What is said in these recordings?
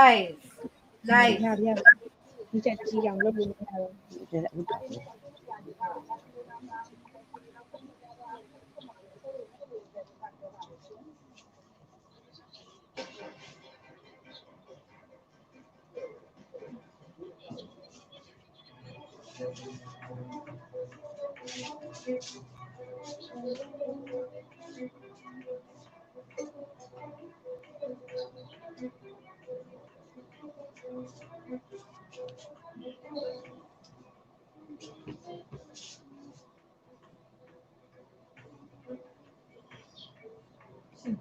Live. Live. Dạ. Chị chạy chị dòng lớp luôn nào. Đây lại muốn đọc.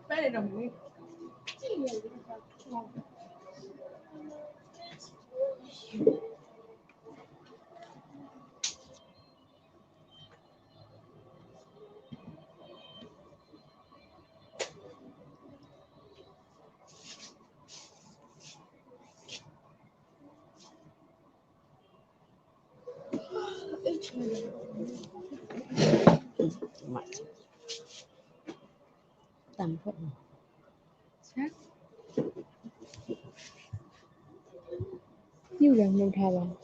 Đây là đồng ý. Mặt tầm phút Sát. Như là mình thà bằng.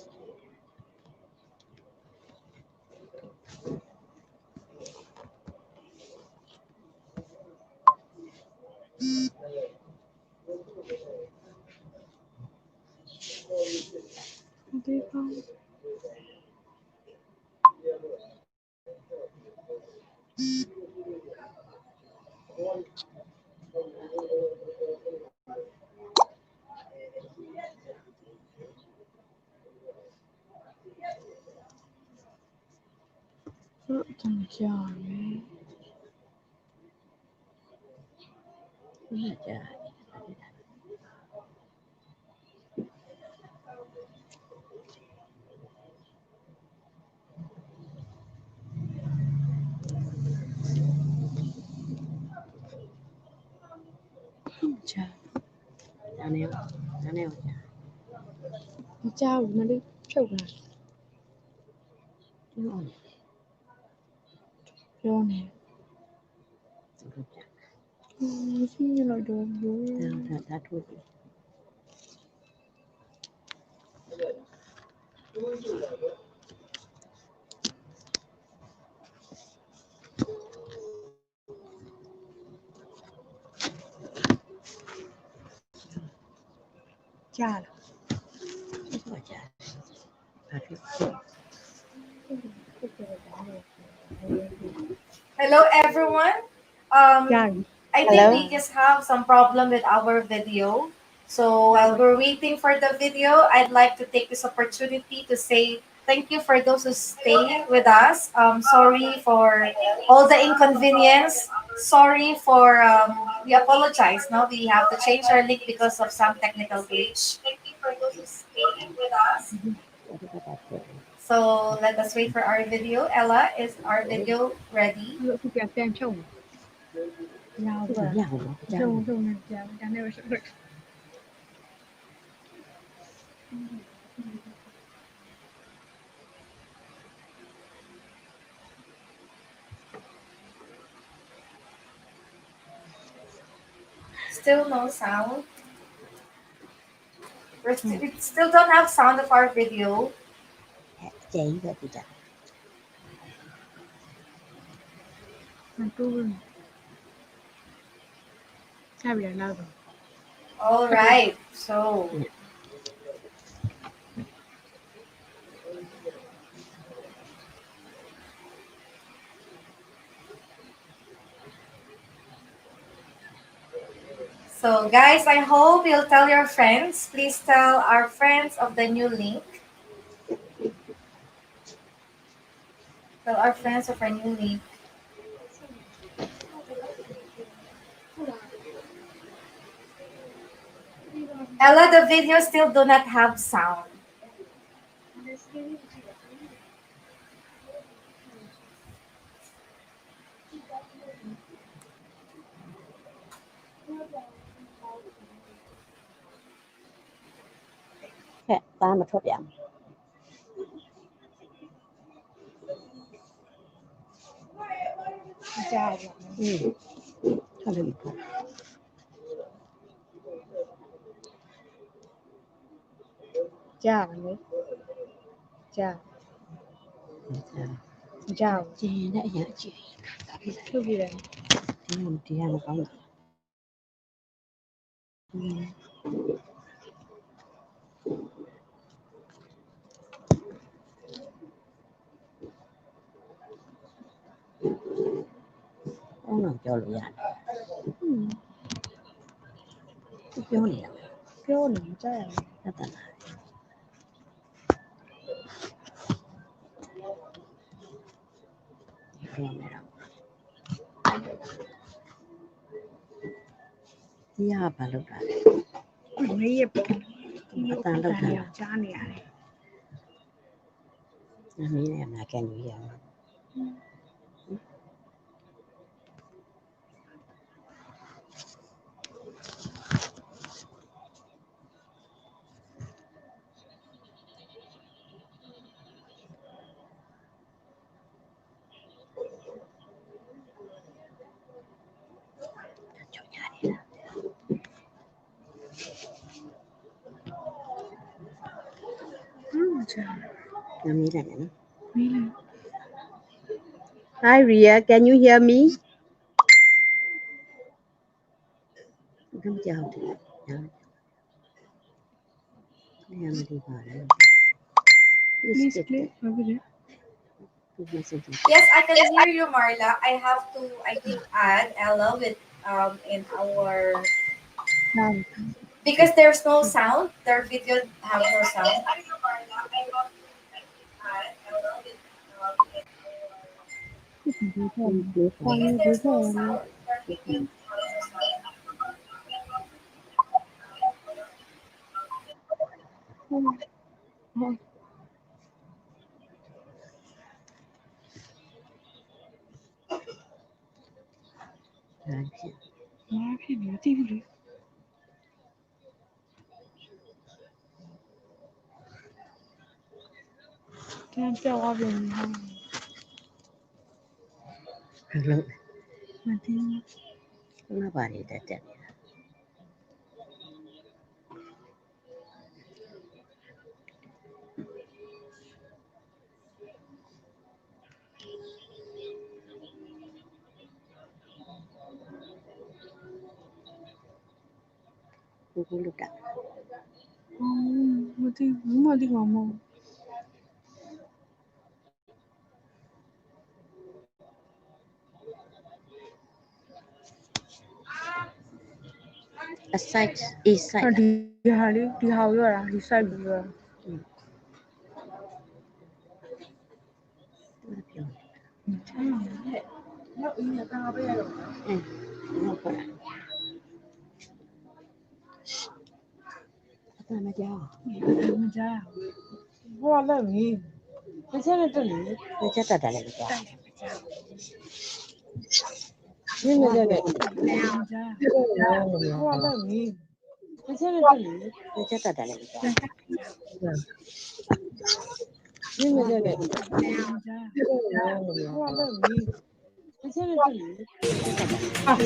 Đi không? Thằng tròn ấy. là trời. Chà. Chào neo chà. Đi trao mà đi. Chào cả. Đúng Cho nè. rồi. Xin như lời đồ vô. Ta thua. Chà. Rồi chà. Ta thua. Hello, everyone. I think we just have some problem with our video. So while we're waiting for the video, I'd like to take this opportunity to say thank you for those who stay with us. Sorry for all the inconvenience. Sorry for we apologize. Now we have to change our link because of some technical glitch. Thank you for those who stay with us. So let us wait for our video. Ella, is our video ready? Still no sound. We still don't have sound of our video. Chị rồi chị chà. All right, so guys, I hope you'll tell your friends. Please tell our friends of the new link. Tell our friends of our new link. Ella, the video still do not have sound. Ta mà thốt giảm. Không được. ကြားတယ်ကြားမကြား ကျင်းတဲ့အရာကြည့် ဘူးထုတ်ပြတယ် တရားမကောင်းတာအဲ့တော့ပြောလို့ရတယ်ပြောနေရမယ် ပြောနေကြားရ သက်သက်လာပြောနေတော့ဒီကဘာလုပ်တာလဲ ငရေပေါ့ အတန်လောက်တာ ကြားနေရတယ် အမင်းနဲ့ငါကန်ယူရအောင်ကြောက်ရတယ် ကြား အမင်းနဲ့နော် မင်းလည်း Hi Ria, can you hear me? 咁就你有冇地方咧 please play ဘာဖြစ်လဲ Yes, I can hear you, Marla. I have to, I think, add Ella with in our because there's no sound. Their video have no sound. Because there's no sound. Their video have no sound. ဘာဖြစ်လဲသိဘူးလေတန်းပြောက်သွားပြန်ပြီဟာ Hello. မသိဘူး Nó bà đi đã chạy. Cô lúc đặt. မသိဘူးမသိပါဘူး A side, east side. ဒီဟာလေးဒီဟာကိုပြောတာဒီ site ကိုပြောတာ Nó có lại. Ta mà chào. မကြားဟိုကလည်းမင်းတစ်ချက်နဲ့တက်လေ Nó chắc là đã lại được. နင်းနေတယ်လေမကြားဟိုကလည်းမင်းတစ်ချက်နဲ့တက်လေ Nó chắc là đã lại được. နင်းနေတယ်လေမကြားဟိုကလည်းမင်းတစ်ချက်နဲ့တက်လေအာဟ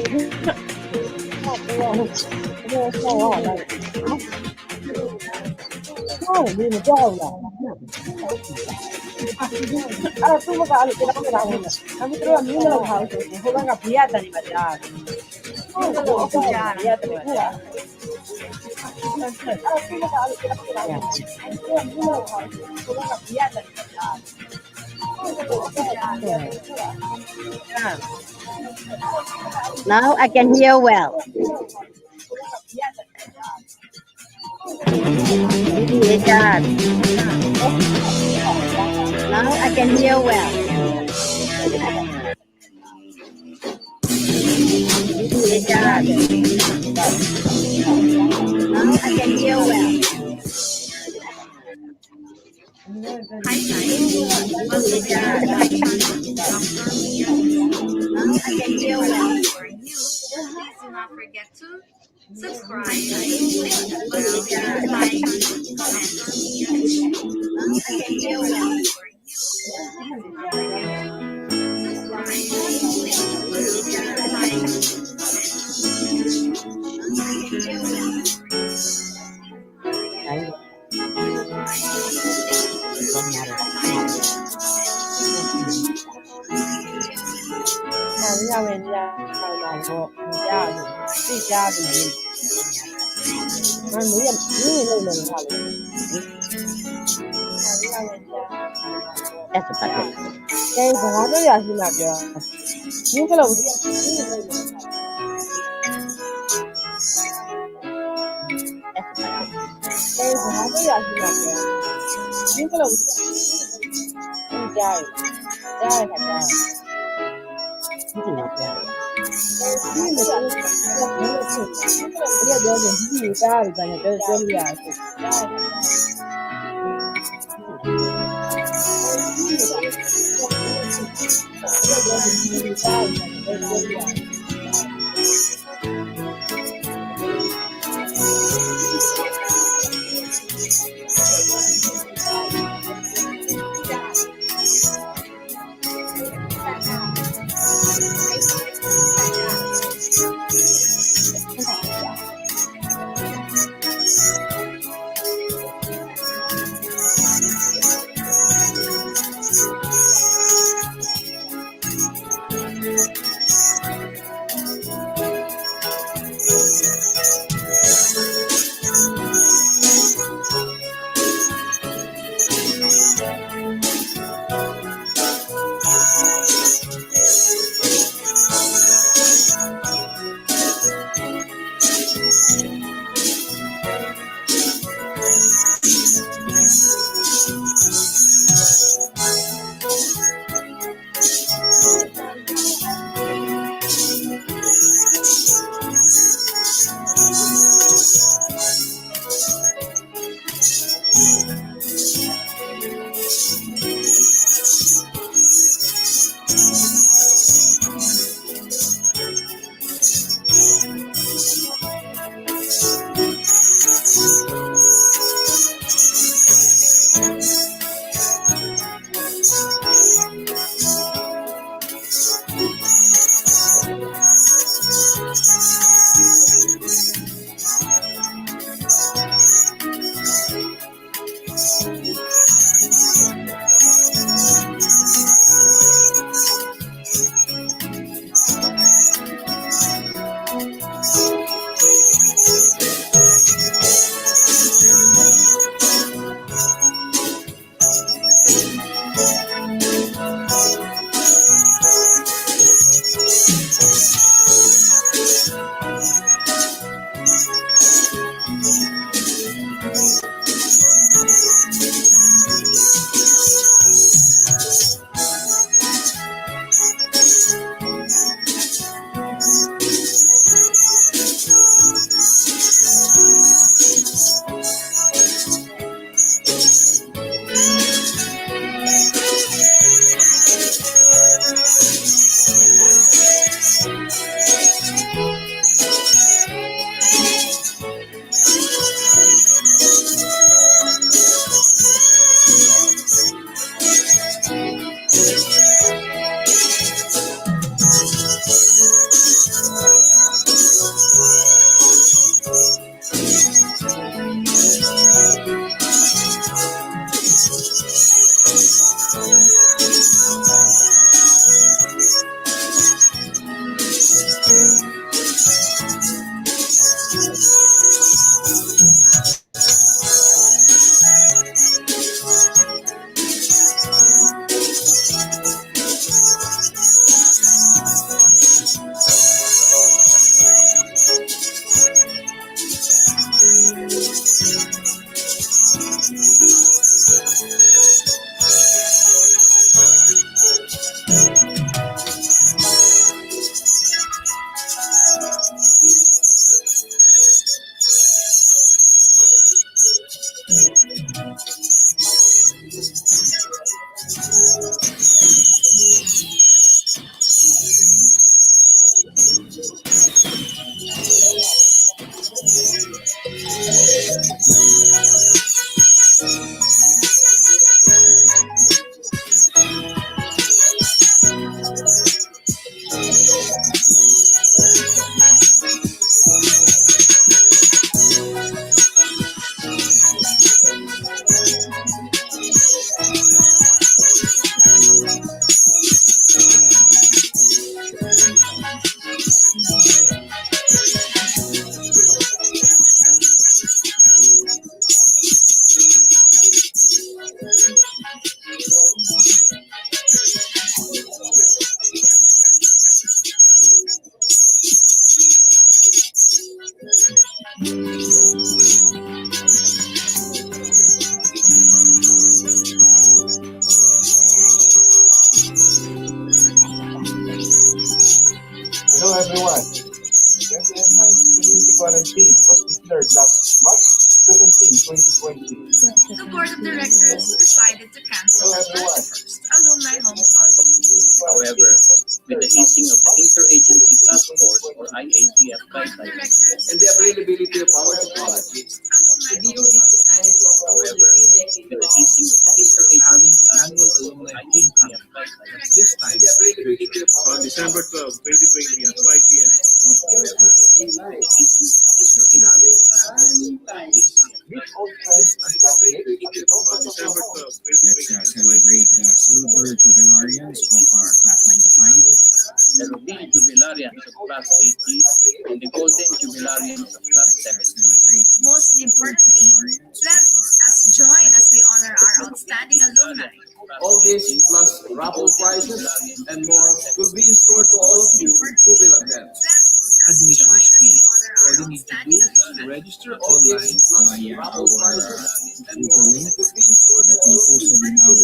ောဒီမကြောက်လား အဲ့တော့သူ့ဘက်ကအဲ့လိုကျွန်တော်ကလာနေတာဒါပေမဲ့သူတို့ကမျိုးမလောက်ထားဘူးဆိုဟိုဘက်ကဘေးရတန်နေမှာကြားတယ်ဟုတ်တယ်ဟုတ်တယ်ကြားရတယ်ရတယ်ဟုတ်လားအဲ့တော့သူ့ဘက်ကအဲ့လိုကျွန်တော်ကလာနေတာသူကမျိုးမလောက်ထားဘူးဟိုဘက်ကဘေးရတန်နေမှာကြားတယ် Now I can hear well. Now I can hear well. Now I can hear well. Hi guys, welcome to my channel, Now I can hear well. For you, please do not forget to subscribe, click the bell, like, comment, or share. Now I can hear well. For you, please do not forget to subscribe, click the bell, like, comment, or share. Đấy. As a bucket. As a bucket. You can not tell ya. You can not tell ya. The board of directors decided to cancel the 31st Alumni Homecoming. However, with the easing of the Interagency Task Force or IATF The board of guidelines directors and the availability of our technology, Alumni Homecoming. However, with the easing of the having Interagency an Task annual Force or alumni IATF homecoming. guidelines, This time, virtual. On December 12, 2020 at 5 p.m. Meet old friends and classmates at the On comfort of your December home. 12, Let's 2020 at 5 celebrate p.m. the silver jubilarians of our class 95. the Rubin Jubilarians of Class 80, and the Golden Jubilarians of Class 70. Celebrate Most importantly, let us join as we honor our outstanding alumni. All this plus raffle prizes and more will be in store to all of you who will attend. Admission is free. All you need to do is to register All online. this plus via raffle our prizes and Google more link will be in store to that we all of you posted in our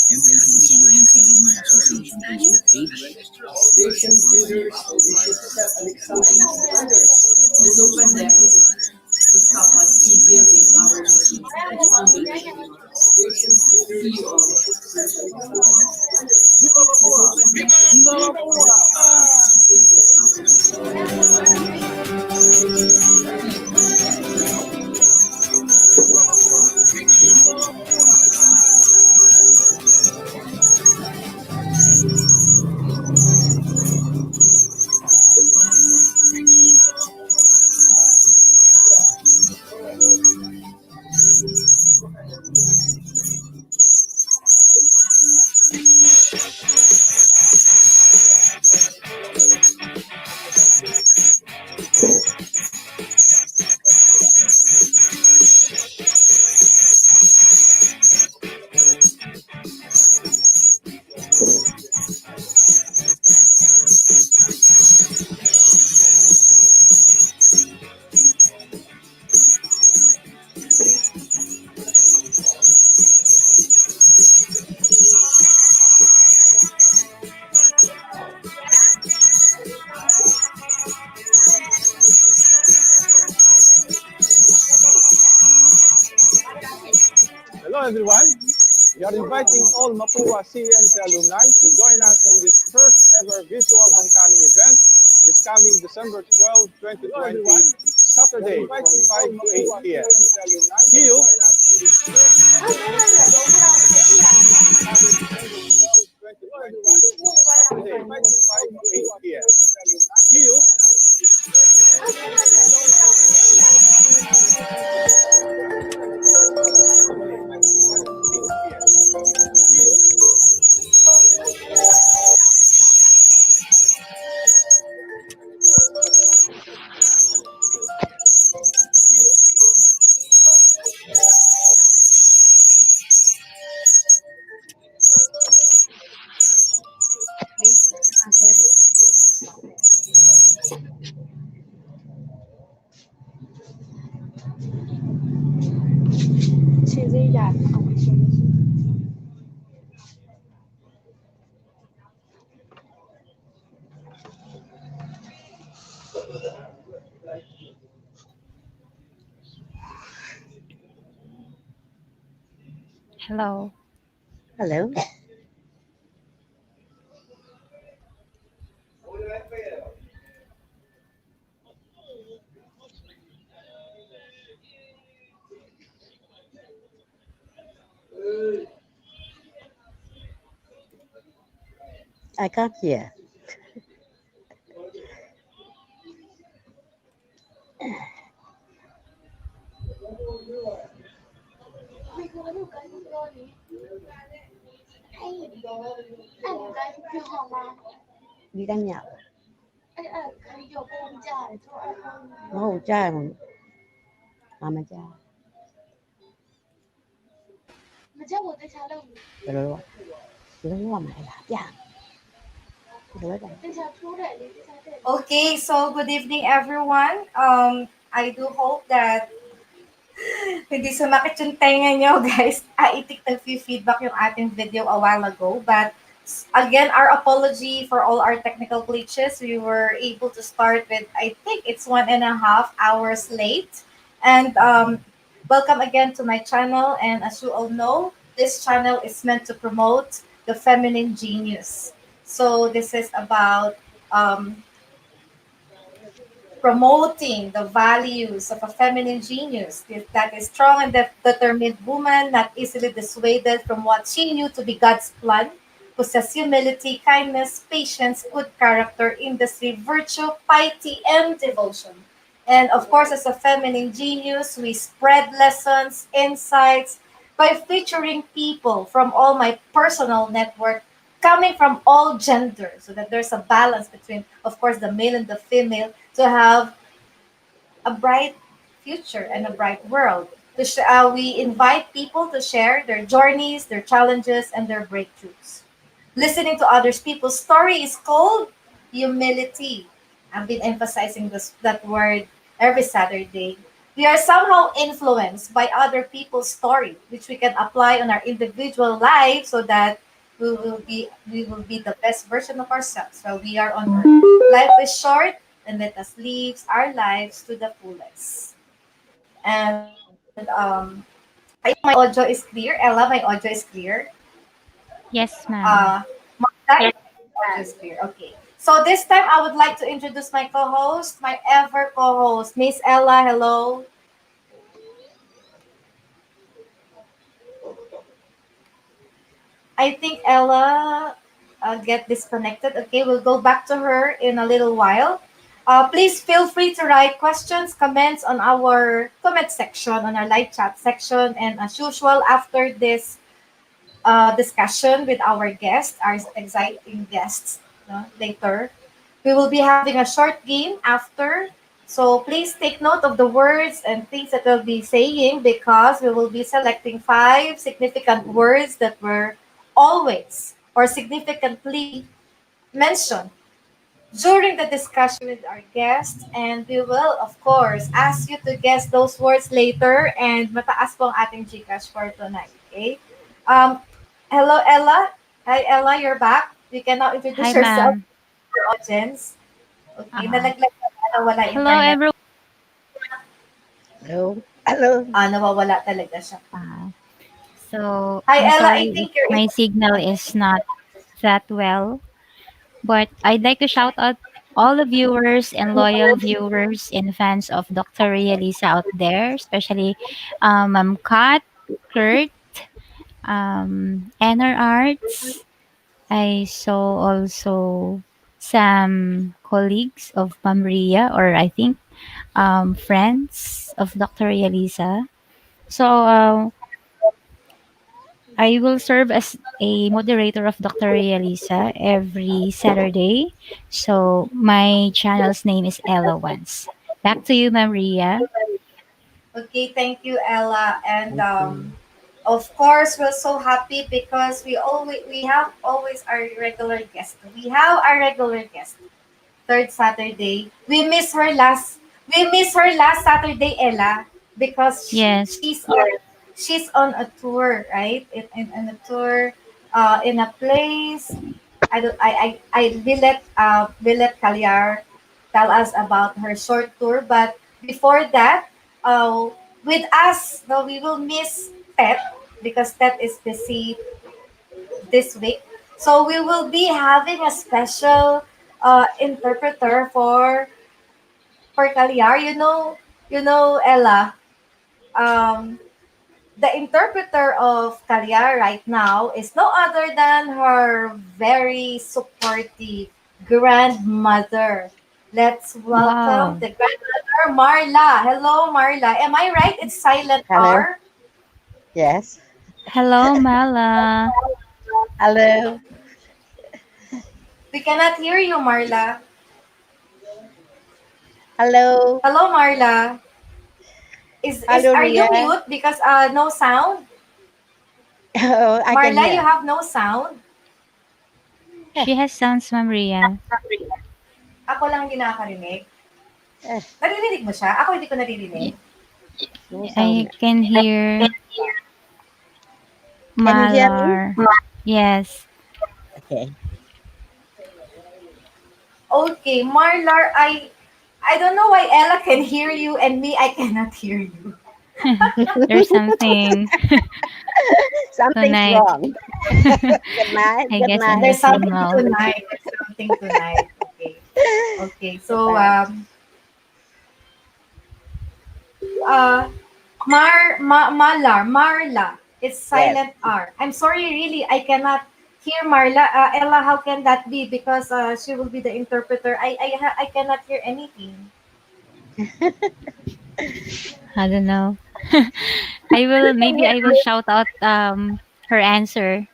MIT-CE-ENSE Alumni Association Facebook page. Foundation builders will be able to set an example to others. This open deck will help us keep building our nation and foundation. See you all. Hello everyone. We are inviting all Mapua CE-ENSE alumni to join us in this first ever virtual homecoming event this coming December 12, 2020, Saturday from 5 to 8 p.m. See you! Saturday, 5 to 8 p.m. See you! Hello. Hello. I can't hear. Đi căn nhà. Nó hậu trai mà. Mà cha. Rồi. Nó là mày là cha. Okay, so good evening everyone. I do hope that hindi sumakit yung tenga nyo, guys. Itik nag-feedback yung ating video a while ago. But again, our apology for all our technical glitches. We were able to start with, I think it's 1.5 hours late. And Welcome again to my channel, and as you all know, this channel is meant to promote the feminine genius. So this is about um, promoting the values of a feminine genius that is strong and determined woman, not easily dissuaded from what she knew to be God's plan, possess humility, kindness, patience, good character, industry, virtue, piety, and devotion. And of course, as a feminine genius, we spread lessons, insights by featuring people from all my personal network coming from all genders so that there's a balance between, of course, the male and the female to have a bright future and a bright world. We invite people to share their journeys, their challenges, and their breakthroughs. Listening to others people's story is called humility. I've been emphasizing that word every Saturday. We are somehow influenced by other people's story, which we can apply on our individual life so that we will be the best version of ourselves while we are on earth. Life is short, and let us live our lives to the fullest. And I hope my audio is clear. Ella, my audio is clear. Yes, Uh, ma'am. Martha, audio is clear. Okay. So this time I would like to introduce my co-host, my ever co-host, Miss Ella. Hello. I think Ella get disconnected. Okay, we'll go back to her in a little while. Please feel free to write questions, comments on our comment section, on our live chat section. And as usual, after this discussion with our guests, our exciting guests, no, later, we will be having a short game after. So please take note of the words and things that we'll be saying because we will be selecting 5 significant words that were always or significantly mentioned during the discussion with our guests, and we will, of course, ask you to guess those words later, and mataas po ang ating Gcash for tonight, okay? Um, hello, Ella. Hi, Ella, you're back. You can now introduce Hi, yourself ma'am. to your audience. Okay, Uh, nalaglag ka na, wala Hello, internet. everyone. Hello. Hello. Nawawala talaga siya. So Hi, I'm Ella, I sorry if think you're in. my signal is not that well, but I'd like to shout out all the viewers and loyal viewers and fans of Dr. Ria Liza out there, especially Ma'am Kat, Kurt, Enner Arts. I saw also some colleagues of Ma'am Ria, or I think friends of Dr. Ria Liza. So I will serve as a moderator of Dr. Ria Liza every Saturday. So my channel's name is Ella Once. Back to you, Ma'am Ria. Okay, thank you, Ella. And Okay. of course, we're so happy because we have always our regular guest. We have our regular guest. Third Saturday. We miss her last Saturday, Ella, because Yes. she's on a tour, right? In a tour, in a place. I don't I will let Kalyar tell us about her short tour. But before that, uh, with us, no, we will miss Ted because Ted is busy this week. So we will be having a special interpreter for Kalyar. Ella. Um, the interpreter of Kalyar right now is no other than her very supportive grandmother. Let's welcome Wow. the grandmother, Marla. Hello, Marla. Am I right? It's silent Hello. R. Yes. Hello, Mala. Hello. We cannot hear you, Marla. Hello. Hello, Marla. Is Hello, are you Ria. mute because no sound? Oh, I can Marla, you hear. have no sound. Eh, She has sounds, Ma'am Ria. Ako lang hindi nakakarinig. eh, Naririnig mo siya? Ako hindi ko naririnig. Y- no sound. I can hear Can you hear me? Malar. Yes. Okay. Okay, Marlar, I don't know why Ella can hear you and me I cannot hear you. There's something Something's tonight. wrong. Good night. I Good guess in the night. There's something signal. tonight. There's something tonight. Okay. Okay. So Goodbye. uh Marla. It's Yes. silent R. I'm sorry, really, I cannot hear Marla. Ella, how can that be? Because she will be the interpreter. I cannot hear anything. I don't know. Maybe I will shout out her answer.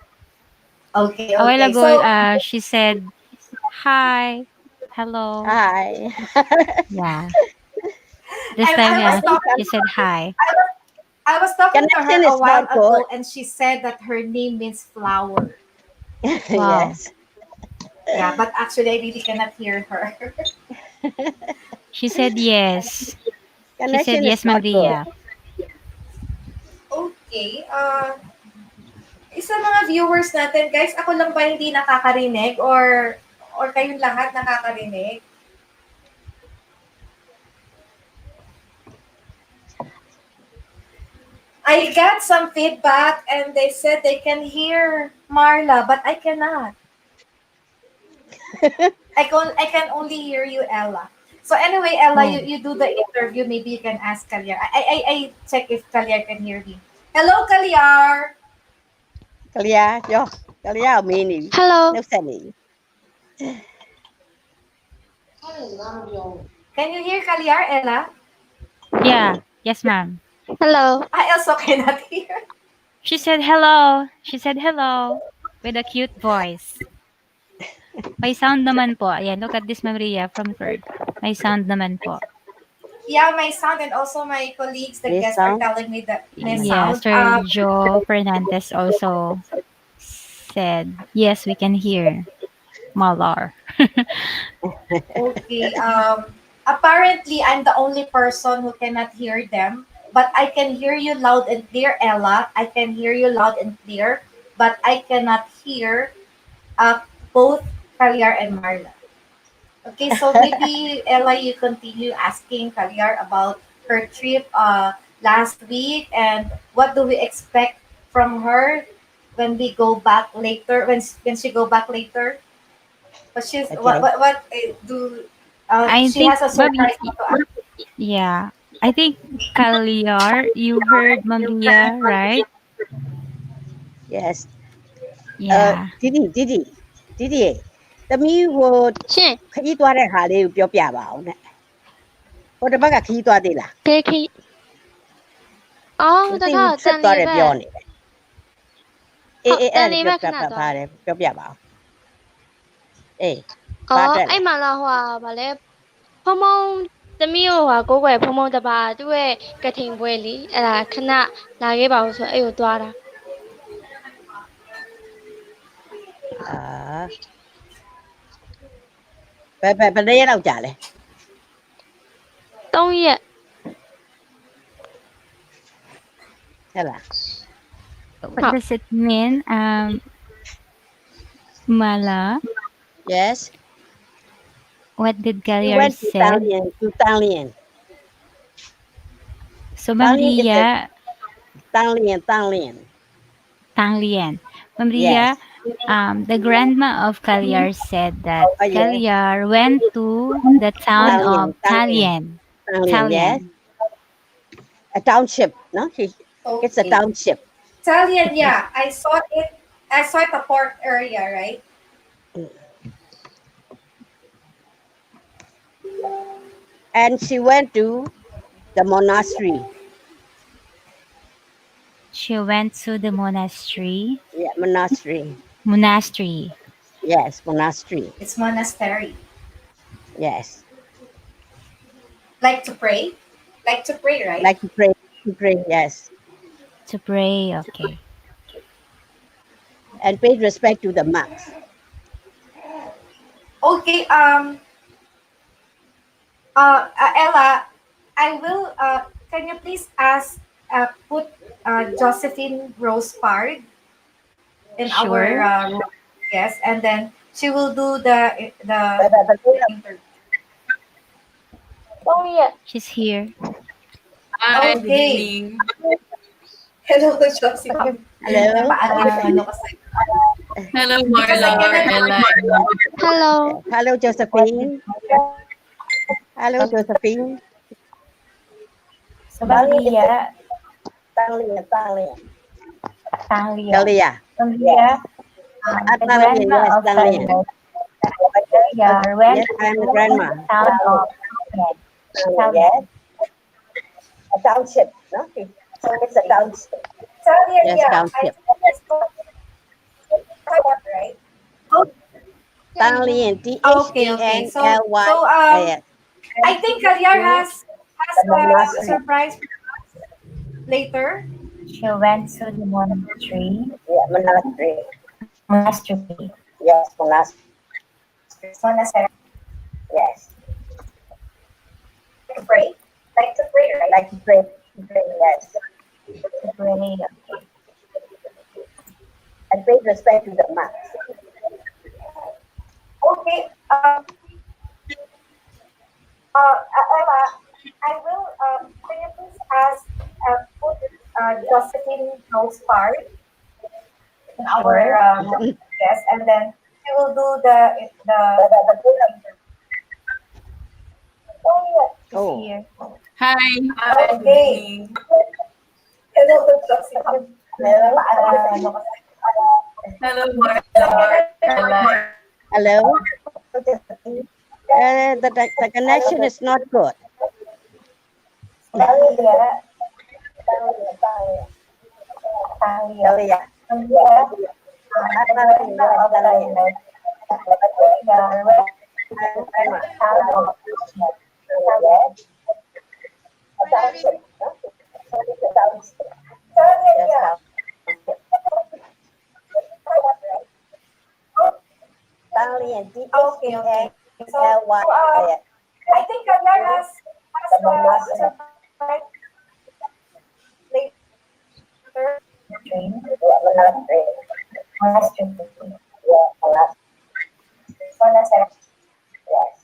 Okay, A while okay. ago So she said hi, hello. Hi. Yeah. This time, I was yeah, talking she said hi. I was talking to her Connection a is while not good. ago, and she said that her name means flower. Wow. Yes. Yeah, but actually I really cannot hear her. She said yes. She said Connection is yes, Ma'am not good. Ria. Okay. Isa mga viewers natin, guys, ako lang ba hindi nakakarinig or kayong lahat nakakarinig? I got some feedback and they said they can hear Marla, but I cannot. I can only hear you, Ella. So anyway, Ella, Oh, you do the interview. Maybe you can ask Kalyar. I check if Kalyar can hear me. Hello, Kalyar. Kalia, yo. Kalia, mini. Hello. No sending. Can you hear Kalyar, Ella? yeah. Yes, ma'am. Hello. I also cannot hear. She said hello. She said hello with a cute voice. May sound naman po. Ayan, look at this, Ma'am Ria, from third. May sound naman po. Yeah, my sound and also my colleagues, the This guests, are sound? telling me that my Yeah, sound. Sergio Fernandez also said, yes, we can hear Malar. Okay. Apparently, I'm the only person who cannot hear them, but I can hear you loud and clear, Ella. I can hear you loud and clear, but I cannot hear uh, both Kalyar and Marla. Okay, so maybe Ella, you continue asking Kalyar about her trip last week and what do we expect from her when we go back later, when she go back later. But Okay. what do I she think, has a Ma'am, surprise to us. yeah. I think Kalyar, you heard Ma'am Ria, right? Yes. Yeah. Didi သမီးဟိုရှင် ခကြီးသွားတဲ့ဟာလေးကိုပြောပြပါအောင်နဲ့ဟိုတစ်ပတ်ကခကြီးသွားသေးလား ဘယ်ခီအော် မ တ သိ ခါ ဘူး တ ဆက် န် သွား လေး တယ် ပဲ ပြောနေတယ်အေးအေး တ အဲ့ န်လေးပဲ ပြော ခဏ ပြ သွား ပါတယ်ပြောပြပါအောင်အေး အော ဘာ ် တက်လဲ အဲ့မှာလားဟိုဗာလဲဖုံဖုံသမီးကိုကိုးကွယ်ဖုံဖုံတပါသူ့ရဲ့ကထိန်ပွဲလीအဲ့ဒါခဏလာခဲ့ပါဦးဆိုအဲ့ကိုသွားတာ အာဘယ်ရက်လောက်ကြာလဲ 3 ရက် ဟုတ်လား What does it mean? Mala? Yes What did we Kalyar went to said? Tanglien So, Ma'am Tanglien is Ria, Tanglien Tanglian. Ma'am Ria, yes the grandma of Kalyar said that oh yes Kalyar went to the town of Tanglien yes Talian. a township no it's a Okay. township Italian, yeah. I saw it. I saw it the port area, right? and she went to the monastery She went to the monastery. yeah monastery Monastery. yes monastery It's monastery. yes Like to pray? Like to pray, right? like to pray yes To pray, okay. and paid respect to the monks Okay, Ella, I will, can you please put Josephine Rose Pard in our, Sure. room? Yes, and then she will do the interview. 3 ရက် She's here. Hi, good Okay. evening. Hello, Josephine. Hello. Paano yung ano kasi? Hello, Because I Marla, cannot Ella, and Hello. Hello, Josephine. Hello, Josephine. Ria. Talia. Talia. Talia. Talia. The grandma Yes, of Talia. Cardinal. Went Yes, I'm the grandma. town of yes. A township, no? It's a township. Yes, township. Right? Talia. Okay. So, T-H-E-N-L-Y. I think Kalyar has a surprise for us later. She went to the monastery. Yeah, monastery. Monastery. Yes, monastery. Monastery. Yes. To pray. Like to pray, right? Like to pray. Yes. To pray, okay. And pay respect to the mass. Okay. Emma, I will, can you please ask, put Josephine Rose part in our guest, and then we will do the Oh. here. Hi, good Okay. evening. Hello, Josephine. Hello, Hello, Marla, Ella. Hello. The connection is not good. Okay. So, I think Kalyar has a surprise later. Yes.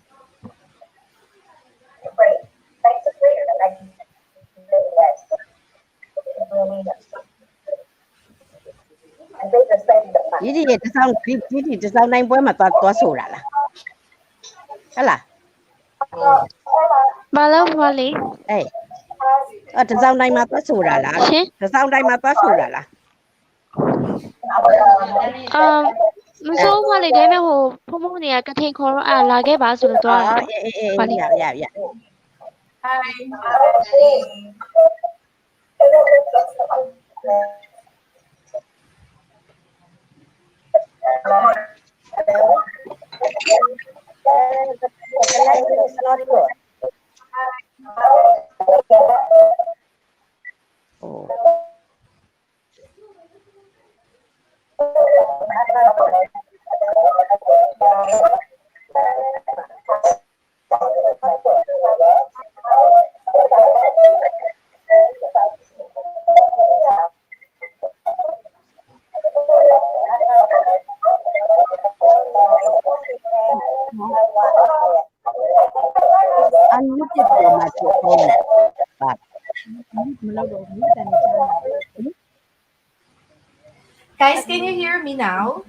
Great. Thanks for prayer. Like yes. And they respect the man. Chị thì sao nay bữa mà toa sổ là là Malo Wally. ê thật sao nay mà toa sổ là thật sao nay mà toa sổ là 무서운 말이 되면 호 포모니아 같은 걸 알게 봐서 또 dạ Hi. unmuted your microphone but Guys, can you hear me now?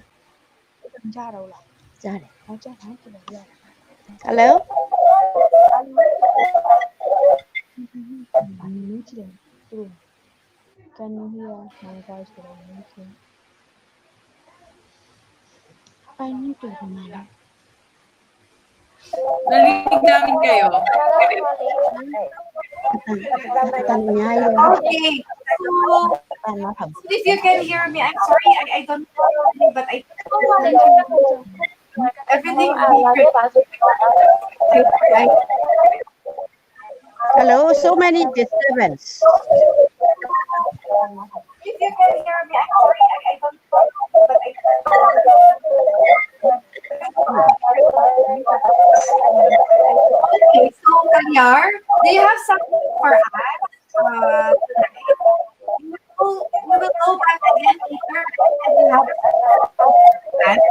hello Can you hear my voice? I need to remind. Narinig namin kayo. Okay. So, if you can hear me, I'm sorry, I don't know, but I everything hello so many disturbance if you can hear me, I'm sorry, I don't know, but okay, so Kalyar, do you have something for us tonight? We will go back again later and we have plans.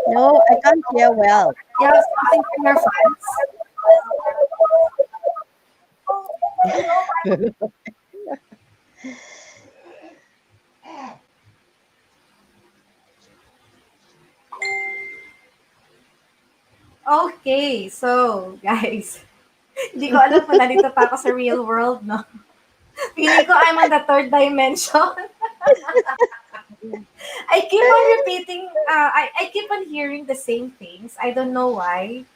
no I can't hear well You have something for your fans? Okay, so guys, hindi ko alam kung nandito pa ako sa real world, no? Feeling ko I'm on the third dimension. I keep on repeating, I keep on hearing the same things. I don't know why.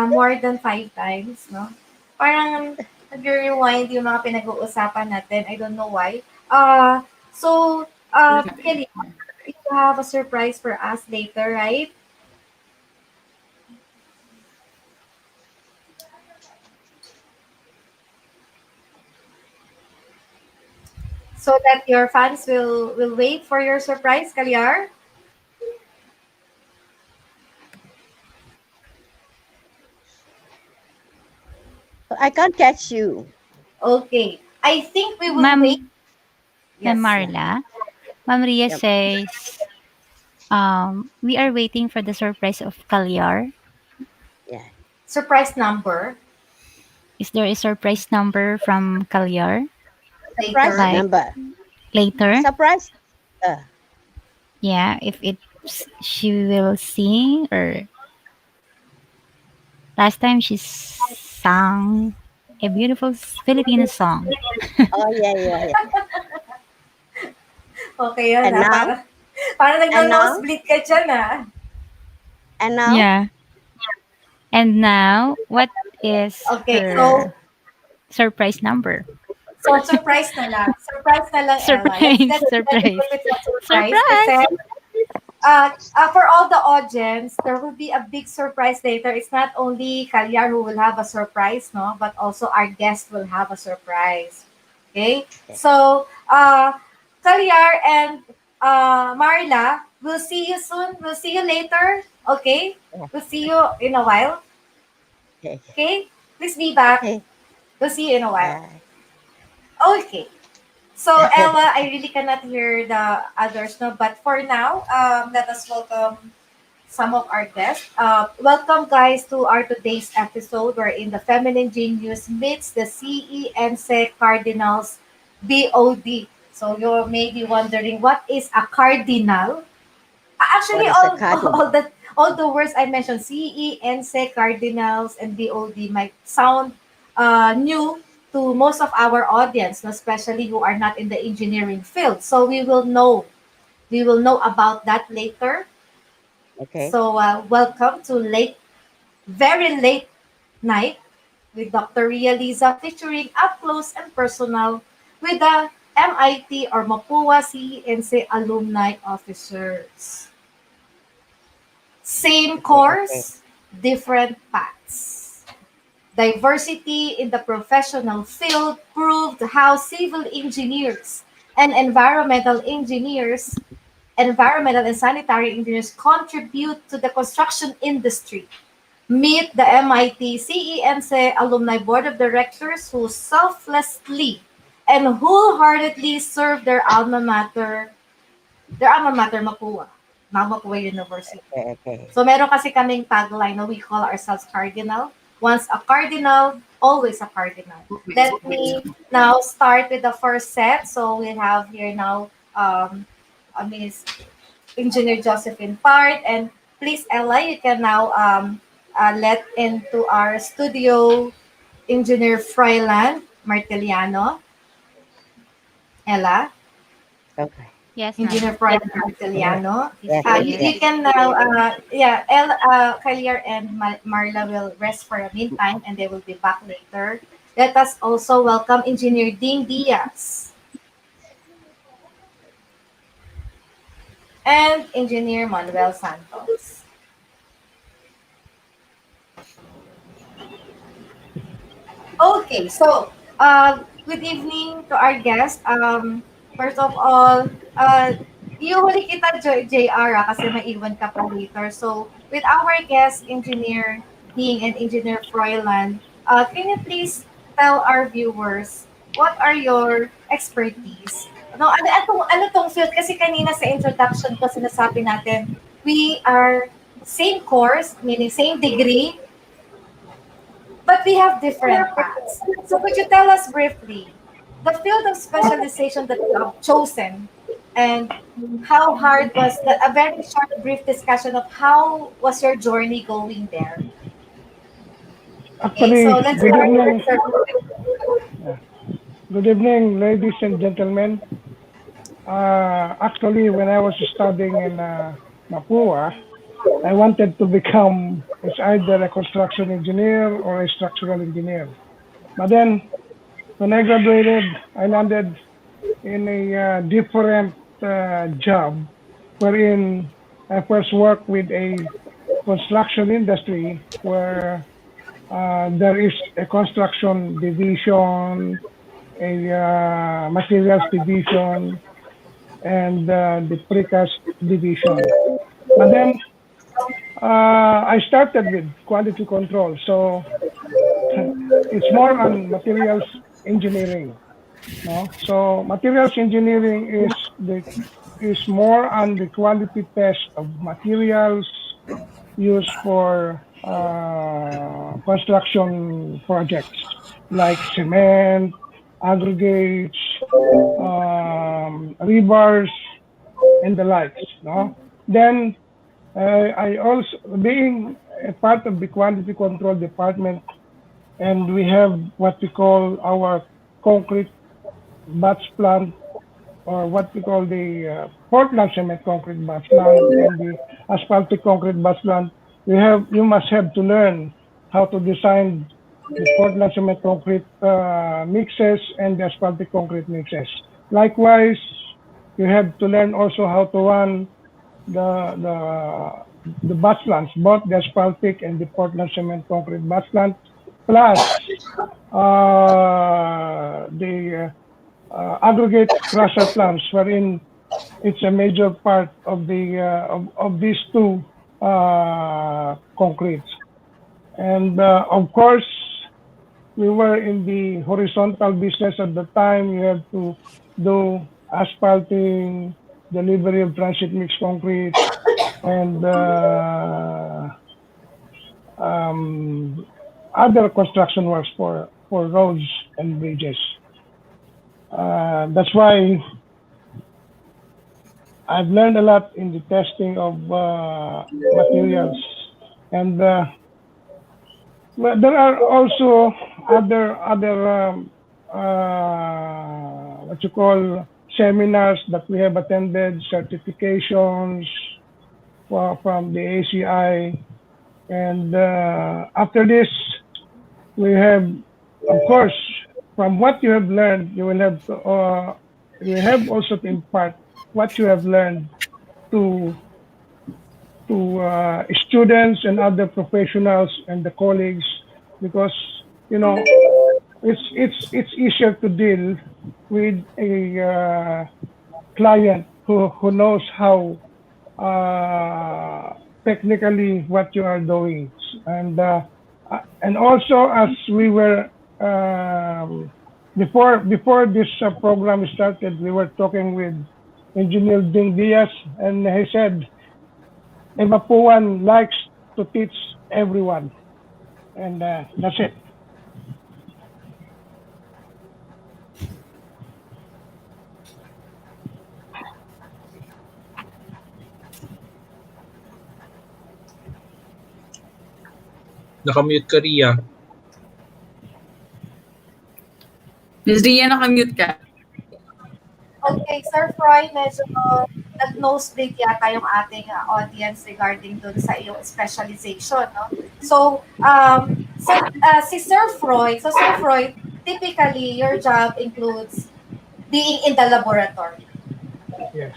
More than 5 times, no? Parang nag-rewind yung mga pinag-uusapan natin. I don't know why. So, Kelly, you have a surprise for us later, right? So that your fans will wait for your surprise, Kalyar? I can't catch you. Okay. I think we will Ma'am, wait. Ma'am Yes. Marla, Ma'am Ria Yep. says, we are waiting for the surprise of Kalyar. Yeah. Surprise number Is there a surprise number from Kalyar? Surprise later. Like number. later? Surprise. Yeah, if she will sing, or last time she sang a beautiful Filipino song. Oh, yeah. Okay, yun And na. now? Para And now? nagno-nosebleed ka dyan, And now? Yeah. And now, what is Okay, her surprise number? so surprise na lang. Surprise na lang, Ella. Surprise, Let's surprise, keep it a surprise. Kasi, surprise. for all the audience, there will be a big surprise later. It's not only Kalyar who will have a surprise, no? But also our guest will have a surprise. Okay? So, Kalyar and Marla, we'll see you soon. We'll see you later. Okay? We'll see you in a while. Okay. Okay? Please be back. Okay. We'll see you in a while. Bye. Okay. So, Ella, I really cannot hear the others, no? But for now, let us welcome some of our guests. Welcome, guys, to our today's episode wherein the feminine genius meets the CE-ENSE Cardinals BOD. So, you may be wondering, what is a cardinal? Actually, What is a cardinal? all the words I mentioned, CE, ENSE, Cardinals, and BOD might sound new to most of our audience, no, especially who are not in the engineering field. So we will know about that later. Okay. So welcome to very late night with Dr. Ria Liza featuring Upclose and Personal with the MIT or Mapua CE-ENSE alumni officers. Same course, different paths. Diversity in the professional field proved how civil engineers and environmental and sanitary engineers contribute to the construction industry. Meet the MIT CE-ENSE Alumni Board of Directors who selflessly and wholeheartedly serve their alma mater, Mapua University. Okay. So meron kasi kaming tagline na we call ourselves Cardinal. Once a Cardinal, always a Cardinal. Let me now start with the first set. So we have here now Miss Engineer Josephine Part. And please, Ella, you can now let into our studio Engineer Froilan Martiliano. Ella? Okay. Yes, Engineer ma'am. Froilan Martiliano. Yes. You can now, Kalir and Marla will rest for a meantime and they will be back later. Let us also welcome Engineer Ding Diaz and Engineer Manuel Santos. Okay, so good evening to our guest. First of all, huli kita JR kasi maiwan ka pa later. So with our guest, Engineer Ding and Engineer Froilan, can you please tell our viewers what are your expertise? Ano tong field? Kasi kanina sa introduction ko sinasabi natin, we are same course, meaning same degree, but we have different paths. So could you tell us briefly the field of specialization that you have chosen and how hard was the a very short brief discussion of how was your journey going there? Okay, so Actually, let's good start evening. with Sir. Good evening, ladies and gentlemen. Actually, when I was studying in Mapua, I wanted to become either a construction engineer or a structural engineer. But then, when I graduated, I landed in a different job, wherein I first worked with a construction industry where there is a construction division, a materials division, and the precast division. But then I started with quality control, so it's more on materials engineering. No? So materials engineering is more on the quality test of materials used for construction projects like cement, aggregates, rebars, and the likes. No? Then I also, being a part of the quality control department, and we have what we call our concrete batch plant, or what we call the Portland cement concrete batch plant and the asphaltic concrete batch plant. You must have to learn how to design the Portland cement concrete mixes and the asphaltic concrete mixes. Likewise, you have to learn also how to run the batch plants, both the asphaltic and the Portland cement concrete batch plant, plus the aggregate crusher plants, wherein it's a major part of the of these two concretes. And of course, we were in the horizontal business at the time. You have to do asphalting, delivery of transit mixed concrete, and other construction works for roads and bridges. That's why I've learned a lot in the testing of materials, and there are also other what you call seminars that we have attended, certifications from the ACI, and after this, we have, of course, from what you have learned, you will have to, you have also to impart what you have learned to students and other professionals and the colleagues, because it's easier to deal with a client who knows how technically what you are doing, and also as we were before this program started, we were talking with Engineer Ding Diaz, and he said, Mapuan likes to teach everyone, and that's it. Nakamute ka, Ria. Miss Ria, nakamute ka. Okay, Sir Froy, medyo nag-nosebleed yata yung ating audience regarding dun sa iyong specialization, no? So, si Sir Froy, typically, your job includes being in the laboratory. Yes.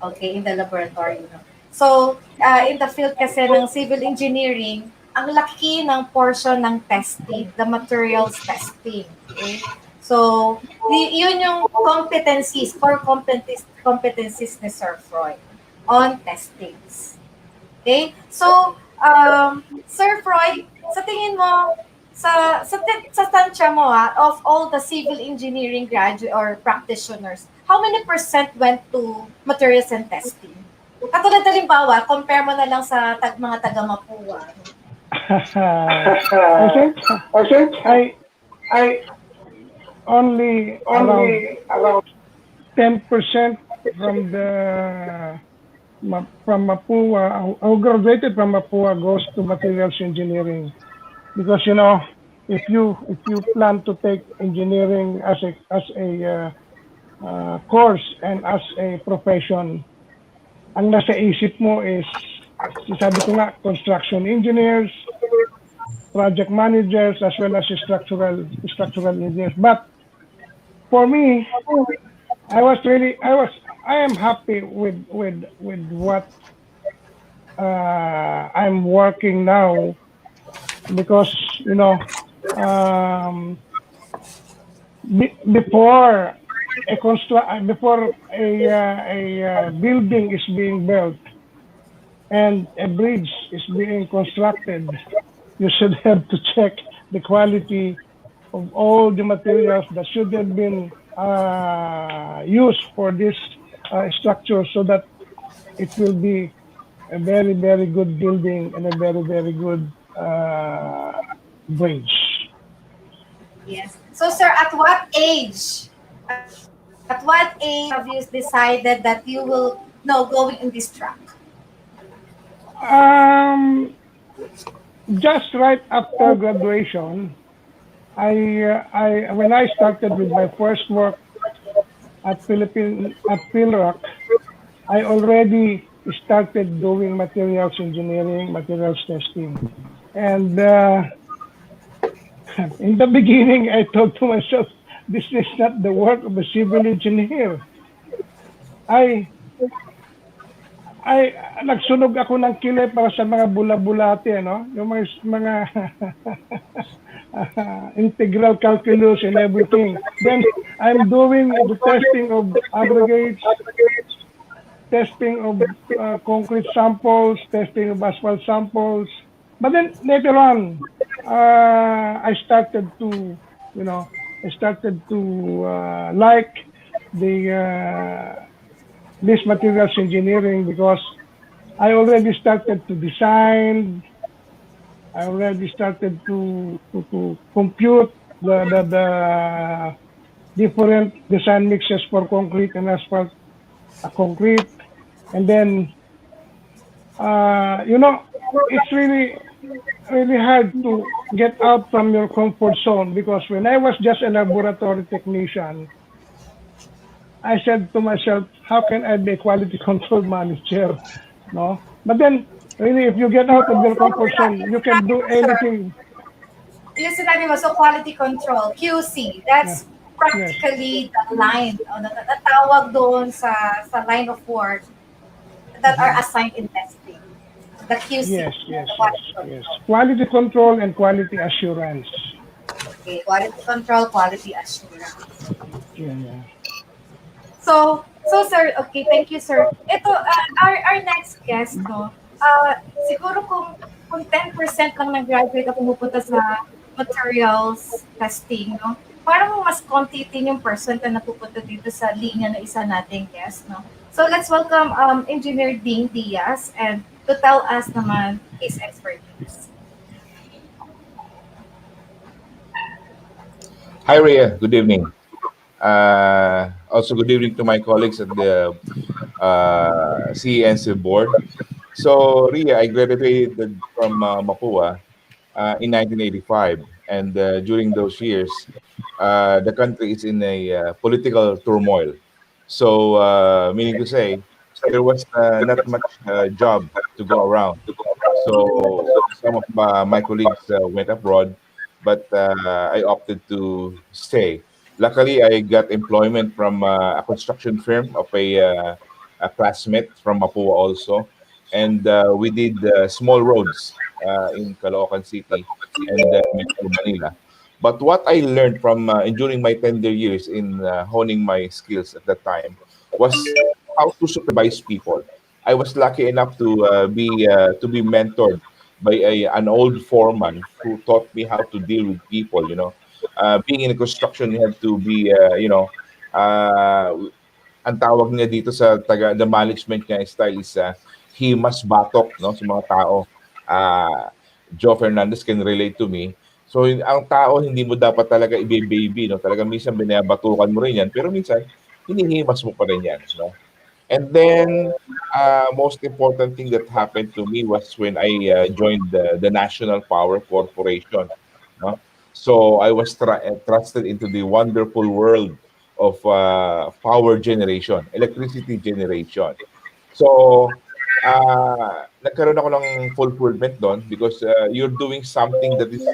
Okay, in the laboratory, no? So, in the field kasi ng civil engineering, ang laki ng portion ng testing, the materials testing. Okay? So, yun yung core competencies ni Sir Freud on testings. Okay? So, Sir Freud, sa tingin mo, sa tansya mo of all the civil engineering graduate or practitioners, how many % went to materials and testing? Katulad halimbawa, compare mo na lang sa mga taga-Mapua. I think I only around 10% from from Mapua, who graduated from Mapua goes to materials engineering because if you plan to take engineering as a course and as a profession, ang nasa isip mo is sabi ko nga construction engineers, project managers as well as structural engineers. But for me, I am happy with what I'm working now because um, before a building is being built and a bridge is being constructed, you should have to check the quality of all the materials that should have been used for this structure so that it will be a very, very good building and a very, very good bridge. Yes. So, sir, at what age have you decided that you will no going in this track? Um, just right after graduation, I when I started with my first work at Philrock, I already started doing materials engineering, materials testing, and in the beginning, I thought to myself, this is not the work of a civil engineer. I ay nagsunog ako ng kilay para sa mga bula-bulate, no? Yung mga integral calculus and everything. Then I'm doing the testing of aggregates, testing of concrete samples, testing of asphalt samples. But then later on, I started to, like the this materials engineering because I already started to design. I already started to compute the different design mixes for concrete and asphalt concrete, and then it's really hard to get out from your comfort zone because when I was just a laboratory technician, I said to myself, how can I be a quality control manager? No? But then, really, if you get out of your comfort zone, you can do anything. Yung sinabi mo, so quality control, QC, that's practically the line, the tawag doon sa line of work that are assigned in testing. The QC. Yes. Quality control and quality assurance. Okay, quality control, quality assurance. Yeah. So sir, okay, thank you, sir. Ito, our next guest, no, siguro kung 10% lang nag-graduate at pumupunta sa materials testing, no, parang mas konti din yung percent na napupunta dito sa linya na isa nating guest, no. So let's welcome Engineer Dean Diaz and to tell us naman his expertise. Hi, Ria. Good evening. Also, good evening to my colleagues at the CE-ENSE board. So, Ria, I graduated from Mapua in 1985, and during those years, the country is in a political turmoil. So, meaning to say, there was not much job to go around. So, some of my colleagues went abroad, but I opted to stay. Luckily, I got employment from a construction firm of a classmate from Mapua also, and we did small roads in Caloocan City and Metro Manila. But what I learned from during my tender years in honing my skills at that time was how to supervise people. I was lucky enough to be mentored by an old foreman who taught me how to deal with people. Being in construction, you have to be ang tawag niya dito sa the management niya style is he must batok, no, sa mga tao. Joe Fernandez can relate to me. So ang tao hindi mo dapat talaga i-baby, no? Talagang minsan binabatukan mo rin yan, pero minsan hinihimas mo pa rin yan, no? And then, most important thing that happened to me was when I joined the National Power Corporation. No? So I was trusted into the wonderful world of power generation, electricity generation. So, nagkaroon ako ng fulfillment doon because you're doing something that is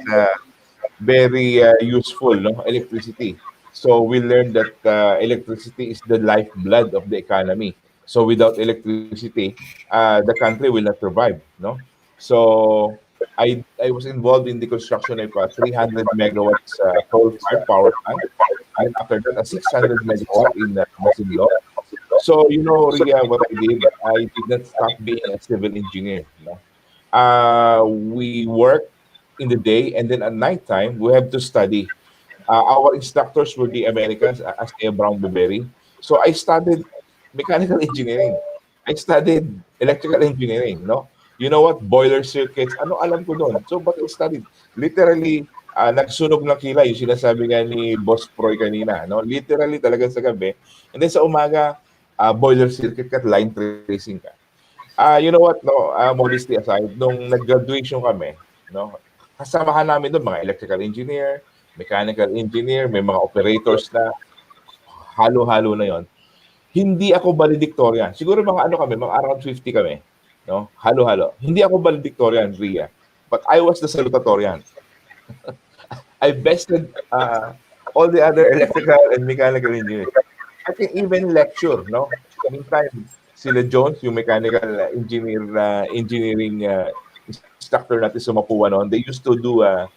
very useful, no? Electricity. So we learned that electricity is the lifeblood of the economy. So without electricity, the country will not survive, no? So I was involved in the construction of a 300 megawatts coal-fired power plant, and after that, a 600 megawatt in Masinloc. So you know, Ria, what I did not stop being a civil engineer. No? We work in the day, and then at nighttime we have to study. Our instructors were the Americans, as Brown Beveri. So I studied mechanical engineering. I studied electrical engineering. No, you know what? Boiler circuits. Ano alam ko doon? So but I studied literally. Nagsunog ng kilay, yung sinasabi nga ni Boss Proy kanina. No, literally talaga sa gabi. And then sa umaga, boiler circuit ka, line tracing ka. You know what, no, modesty aside, nung nag-graduation kami, no, kasamahan namin doon mga electrical engineer, mechanical engineer, may mga operators na halo-halo na yon. Hindi ako valedictorian. Siguro mga ano kami, mga around 50 kami. No? Halo-halo. Hindi ako valedictorian, Ria. But I was the salutatorian. I bested all the other electrical and mechanical engineers. I can even lecture, no? Meantime, sila Jones, yung mechanical engineering instructor natin sa Mapua noon, they used to do a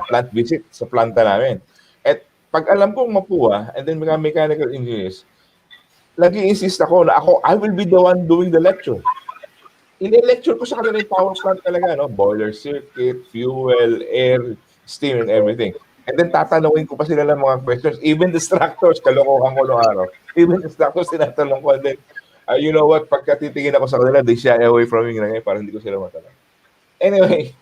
plant visit sa planta namin. At pag alam kong Mapua, and then mga mechanical engineers, lagi insist ako na I will be the one doing the lecture. Ine-lecture ko sa kanila yung power plant talaga, no? Boiler circuit, fuel, air, steam, and everything. And then tatanungin ko pa sila ng mga questions. Even the instructors, kalokohan ko noong araw. Even the instructors, tinatanong ko. And then, you know what, pagka titingin ako sa kanila, they shy away from me ngayon para hindi ko sila matanong. Anyway,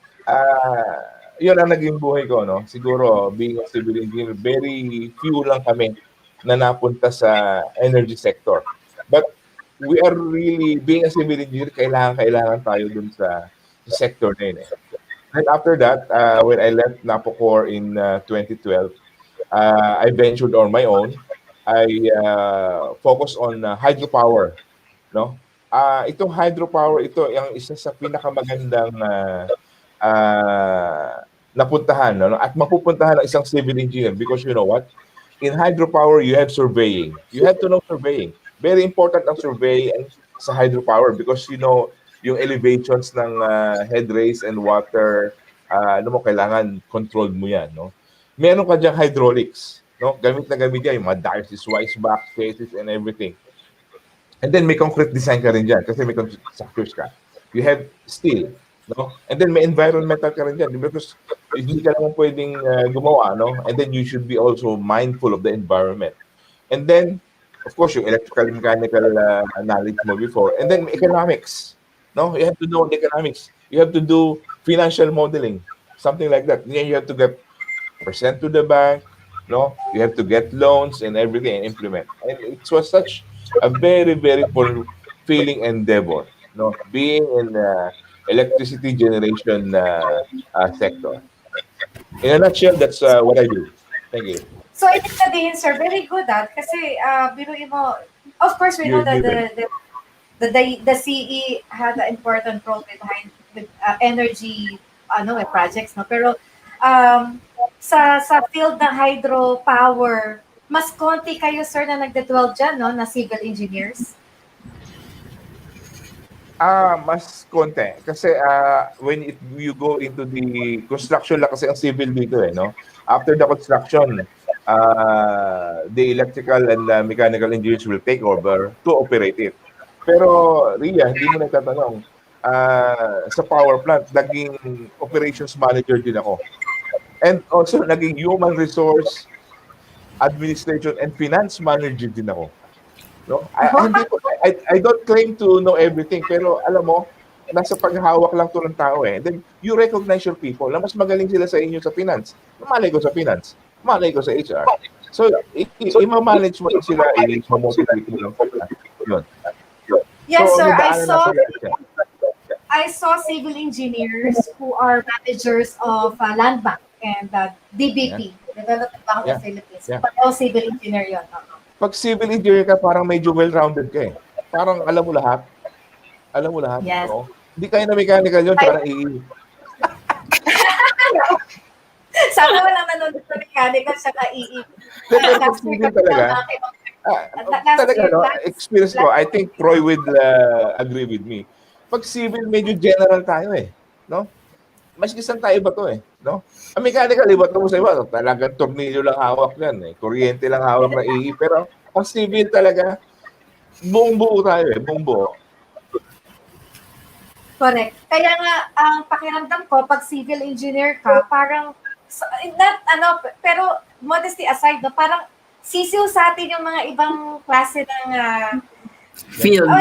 yun ang naging buhay ko, no? Siguro, being a civil engineer, very few lang kami na napunta sa energy sector. But we are really, being a civil engineer, kailangan tayo dun sa sector na yun. And after that, when I left Napocor in 2012, I ventured on my own. I focused on hydropower. No? Itong hydropower, ito ang isa sa pinakamagandang napuntahan, no? At mapupuntahan ng isang civil engineer because you know what? In hydropower, you have surveying. You have to know surveying. Very important ang surveying sa hydropower because you know yung elevations ng head race and water, ano mo, kailangan controlled mo yan, no? Meron ka diyang hydraulics, no? Gamit na gamit yan, yung mga dices, wisebacks, faces, and everything. And then may concrete design ka rin dyan kasi may structures ka. You have steel, no? And then may environmental ka rin dyan because hindi ka naman pwedeng gumawa, no? And then you should be also mindful of the environment. And then, of course, yung electrical mechanical knowledge mo before. And then economics. No, you have to know economics. You have to do financial modeling, something like that. Then you have to get percent to the bank. No, you have to get loans and everything and implement. And it was such a very, very fulfilling endeavor. No, being in electricity generation sector. In a nutshell, that's what I do. Thank you. So, ibig sabihin, sir, very good kasi biruin mo, of course, we know that the CE had an important role behind with energy projects, no? Pero sa field ng hydropower, mas konti kayo, sir, na nagde-dwell dyan, no, na civil engineers? Mas konti. Kasi when you go into the construction lang kasi ang civil dito no? After the construction, the electrical and mechanical engineers will take over to operate it. Pero Ria, hindi mo nagtatanong, sa power plant, naging operations manager din ako. And also, naging human resource, administration, and finance manager din ako. No? I don't claim to know everything, pero alam mo, nasa paghahawak lang to ng tao eh. And then you recognize your people na mas magaling sila sa inyo sa finance. Malay ko sa finance, malay ko sa HR. So, i-manage mo sila, i-motivate mo lang sila. Yun. Yes, so, sir. I saw civil engineers who are managers of land bank and DBP, Development Bank of the Philippines. Pero civil engineer yun. Pag civil engineer ka, parang medyo well-rounded ka eh. Parang alam mo lahat. Alam mo lahat. Yes. No? Hindi kayo na mechanical yun, tsaka na Sana walang nanonood sa mechanical, tsaka civil talaga. Talaga, no? Experience ko, I think Troy will agree with me. Pag civil, medyo general tayo eh. No? Mas isang tayo ba to eh? No? Ang mechanical, iba to mo sa iba. Talagang tornilyo lang hawak yan eh. Kuryente lang hawak na Pero ang civil talaga, buong buo tayo eh. Buong buo. Correct. Kaya nga, ang pakiramdam ko, pag civil engineer ka, parang, pero modesty aside, no, parang sisiw sa atin yung mga ibang klase ng field.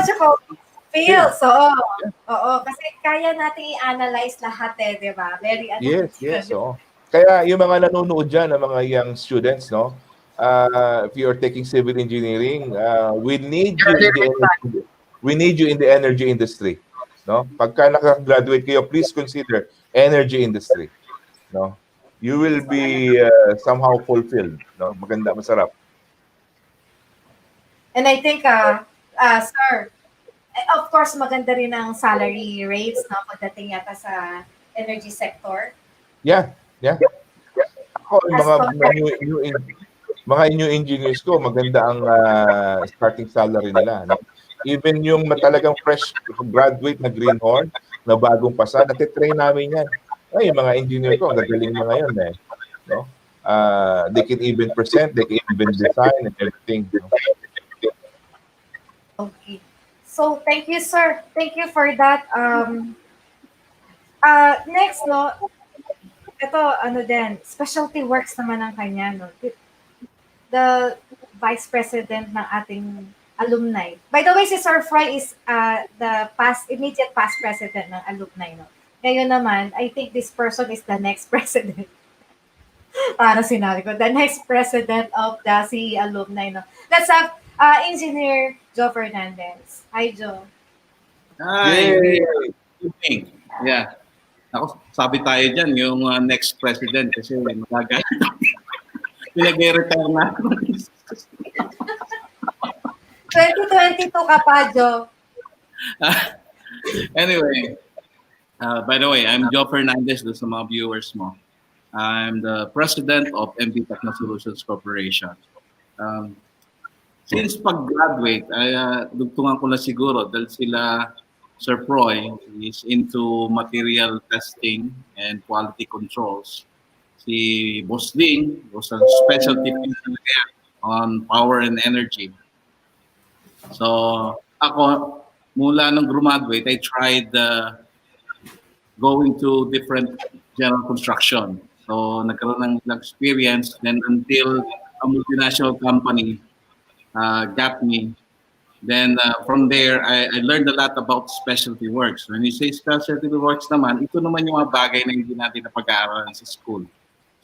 Fields, oo. Kasi kaya natin i-analyze lahat eh, di ba? Very Yes, oo. Kaya yung mga nanonood dyan, ng mga young students, no? If you're taking civil engineering, we need you in the energy industry. No? Pagka nakagraduate kayo, please consider energy industry. No? You will be somehow fulfilled. No? Maganda, masarap. And I think, sir, of course, maganda rin ang salary rates no, pagdating yata sa energy sector. Yeah. Ako, mga new engineers ko, maganda ang starting salary nila. No? Even yung talagang fresh graduate na greenhorn, na bagong pasa, natitrain namin yan. Ay, yung mga engineer ko, ang gagaling mga yun eh. No? They can even present, they can even design and everything. No? Okay. So, thank you, sir. Thank you for that. Next, no, ito, specialty works naman ang kanya, no? The Vice President ng ating alumni. By the way, si Sir Fry is the immediate past president ng alumni, no? Ngayon naman, I think this person is the next president. Para sinabi ko, the next president of the CE alumni, no? Let's have Engineer Joe Fernandez. Hi, Joe. Hi. Good. Yeah. Ako, sabi tayo dyan, yung next president kasi magagal. Pinag-retire na. 2022 ka pa, Joe. Anyway, by the way, I'm Joe Fernandez, doon sa mga viewers mo. I'm the president of MB Techno Solutions Corporation. Since pag-graduate, dugtungan ko na siguro dahil sila, Sir Proy, is into material testing and quality controls. Si Boss Ding was a specialty on power and energy. So, ako, mula nung graduate, I tried going to different general construction. So, nagkaroon ng experience. Then, until a multinational company got me. Then from there, I learned a lot about specialty works. When you say specialty works naman, ito naman yung mga bagay na hindi natin napag-aaralan sa school.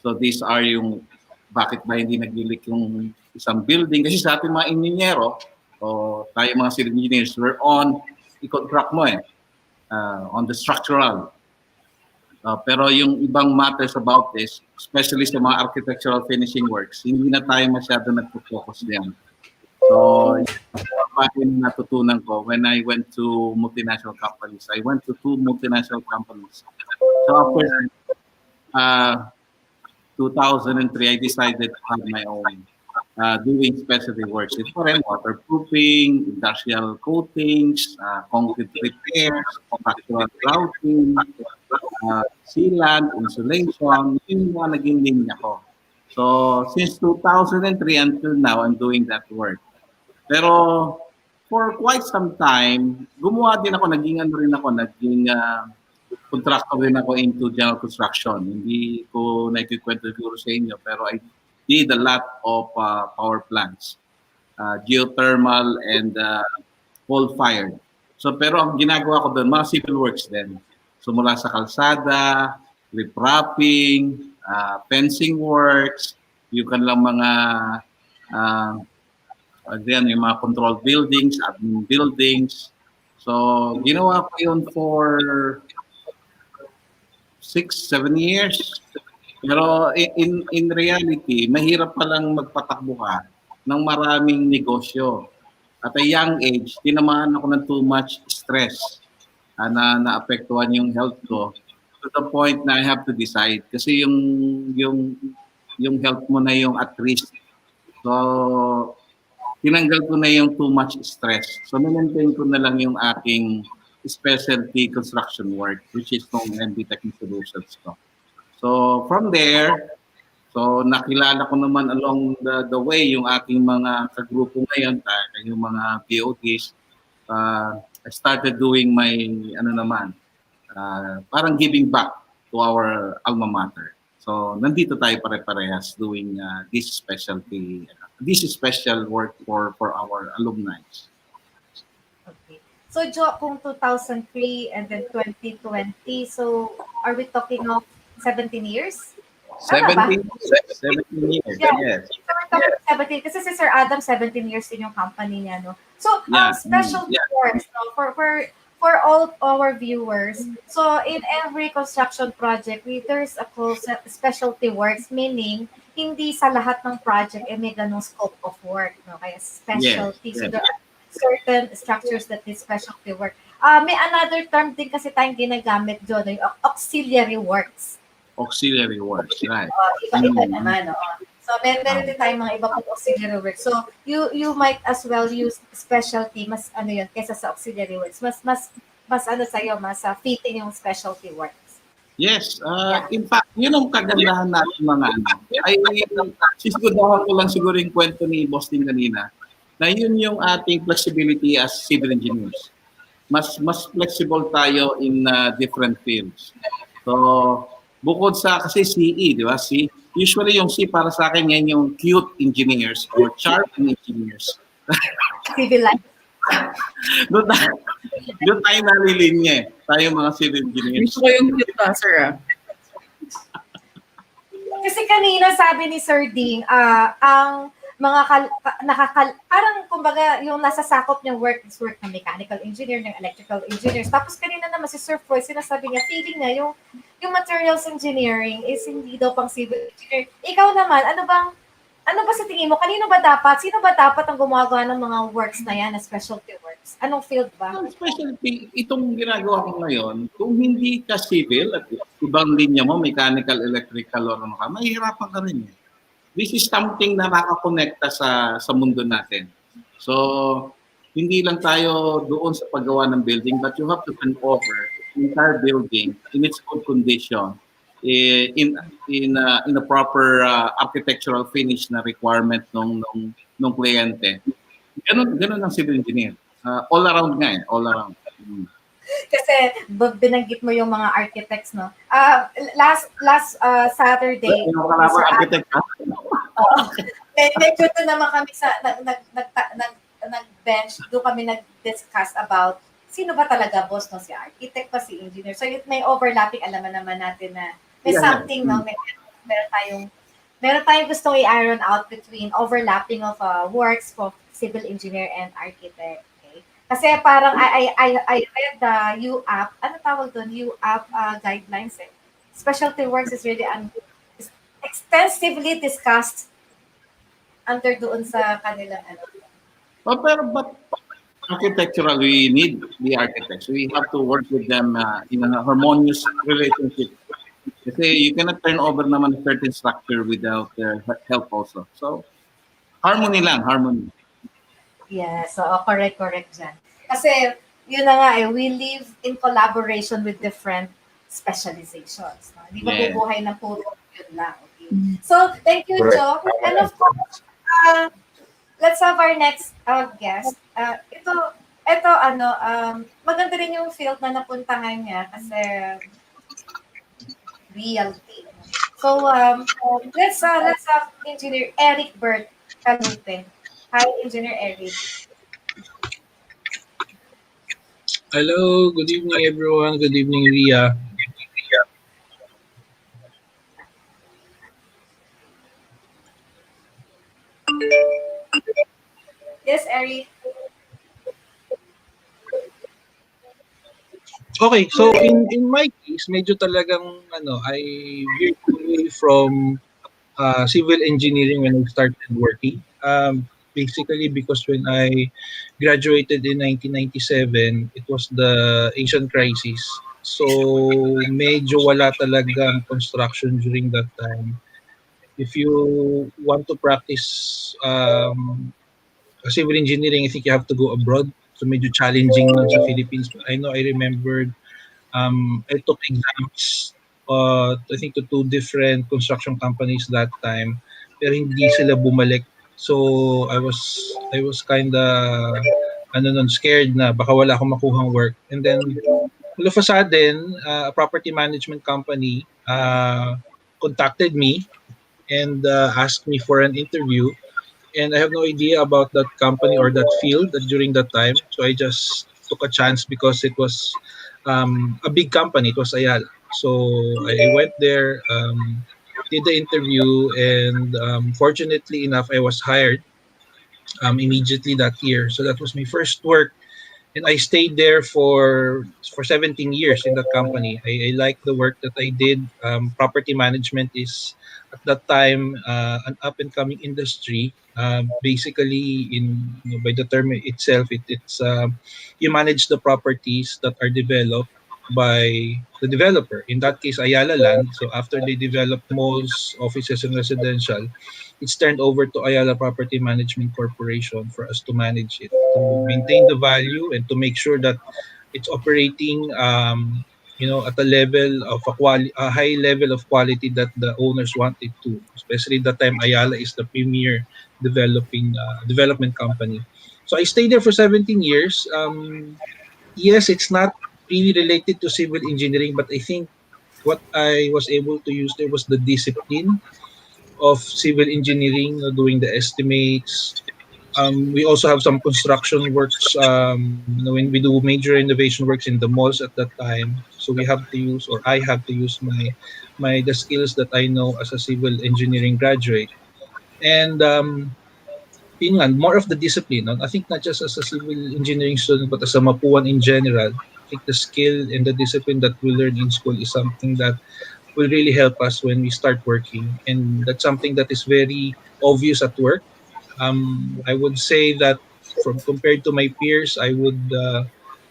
So these are yung bakit ba hindi nag-leak yung isang building. Kasi sa ating mga inhinyero, o tayo mga civil engineers, we're on i-contract mo on the structural. Pero yung ibang matters about this, especially sa mga architectural finishing works, hindi na tayo masyado nag-focus diyan. So, yung natutunan ko when I went to multinational companies. I went to 2 multinational companies. So after 2003, I decided to have my own doing specialty works. It's for waterproofing, industrial coatings, concrete repairs, structural grouting, sealant, insulation. Yun yung mga naging linya ko. So since 2003 until now, I'm doing that work. Pero for quite some time, gumawa din ako, naging contractor din ako into general construction. Hindi ko naikikwento siguro sa inyo, pero I did a lot of power plants, geothermal and coal-fired. So pero ang ginagawa ko doon, mga civil works din. So mula sa kalsada, riprapping, fencing works, yung kanilang mga again, yung mga control buildings, admin buildings. So ginawa ko yun for 6, 7 years. Pero in reality, mahirap palang magpatakbo ka ng maraming negosyo. At a young age, tinamaan ako ng too much stress na naapektuhan yung health ko to the point na I have to decide kasi yung health mo na yung at risk. So tinanggal ko na yung too much stress. So maintain ko na lang yung aking specialty construction work which is ng MB Technical Solutions ko. So from there, so nakilala ko naman along the way yung aking mga kagrupo ngayon, yung mga BODs. I started doing my parang giving back to our Alma Mater. So nandito tayo pare-parehas doing this special work for our alumni. Okay. So Jo, kung 2003 and then 2020, so are we talking of 17 years? 17 years, Yeah. yes. So we're talking 17, kasi si Sir Adam, 17 years din yung company niya, no? So, Yeah. special works, no? For all our viewers, so in every construction project, there's a specialty works, meaning hindi sa lahat ng project may ganong scope of work, no? Kaya specialty. Yes. So there are certain structures that is specialty work. May another term din kasi tayong ginagamit doon, yung auxiliary works. Auxiliary works, right. Iba-iba naman, no? So, meron din tayong mga iba pang auxiliary work. So, you might as well use specialty, mas yun, kesa sa auxiliary works. Mas sa'yo, mas fitting yung specialty works. Yes, in fact, yun ang kagandahan natin mga ay sisigudahan ko lang siguro yung kwento ni Boss din kanina, na yun yung ating flexibility as civil engineers. Mas flexible tayo in different fields. So, bukod sa kasi CE, di ba? Usually yung C para sa akin yan yung cute engineers or charming engineers. Civil life. Doon tayo nalilinya tayo mga civil engineers. Gusto ko yung cute sir. Kasi kanina sabi ni Sir Ding, ang mga parang kumbaga yung nasa sakop niyang work is work ng mechanical engineer, ng electrical engineers. Tapos kanina naman si Sir Foy, sinasabi niya, feeling na yung materials engineering is hindi daw pang civil engineer. Ikaw naman, ano ba sa tingin mo? Sino ba dapat ang gumagawa ng mga works na yan, na specialty works? Anong field ba? Specialty, itong ginagawa ko ngayon, kung hindi ka civil at ibang linya mo, mechanical, electrical, or ano ka, mahihirapan ka rin. This is something na makakonekta sa mundo natin. So, hindi lang tayo doon sa paggawa ng building, but you have to turn over the entire building in its good condition, in a proper architectural finish na requirement ng kliyente. Ganun ang civil engineer. All around nga all around. Kasi binanggit mo yung mga architects, no? Last Saturday, architect ka? medyo doon naman kami sa nag-bench, doon kami nag-discuss about sino ba talaga boss, no? Si architect pa, si engineer. So may overlapping, alam naman natin na may something, no? Meron tayong gustong i-iron out between overlapping of works for civil engineer and architect. Okay? Kasi parang I read the UAP, ano tawag doon? UAP guidelines. Specialty works is really extensively discussed under doon sa kanilang But architectural, we need the architects. We have to work with them in a harmonious relationship. Kasi you cannot turn over naman a certain structure without their help also. So, harmony lang, harmony. Yes, so correct dyan. Kasi, yun na nga we live in collaboration with different specializations. No? Hindi ba bubuhay na puro yun lang. Okay? So, thank you, Jo. And of course, let's have our next guest. Ito maganda rin yung field na napuntahan niya kasi realty. So, let's have Engineer Eric Bert Calute. Hi, Engineer Eric. Hello, good evening everyone. Good evening, Ria. Yes, Eric. Okay, so in my case, medyo talagang I veered away from civil engineering when I started working. Basically because when I graduated in 1997, it was the Asian crisis. So medyo wala talagang construction during that time. If you want to practice civil engineering, I think you have to go abroad. So medyo challenging nun sa Philippines. But I know I remembered I took exams I think to two different construction companies that time. Pero hindi sila bumalik. So I was kind of scared na baka wala akong makuhang work. And then all of a sudden, a property management company contacted me and asked me for an interview, and I have no idea about that company or that field during that time. So I just took a chance because it was a big company. It was Ayala. So I went there, did the interview, and fortunately enough, I was hired immediately that year. So that was my first work, and I stayed there for 17 years in that company. I liked the work that I did. Property management is at that time an up and coming industry. Basically, by the term itself, it's you manage the properties that are developed by the developer. In that case, Ayala Land. So after they develop malls, offices, and residential, it's turned over to Ayala Property Management Corporation for us to manage it, to maintain the value, and to make sure that it's operating at a level of a high level of quality that the owners want it to. Especially that time, Ayala is the premier development company. So I stayed there for 17 years. Yes, it's not really related to civil engineering, but I think what I was able to use there was the discipline of civil engineering, doing the estimates. We also have some construction works. When we do major renovation works in the malls at that time, so we have to use, or I have to use my the skills that I know as a civil engineering graduate, and yun nga, more of the discipline. No? I think not just as a civil engineering student, but as a Mapuan in general. I think the skill and the discipline that we learn in school is something that will really help us when we start working. And that's something that is very obvious at work. I would say that from compared to my peers, I would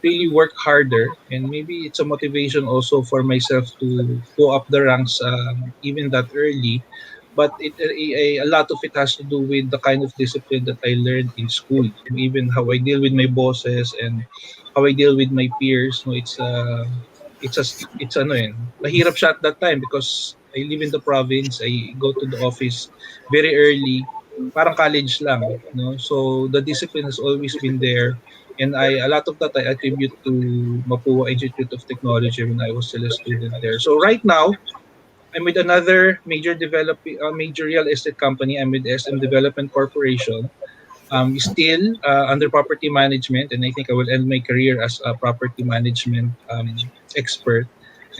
really work harder, and maybe it's a motivation also for myself to go up the ranks even that early. But a lot of it has to do with the kind of discipline that I learned in school, even how I deal with my bosses and how I deal with my peers. No, it's a it's ano eh, mahirap siya at that time because I live in the province. I go to the office very early, parang college lang, no? So the discipline has always been there, and a lot of that I attribute to Mapua Institute of Technology when I was still a student there. So right now, I'm with another major real estate company. I'm with SM Development Corporation. Still under property management, and I think I will end my career as a property management expert.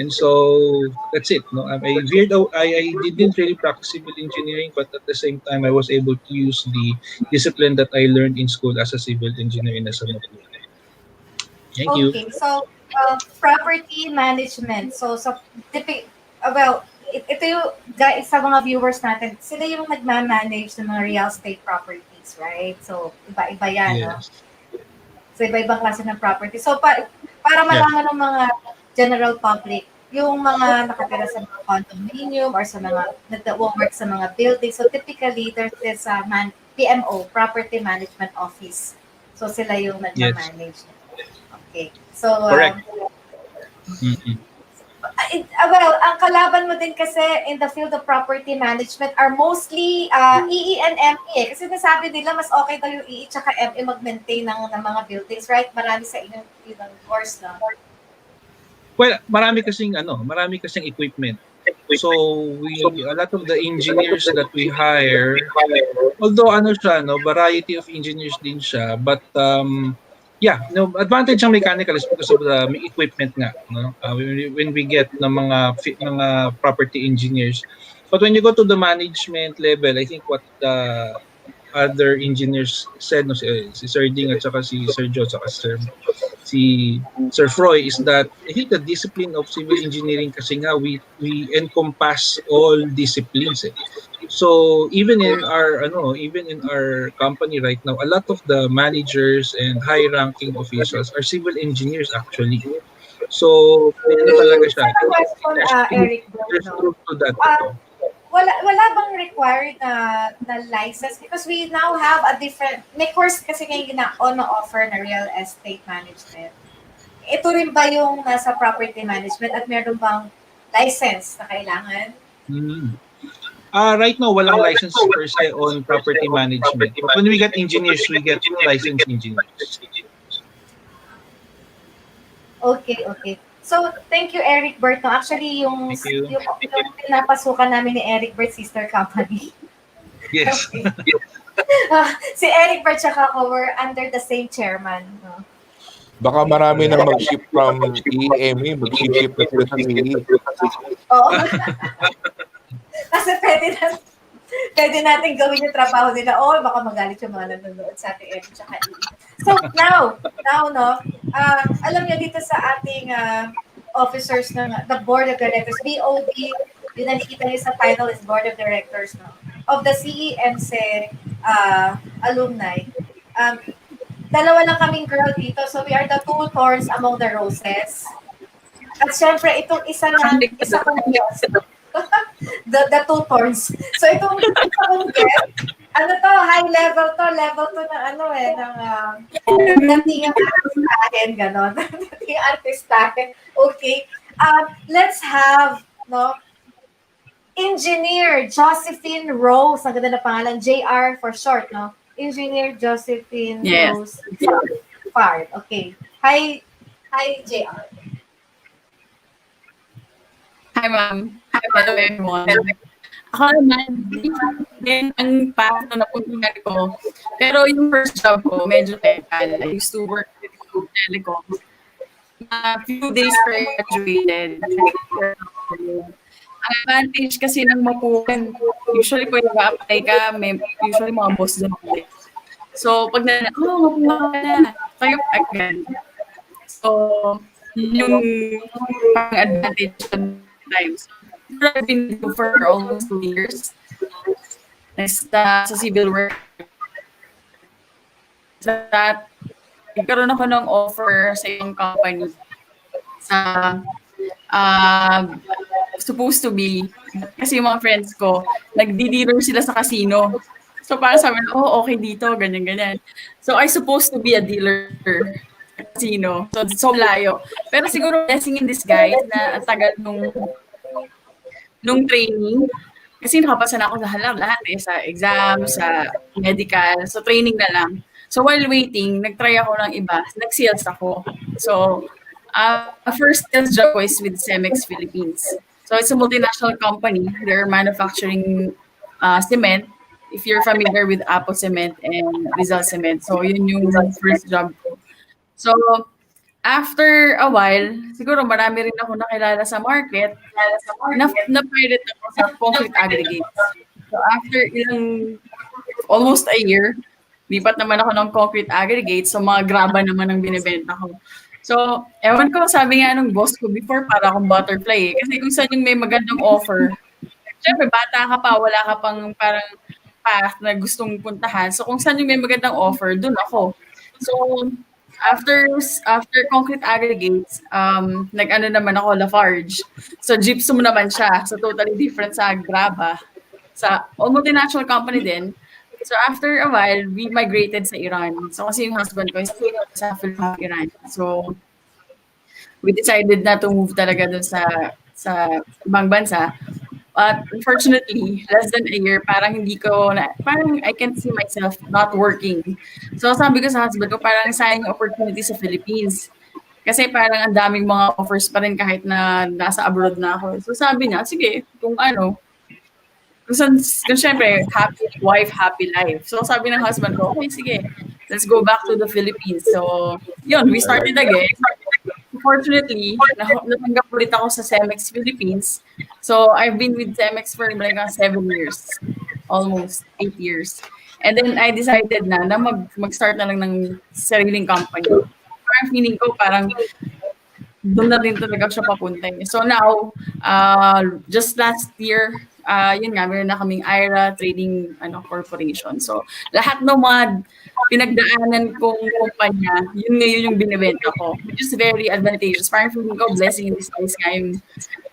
And so that's it. No, I veered out. I didn't really practice civil engineering, but at the same time, I was able to use the discipline that I learned in school as a civil engineer in Asamapua. Thank you. Okay, so property management. So well, ito yung guys sa mga viewers natin, sila yung nagma-manage ng mga real estate properties, right? So iba-iba yan, no? Yes. So iba-ibang klase ng property. So para malaman ng mga general public, yung mga nakatira sa mga condominium or sa mga nag-work sa mga buildings. So typically, there's this PMO, Property Management Office. So sila yung nagma-manage. Okay. So, Correct. Well, ang kalaban mo din kasi in the field of property management are mostly EE and ME. Kasi nasabi nila mas okay daw yung EE tsaka ME mag-maintain ng mga buildings, right? Marami sa inyong course na. Well, marami kasing equipment. So a lot of the engineers that we hire, although variety of engineers din siya, but Yeah, no, advantage ng mechanical is because of the equipment nga, no? When we get ng mga property engineers. But when you go to the management level, I think what the other engineers said, no, si Sir Ding at saka si Sir Joe, saka si Sir Froy, is that I think the discipline of civil engineering kasi nga we encompass all disciplines. So even in our company right now, a lot of the managers and high-ranking officials are civil engineers actually. So may ano talaga siya. Question, Eric, There's no? truth to that. Wala bang required na license? Because we now have a different, may course kasi ngayon offer na real estate management. Ito rin ba yung nasa property management at meron bang license na kailangan? Right now, walang license per se on property management. But when we get engineers, we get licensed engineers. Okay. So, thank you, Eric Bert. No, actually, yung pinapasukan namin ni Eric Bert, sister company. Yes. Si Eric Bert tsaka ako were under the same chairman. No? Baka marami nang mag-ship from EME, mag-ship na sila sa CE. Oo. Kasi pwede natin gawin yung trabaho nila. Baka magalit yung mga nanonood sa ating Eric tsaka EE. So, now, no, alam niyo dito sa ating officers ng the Board of Directors, BOD, yun ang nakikita niyo sa title is Board of Directors, no, of the CE-ENSE Alumni. Dalawa lang kaming girl dito, so we are the two thorns among the roses. At syempre, itong isa kong guest, the two thorns. So itong isa kong guest, high level to ng dating artistahin, ganon. Dating artistahin. Okay. Let's have, no, Engineer Josephine Rose, ang ganda na pangalan, JR for short, no? Engineer Josephine Rose Fard. Okay. Hi, JR. Hi, ma'am. Hello, everyone. Ako naman, din ang path na napuntungan ko. Pero yung first job ko, medyo technical. I used to work with telecom. A few days after I graduated, ang advantage kasi ng mapukan, usually kung nag-apply ka, may usually mga boss doon. So, pag mapukan ka na, tayo agad. So, yung advantage times. I've been for almost 2 years. Sa civil work. That, nagkaroon ako ng offer sa isang company sa supposed to be, kasi yung mga friends ko, nagdi-dealer sila sa casino. So parang sabi na, okay dito, ganyan. So I supposed to be a dealer sa casino. So layo. Pero siguro blessing in disguise na ang tagal nung training. Kasi nakapasa na ako sa lahat sa exam, sa medical. So training na lang. So while waiting, nag-try ako ng iba. Nag-sales ako. So first sales job is with Cemex Philippines. So it's a multinational company. They're manufacturing cement. If you're familiar with Apo Cement and Rizal Cement. So yun yung first job ko. So after a while, siguro marami rin ako nakilala sa market. Na-pilot ako sa concrete aggregates. So after almost a year, lipat naman ako ng concrete aggregates. So mga graba naman ang binibenta ko. So, ewan ko, sabi nga nung boss ko before, para akong butterfly eh. Kasi kung saan yung may magandang offer, syempre, bata ka pa, wala ka pang parang path na gustong puntahan. So, kung saan yung may magandang offer, dun ako. So, after concrete aggregates, nag-ano naman ako, Lafarge. So, gypsum naman siya. So, totally different sa Graba. Sa multinational company din. So after a while, we migrated sa Iran. So kasi yung husband ko is sa Iran. So we decided na to move talaga dun sa ibang bansa. But unfortunately, less than a year, parang I can see myself not working. So sabi ko sa husband ko, parang sayang yung opportunity sa Philippines. Kasi parang ang daming mga offers pa rin kahit na nasa abroad na ako. So sabi niya, sige, kung syempre, happy wife, happy life. So sabi ng husband ko, okay, sige, let's go back to the Philippines. So, yun, we started again. Fortunately, natanggap ulit ako sa CEMEX Philippines. So, I've been with CEMEX for like 7 years. Almost 8 years. And then, I decided na mag-start na lang ng sariling company. Parang feeling ko, parang doon na rin talaga siya papunta. So now, just last year, yun nga, meron na kaming IRA Trading Corporation. So lahat ng mga pinagdaanan kong kumpanya, yun ngayon yung binibenta ko, which is very advantageous. Parang feeling ko, blessing in disguise nga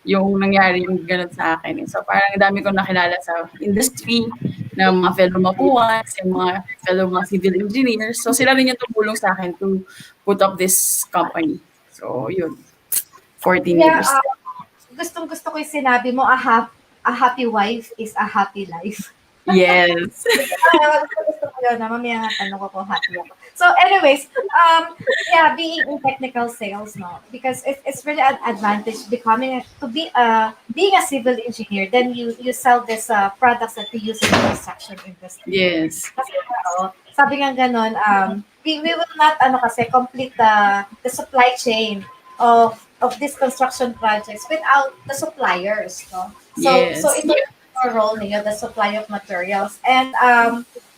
yung nangyari yung ganun sa akin. So parang dami kong nakilala sa industry, na mga fellow mapuans, yung mga fellow mga civil engineers. So sila rin yung tumulong sa akin to put up this company. So, yun. 14 years. Gustong-gusto ko yung sinabi mo, a happy wife is a happy life. Yes. Gusto ko yun. Mamaya nga tanong ko kung happy ako. So anyways, being in technical sales, no, because it's really an advantage being a civil engineer. Then you sell this products that we use in the construction industry. Yes. Kasi sabi nga ganon, we will not complete the supply chain of these construction projects without the suppliers, no? So ito yung role niyo, the supply of materials. And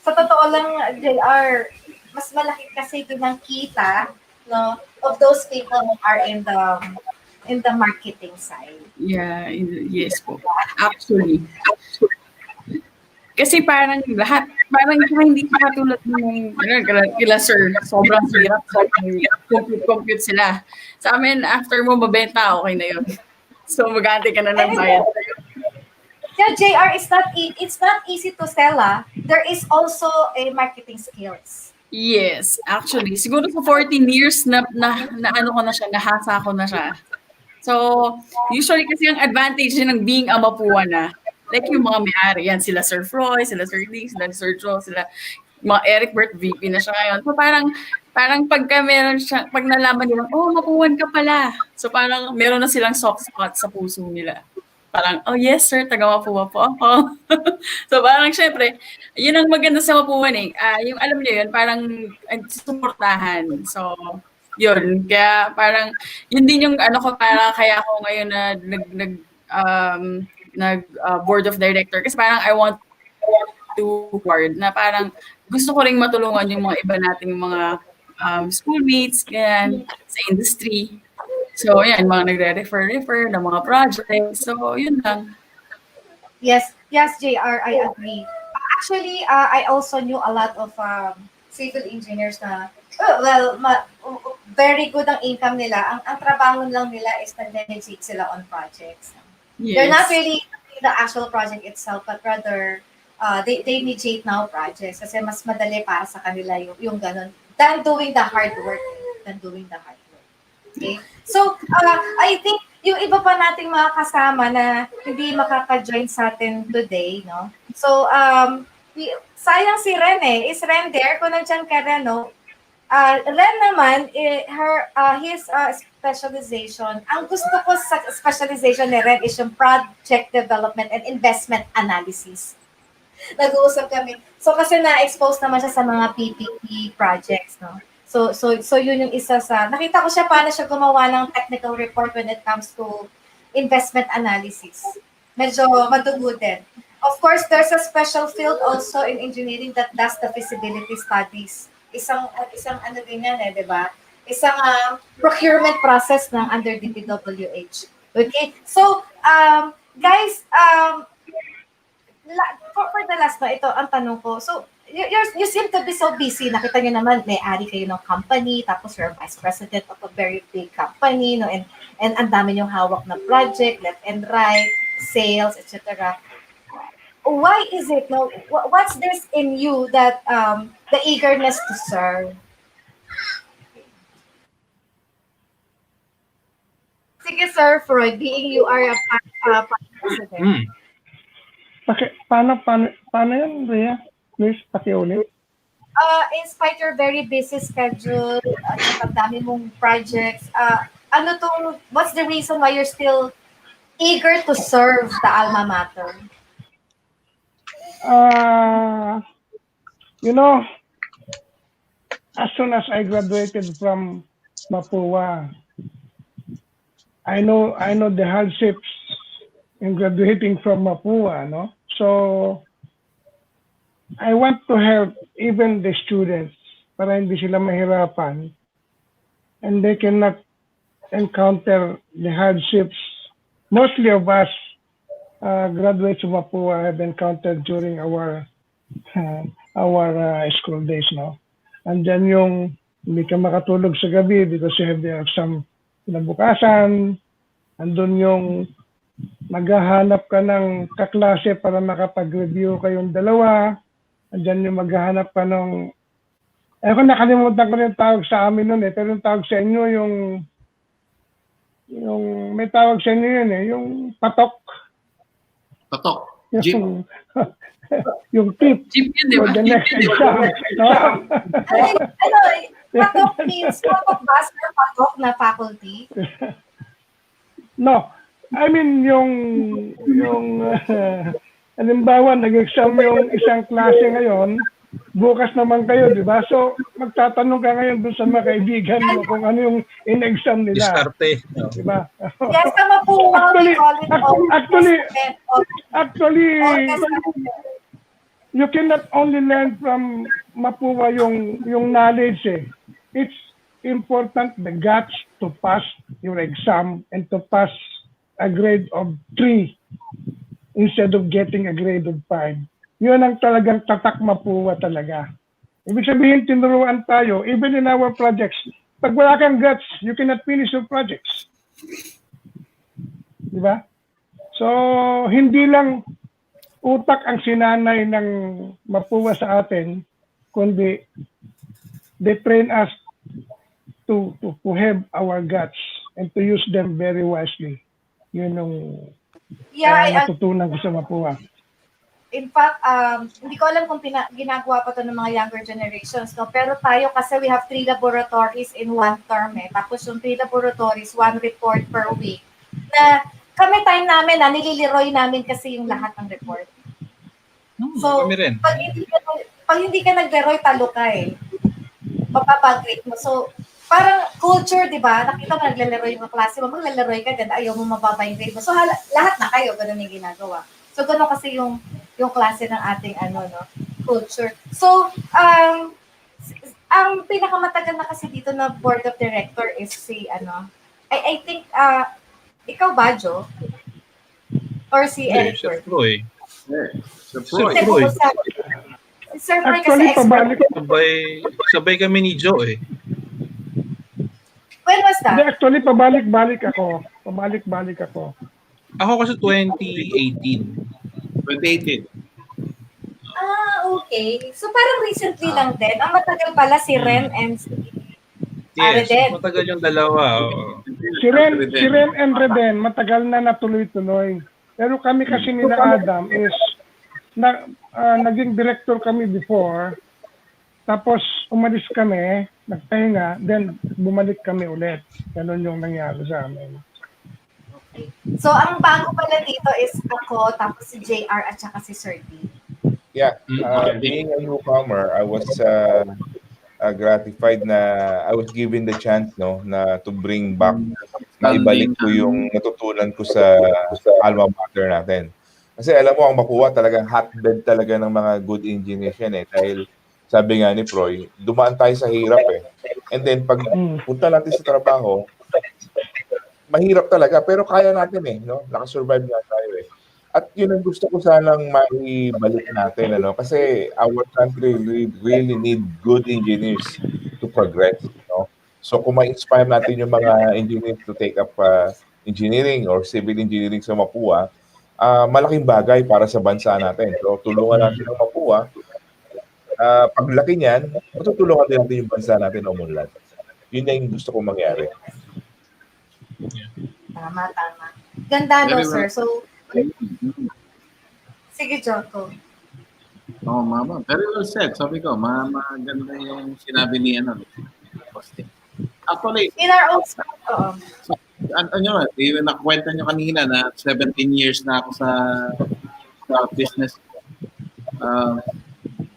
sa totoo lang, JR, mas malaki kasi din ang kita, no, of those people who are in the marketing side. Yeah, yes po. Actually. Kasi parang hindi pa katulad ng kila sir, sobrang hirap, compute sila. Sa amin, after mo mabenta, okay na yun. So, mag-aantay ka na ng bayad. Yeah, JR, it's not easy to sell. There is also a marketing skills. Yes, actually. Siguro sa 14 years na ano ko na siya, nahasa ko na siya. So, usually kasi ang advantage ng being a Mapua na, like yung mga may-ari, yan, sila Sir Froy, sila Sir Lee, sila Sir Joe, sila mga Eric Bert, VP na siya ngayon. So, parang pagka meron siya, pag nalaman nila, oh, Mapuan ka pala. So, parang meron na silang soft spot sa puso nila. Parang, oh yes sir, taga-Mapua po ako. So parang syempre, yun ang maganda sa Mapuan eh. Yung alam niyo yun, parang suportahan. So, yun. Kaya parang, yun din yung kaya ako ngayon na board of director. Kasi parang I want to forward na parang gusto ko ring matulungan yung mga iba nating mga schoolmates, ganyan, sa industry. So, yan, mga nagre-refer ng mga projects. So, yun lang. Yes, JR, I agree. Actually, I also knew a lot of civil engineers na, very good ang income nila. Ang trabaho lang nila is nag-negotiate sila on projects. Yes. They're not really the actual project itself, but rather, they mediate now projects kasi mas madali para sa kanila yung ganun than doing the hard work. Okay? So, I think yung iba pa nating mga kasama na hindi makaka-join sa atin today, no? So, sayang si Ren eh. Is Ren there? Kung nandiyan ka Ren, no? Ren naman, his specialization, ang gusto ko sa specialization ni Ren is yung project development and investment analysis. Nag-uusap kami. So, kasi na-expose naman siya sa mga PPP projects, no? So yun yung isa sa, nakita ko siya paano siya gumawa ng technical report when it comes to investment analysis. Medyo madugo din. Of course, there's a special field also in engineering that does the feasibility studies. Isang ano din yan di ba? Isang procurement process ng under DPWH. Okay? So, guys, for the last na ito, ang tanong ko, so, you seem to be so busy. Nakita niyo naman, may-ari kayo ng company, tapos you're vice president of a very big company, no? And ang dami niyong hawak na project, left and right, sales, etc. Why is it, no? What's this in you that the eagerness to serve? Sige, Sir Freud, being you are a president. Paano yan, Ria? Please, pakiulit. In spite your very busy schedule, ang dami mong projects, what's the reason why you're still eager to serve the Alma Mater? as soon as I graduated from Mapua, I know the hardships in graduating from Mapua, no? So I want to help even the students para hindi sila mahirapan and they cannot encounter the hardships mostly of us graduates of Mapua have encountered during our school days, no? And then yung hindi ka makatulog sa gabi because you have some kinabukasan, andun yung maghahanap ka ng kaklase para makapag-review kayong dalawa, andyan yung maghahanap ka ng ko nakalimutan ko yung tawag sa amin nun pero yung tawag sa inyo yung may tawag sa inyo yun yung patok. Yung yung tip for the next exam. No? Patok means patok master, patok na faculty? No. I mean, yung halimbawa, nag-exam yung isang klase ngayon, bukas naman kayo, di ba? So, magtatanong ka ngayon dun sa mga kaibigan mo kung ano yung in-exam nila. Diskarte. Di ba? Yes, sa Mapua, we call it actually, you cannot only learn from Mapua yung knowledge eh. It's important the guts to pass your exam and to pass a grade of 3 instead of getting a grade of 5. Yun ang talagang tatak Mapua talaga. Ibig sabihin, tinuruan tayo, even in our projects, pag wala kang guts, you cannot finish your projects. Di ba? So, hindi lang utak ang sinanay ng Mapua sa atin, kundi they train us to have our guts and to use them very wisely. Yun ang natutunan ko sa Mapua. In fact, hindi ko alam kung ginagawa pa to ng mga younger generations, no? Pero tayo kasi we have 3 laboratories in 1 term eh. Tapos yung 3 laboratories, 1 report per week. Na kami time namin, nililiroy namin kasi yung lahat ng report. So, pag hindi ka nagleroy, talo ka eh. Mapapagrade mo. So, parang culture, di ba? Nakita mo, nagleleroy yung klase mo, magleleroy ka, ganda, ayaw mo mababa yung grade mo. So, lahat na kayo, ganun yung ginagawa. So, ganun kasi yung klase ng ating culture. So, ang pinakamatagal na kasi dito na board of director is si, I think, ikaw ba, Jo? Or si Eric? Sir Troy. Sir Troy. Sir Troy kasi expert. Sabay kami ni Jo eh. When was that? Actually, pabalik-balik ako. Ako kasi 2018. 2018. Okay. So parang recently lang din. Ang matagal pala si Ren and si Yes, matagal yung dalawa. Si Ren and Reden, matagal na natuloy-tuloy. Pero kami kasi nila Adam is naging director kami before. Tapos umalis kami, nagpahinga, then bumalik kami ulit. Ganun yung nangyari sa amin. Okay. So ang bago pala dito is ako, tapos si JR at saka si Sir D. Yeah, being a newcomer, I was gratified na I was given the chance na to bring back, na ibalik ko yung natutunan ko sa Alma Mater natin. Kasi alam mo, ang Mapua talagang hotbed talaga ng mga good engineers yan eh. Dahil sabi nga ni Proy, dumaan tayo sa hirap eh. And then pag punta natin sa trabaho, mahirap talaga pero kaya natin eh, no? Nakasurvive nga tayo eh. At yun ang gusto ko sanang maibalik natin, kasi our country really need good engineers to progress, no? So kung ma-inspire natin yung mga engineers to take up engineering or civil engineering sa Mapua, malaking bagay para sa bansa natin. So tulungan natin ang Mapua. Paglaki niyan, matutulungan din natin yung bansa natin na umunlad. Yun na yung gusto kong mangyari. Tama. Ganda sir. So, sige, Joko. Mama. Very well said. Sabi ko, maganda yung sinabi ni Actually, in our own nakwenta nyo kanina na 17 years na ako sa business.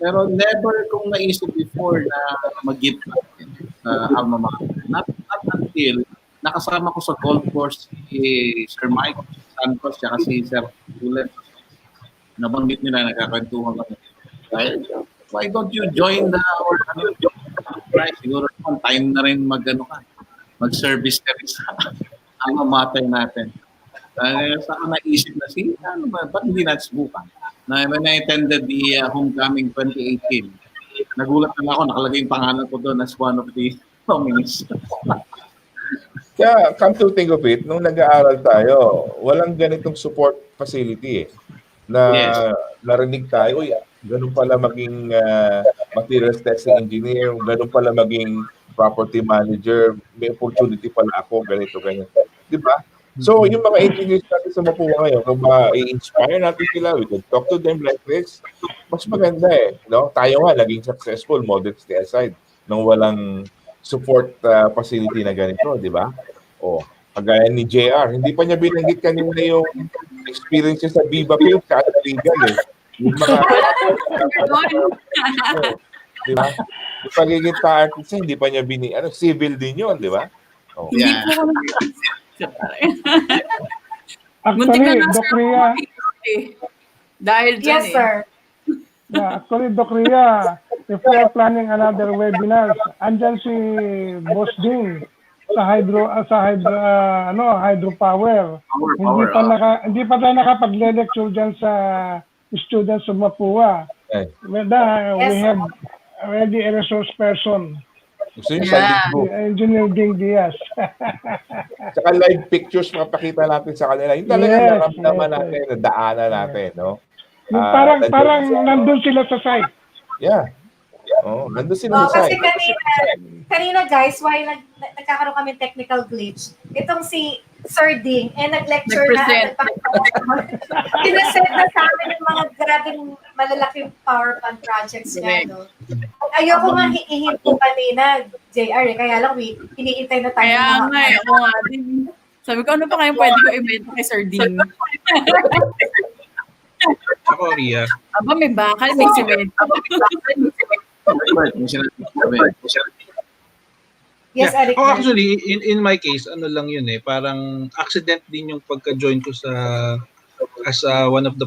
Pero never kong naisip before na mag-give back sa Alma Mater. Not until nakasama ko sa golf course si Sir Mike Santos at si Sir Ulet. Nabanggit nila, nagkakwentuhan kami. Why don't you join or try? Siguro naman time na rin mag-service ka rin sa Alma Mater natin. Saka naisip na ba't hindi natin subukan? When I attended the homecoming 2018, nagulat na ako, nakalagay yung pangalan ko doon as one of the nominees. Kaya, come to think of it, nung nag-aaral tayo, walang ganitong support facility na narinig tayo, ganun pala maging materials testing engineer, ganun pala maging property manager, may opportunity pala ako, ganito, ganyan. Di ba? So, yung mga engineers natin sa Mapua ngayon, kung ma-inspire natin sila, we can talk to them like this, mas maganda no? Tayo nga, naging successful, modesty aside, nung walang support facility na ganito, di ba? Kagaya ni JR, hindi pa niya binanggit kanina yung experience niya sa Viva Field sa legal Yung mga di ba? Yung pagiging artist, hindi pa niya civil din yun, di ba? Hindi po kami. Actually, Doc Ria, dahil dyan yes, sir. Yeah, actually, Doc Ria, if we are planning another webinar, andyan si Boss Ding sa hydropower. Hindi pa tayo nakapag-lecture dyan sa students of Mapua. We have already a resource person. Gusto nyo sa group. Engineer Ding Diaz. Saka live pictures mapakita natin sa kanila. Yung talaga naramdaman natin, nadaanan natin, no? Parang nandun sila sa site. Yeah. Nandun sila sa site. Kasi kanina guys, why nagkakaroon kami technical glitch? Itong si Sir Ding, nag-lecture na. Pinaset na sa amin yung mga grabing malalaking power plant projects niya. No? Ayoko nga hihinto kanina, JR, kaya lang hinihintay na tayo. Kaya nga, sabi ko, ano pa kaya pwede ko i-benta kay Sir Ding? Ako, Ria. Aba, may bakal, may cement. Yes, Eric. Actually, in my case, ano lang yun parang accident din yung pagka-join ko as one of the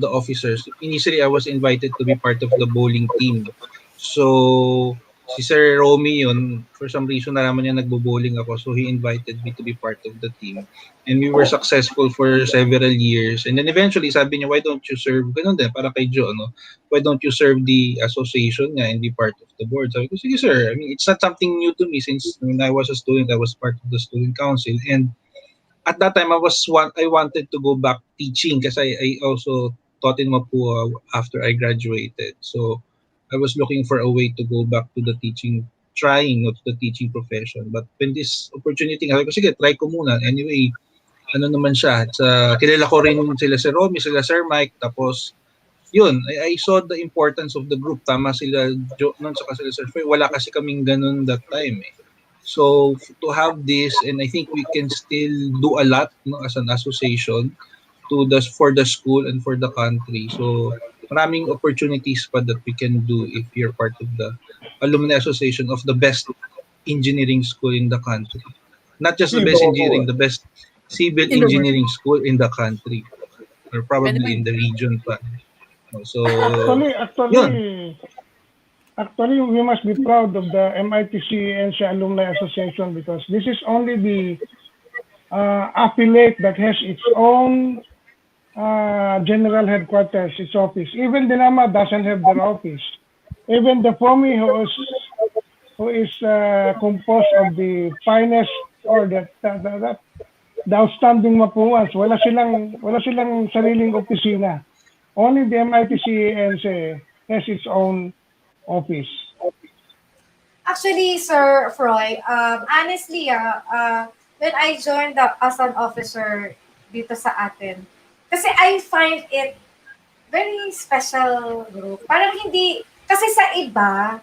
officers. Initially, I was invited to be part of the bowling team. So, si Sir Romy yun, for some reason, nalaman niya nagbo-bowling ako. So, he invited me to be part of the team. And we were successful for several years. And then eventually, sabi niya, why don't you serve, ganun din, para kay Joe, why don't you serve the association nga and be part of the board? Sabi ko, sige sir, I mean, it's not something new to me since when I was a student, I was part of the student council. And at that time, I wanted to go back teaching kasi I also taught in Mapua after I graduated. So, I was looking for a way to go back to the teaching, trying not the teaching profession. But when this opportunity, sabi ko, sige, try ko muna. Anyway, ano naman siya, kilala ko rin sila Sir Romy, sila Sir Mike, tapos, yun, I saw the importance of the group. Tama sila, nun, saka sila Sir Foy. Wala kasi kaming ganun that time So, to have this, and I think we can still do a lot as an association for the school and for the country. So, maraming opportunities pa that we can do if you're part of the alumni association of the best engineering school in the country. Not just the best engineering, the best civil engineering school in the country, or probably in the region pa. So, actually, we must be proud of the CE-ENSE Alumni Association because this is only the affiliate that has its own general headquarters, its office. Even Dinama doesn't have their office. Even the FOMI, who is composed of the finest or the outstanding Mapuans, wala silang sariling opisina. Only the CE-ENSE has its own office. Actually, Sir Froy, honestly, when I joined as an officer dito sa atin, kasi I find it very special group. Parang hindi, kasi sa iba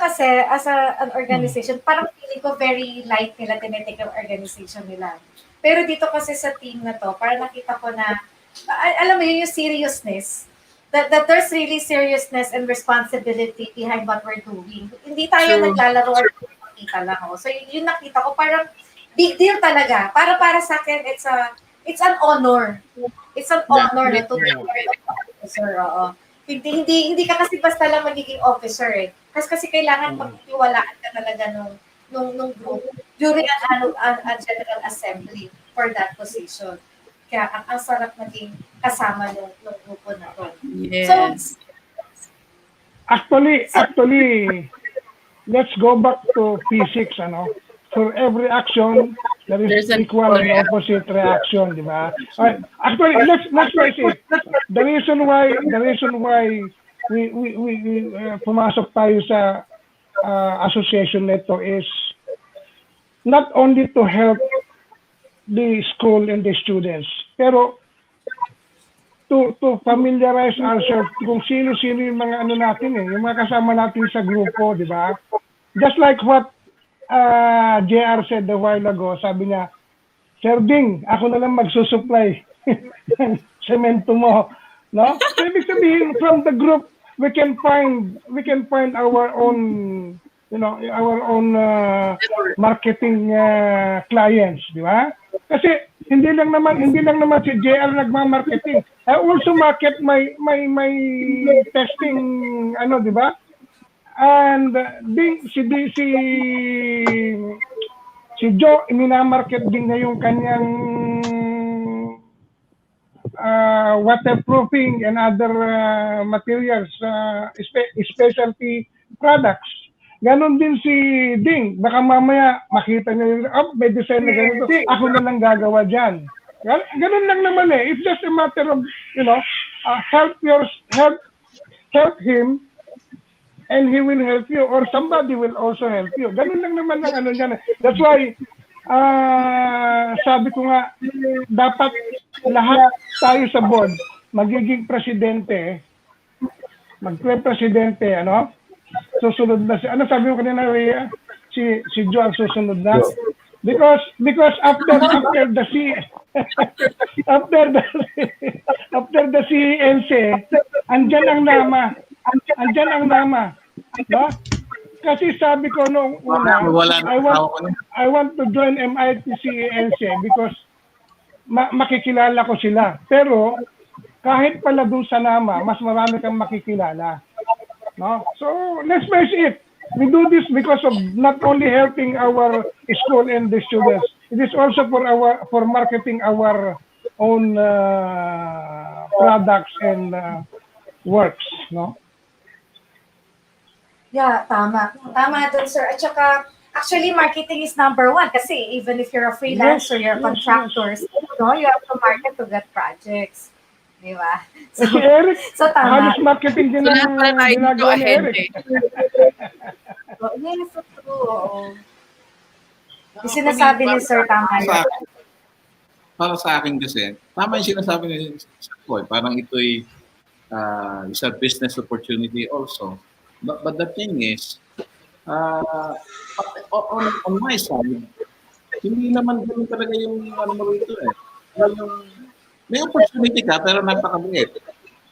kasi as an organization, parang feeling ko very light nila, tinitake yung organization nila. Pero dito kasi sa team na to, parang nakita ko na, alam mo yun, yung seriousness. that there's really seriousness and responsibility behind what we're doing. Hindi tayo True. naglalaro or nakita lang. So yun nakita ko, parang big deal talaga. Para sa akin, it's an honor. It's an honor na to be officer. Oo. Hindi ka kasi basta lang magiging officer eh. Kasi kailangan magtiwalaan ka talaga nung group during a general assembly for that position. Kaya ang sarap maging kasama nung grupo na to. Yes. So, actually, let's go back to physics, ano? For every action, there is There's an equal and opposite reaction, di ba? Actually, let's face it. The reason why we pumasok tayo sa association nito is not only to help the school and the students, pero to familiarize ourselves kung sino-sino yung mga ano natin yung mga kasama natin sa grupo, di ba? Just like what JR said a while ago, sabi niya, Sir Ding, ako na lang magsusupply ng semento mo, no? So ibig sabihin, from the group, we can find our own, our own marketing clients, di ba? Kasi hindi lang naman si JR nagma-marketing. I also market my testing di ba? And si Joe minamarket din niya yung kanyang waterproofing and other materials, specialty products. Ganon din si Ding. Baka mamaya makita niyo may design na ganito. Ako na lang gagawa dyan. Ganon lang naman eh. It's just a matter of, help him and he will help you or somebody will also help you. Ganon lang naman ang ano dyan. That's why, sabi ko nga, dapat lahat tayo sa board magiging presidente, magpre-presidente, susunod na ano sabi mo kanina, Ria? Si Joe ang susunod na. Because after the CE-ENSE, andyan ang nama. No? Kasi sabi ko nung una, I want to join MIT CE-ENSE because makikilala ko sila. Pero kahit pala doon sa nama, mas marami kang makikilala. No? So let's face it. We do this because of not only helping our school and the students. It is also for marketing our own products and works. No? Yeah, tama. Tama dun, sir. At saka, actually, marketing is number one kasi even if you're a freelancer, you're contractors, you have to market to get projects. Di ba? So, si Eric, tama. halos marketing din ang ginagawa ni Eric. Yes, so true. Yung sinasabi ni Sir, tama yun. Para sa akin kasi, tama yung sinasabi ni Sir Boy, parang ito'y is a business opportunity also. But the thing is, on my side, hindi naman ganun talaga yung ano mo rito eh. May opportunity ka pero napakaliit.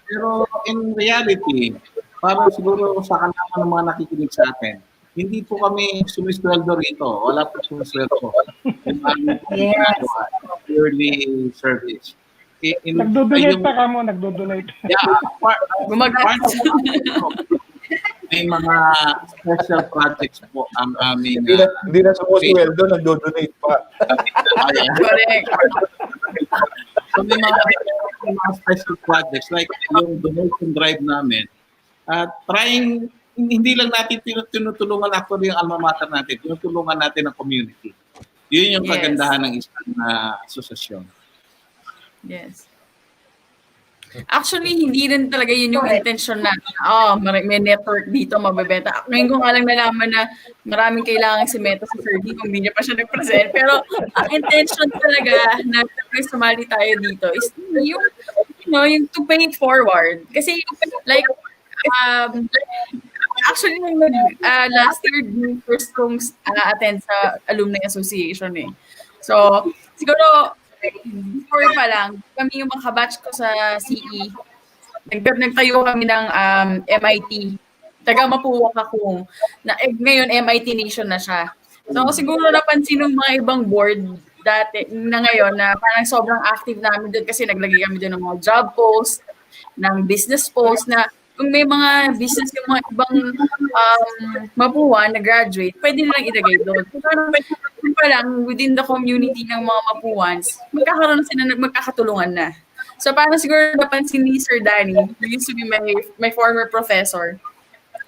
Pero in reality, parang siguro sa kanila ng mga nakikinig sa atin, hindi po kami sumisweldo rito. Wala po sumisweldo. Yes. Purely service. Nagdodonate pa ka mo, nagdodonate. Yeah. May mga special projects po ang aming... Hindi na sumusweldo, nagdodonate pa. Correct. So may mga special projects like yung donation drive namin. Trying, hindi lang natin tinutulungan actually yung alma mater natin, tinutulungan natin ang community. Yun yung kagandahan ng isang asosasyon. Yes. Actually, hindi rin talaga yun yung intention na, may network dito, mabebenta. Ngayon ko nga lang nalaman na maraming kailangan si Meta si Fergie kung hindi niya pa siya nag-present. Pero ang intention talaga na sumali tayo dito is yung, yung to pay it forward. Kasi, like, actually, last year, first kong attend sa Alumni Association eh. So, siguro, before pa lang, kami yung mga batch ko sa CE, nagtayo kami ng MIT. Taga Mapua ako. Ngayon, MIT Nation na siya. So, siguro napansin ng mga ibang board dati na ngayon na parang sobrang active namin doon kasi naglagay kami doon ng mga job post, ng business post na kung may mga business yung mga ibang Mapua na graduate, pwede nilang ilagay doon. So, parang pa lang, within the community ng mga Mapuans, magkakatulungan na. So, parang siguro napansin ni Sir Danny, who used to be my former professor,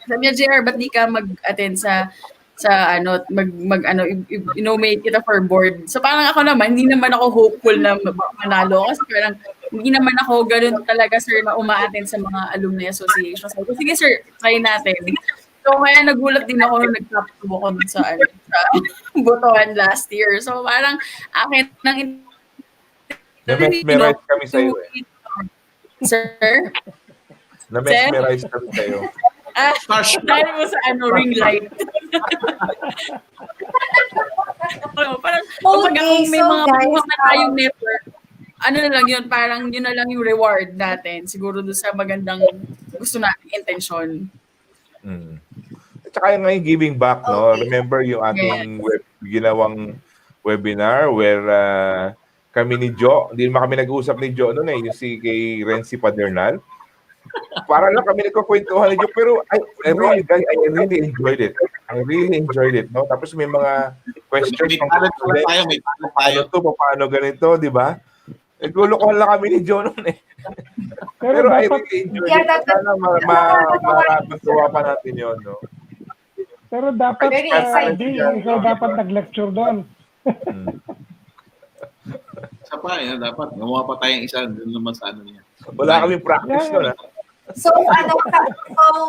sabi niya, JR, ba't di ka mag-attend sa innomate kita for board. So parang ako naman, hindi naman ako hopeful na manalo kasi parang hindi naman ako ganun talaga, sir, na uma-attend sa mga alumni association. So, sige, sir, try natin. So kaya nagulat din ako nung nag-top 2 ako sa Butuan last year. So parang akin nang Na-mesmerize kami sa'yo eh. Sir? Na-mesmerize kami sa'yo. Dahil mo sa ring light. Parang kapag may mga buha na tayong network, ano na lang yun, parang yun na lang yung reward natin. Siguro doon sa magandang gusto natin intensyon. At saka yung giving back, no? Remember yung ating ginawang webinar where kami ni Jo, hindi naman kami nag-uusap ni Jo noon yung si kay Renzi Padernal. Para lang kami nagkukwentuhan ni Jo, pero I really enjoyed it. I really enjoyed it, no? Tapos may mga questions paano ganito, di ba? Naglulukohan lang kami ni Jo noon eh. Pero I really enjoyed it. Sana magawa pa natin yun, no? Pero dapat, ikaw dapat nag-lecture doon. Isa pa, dapat. Gumawa pa tayong isa doon naman sa ano niya. Wala kaming practice doon, So,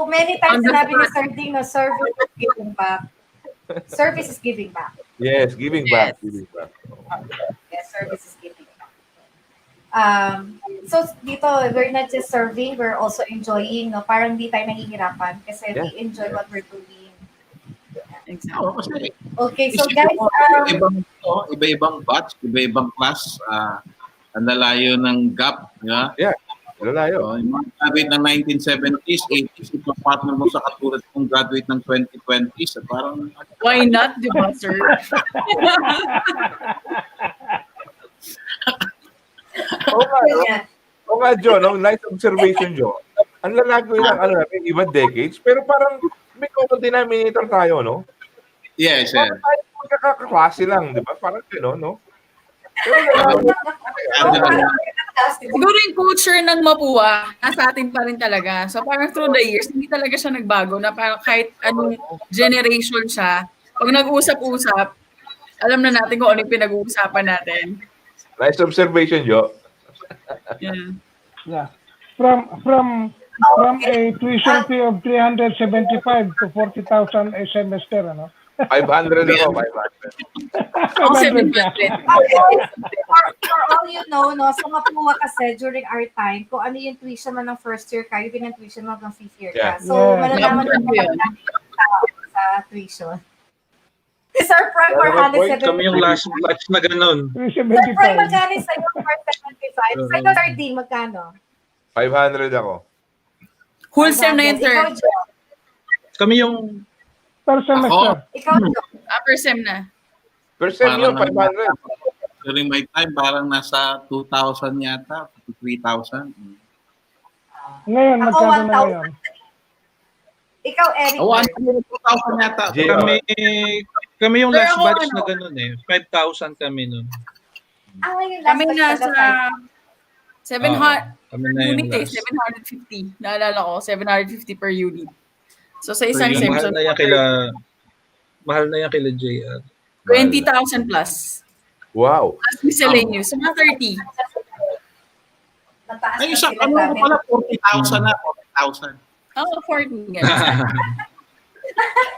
many times sinabi ni Sir Ding na service is giving back. Service is giving back. Yes, giving back. Giving back. Yes, service is giving back. So, dito, we're not just serving, we're also enjoying, no? Parang di tayo nahihirapan kasi we enjoy what we're doing. Exactly. Okay, so guys, iba-ibang batch, iba-ibang class, ang lalayo ng gap, yeah, lalayo. Yung mga graduate ng 1970s, 80s, ipapartner mo sa katulad kong graduate ng 2020s, parang why not, di ba, sir? Oo nga, Jo, no? Nice observation, Jo. Ang lalaki lang, ibang decades, pero parang may common denominator tayo, no? Yes, parang tayo magkakaklase lang, di ba? Parang gano'n, no? Siguro yung culture ng Mapua, nasa atin pa rin talaga. So parang through the years, hindi talaga siya nagbago na parang kahit anong generation siya, pag nag-usap-usap, alam na natin kung ano yung pinag-uusapan natin. Nice observation, Jo. Yeah. From a tuition fee of 375 to 40,000 a semester, ano? 500 ako, 500. 500 ka. For all you know, no, sa Mapua kasi during our time, kung ano yung tuition mo ng first year ka, yun yung tuition mo ng fifth year ka. So, malalaman mo sa tuition. Sir Prime, 475. Kami yung last batch na ganun. Sir Prime, magkano sa'yo 475? Sa'yo, Sir Dean, magkano? 500 ako. Wholesale na yun, sir. Kami yung per semester. Ikaw, per sem na. Per sem yun, 500. During my time, parang nasa 2,000 yata, 3,000. Ngayon, magkano na ngayon? Ikaw, Eric. 2,000 yata. Kami yung last batch na ganun eh. 5,000 kami nun. Kami nasa 700. Kami na yung unit last. 750. Naalala ko, 750 per unit. So sa isang sem, mahal na yan kila JR. 20,000 plus. Wow. Plus miscellaneous. So mga 30. Ay, isa ko pala 40,000 na. 40,000. Oo, 40.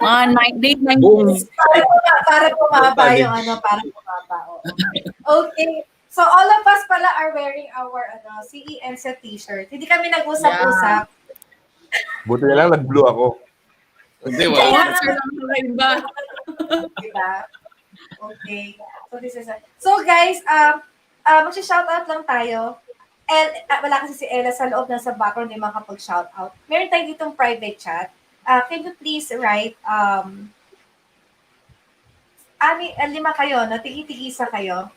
Mga late 90s. Para bumaba yung para bumaba. Okay. So all of us pala are wearing our CE-ENSE t-shirt. Hindi kami nag-usap-usap. Buti na lang nag-blue ako. Hindi, wala. Sir lang sa iba. Diba? Okay. So this is so guys, mag-shoutout lang tayo. Wala kasi si Ella sa loob, nasa background, hindi makapag-shoutout. Meron tayo ditong private chat. Can you please write, lima kayo, no? Tigi-tigisa kayo.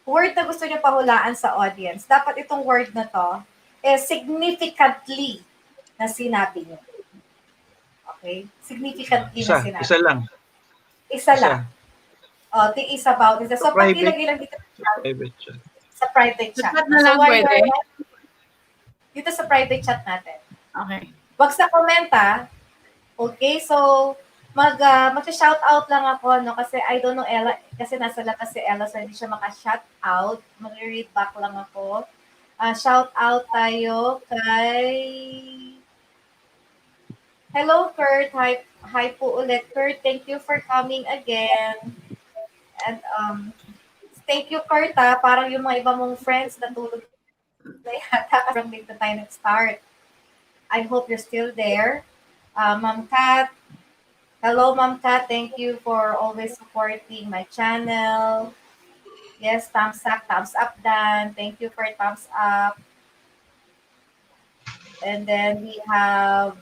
Word na gusto nyo pahulaan sa audience. Dapat itong word na to is significantly na sinabi nyo. Okay? Significantly na sinabi. Isa lang. Isa lang. Tig-isa about it. So, pag ilagay lang dito private chat. Sa private chat. Chat na lang pwede? Dito sa private chat natin. Okay. Wag sa komenta. Okay? So, mag-shout out lang ako, no? Kasi I don't know Ella, kasi nasa labas si Ella, so hindi siya maka-shout out. Mag-read back lang ako. Shout out tayo kay... Hello, Kurt. Hi po ulit, Kurt. Thank you for coming again. And thank you, Kurt, parang yung mga iba mong friends natulog na yata kasi from late na tayo nag-start. I hope you're still there. Ma'am Kat, hello, Ma'am Kat. Thank you for always supporting my channel. Yes, thumbs up, Dan. Thank you for thumbs up. And then we have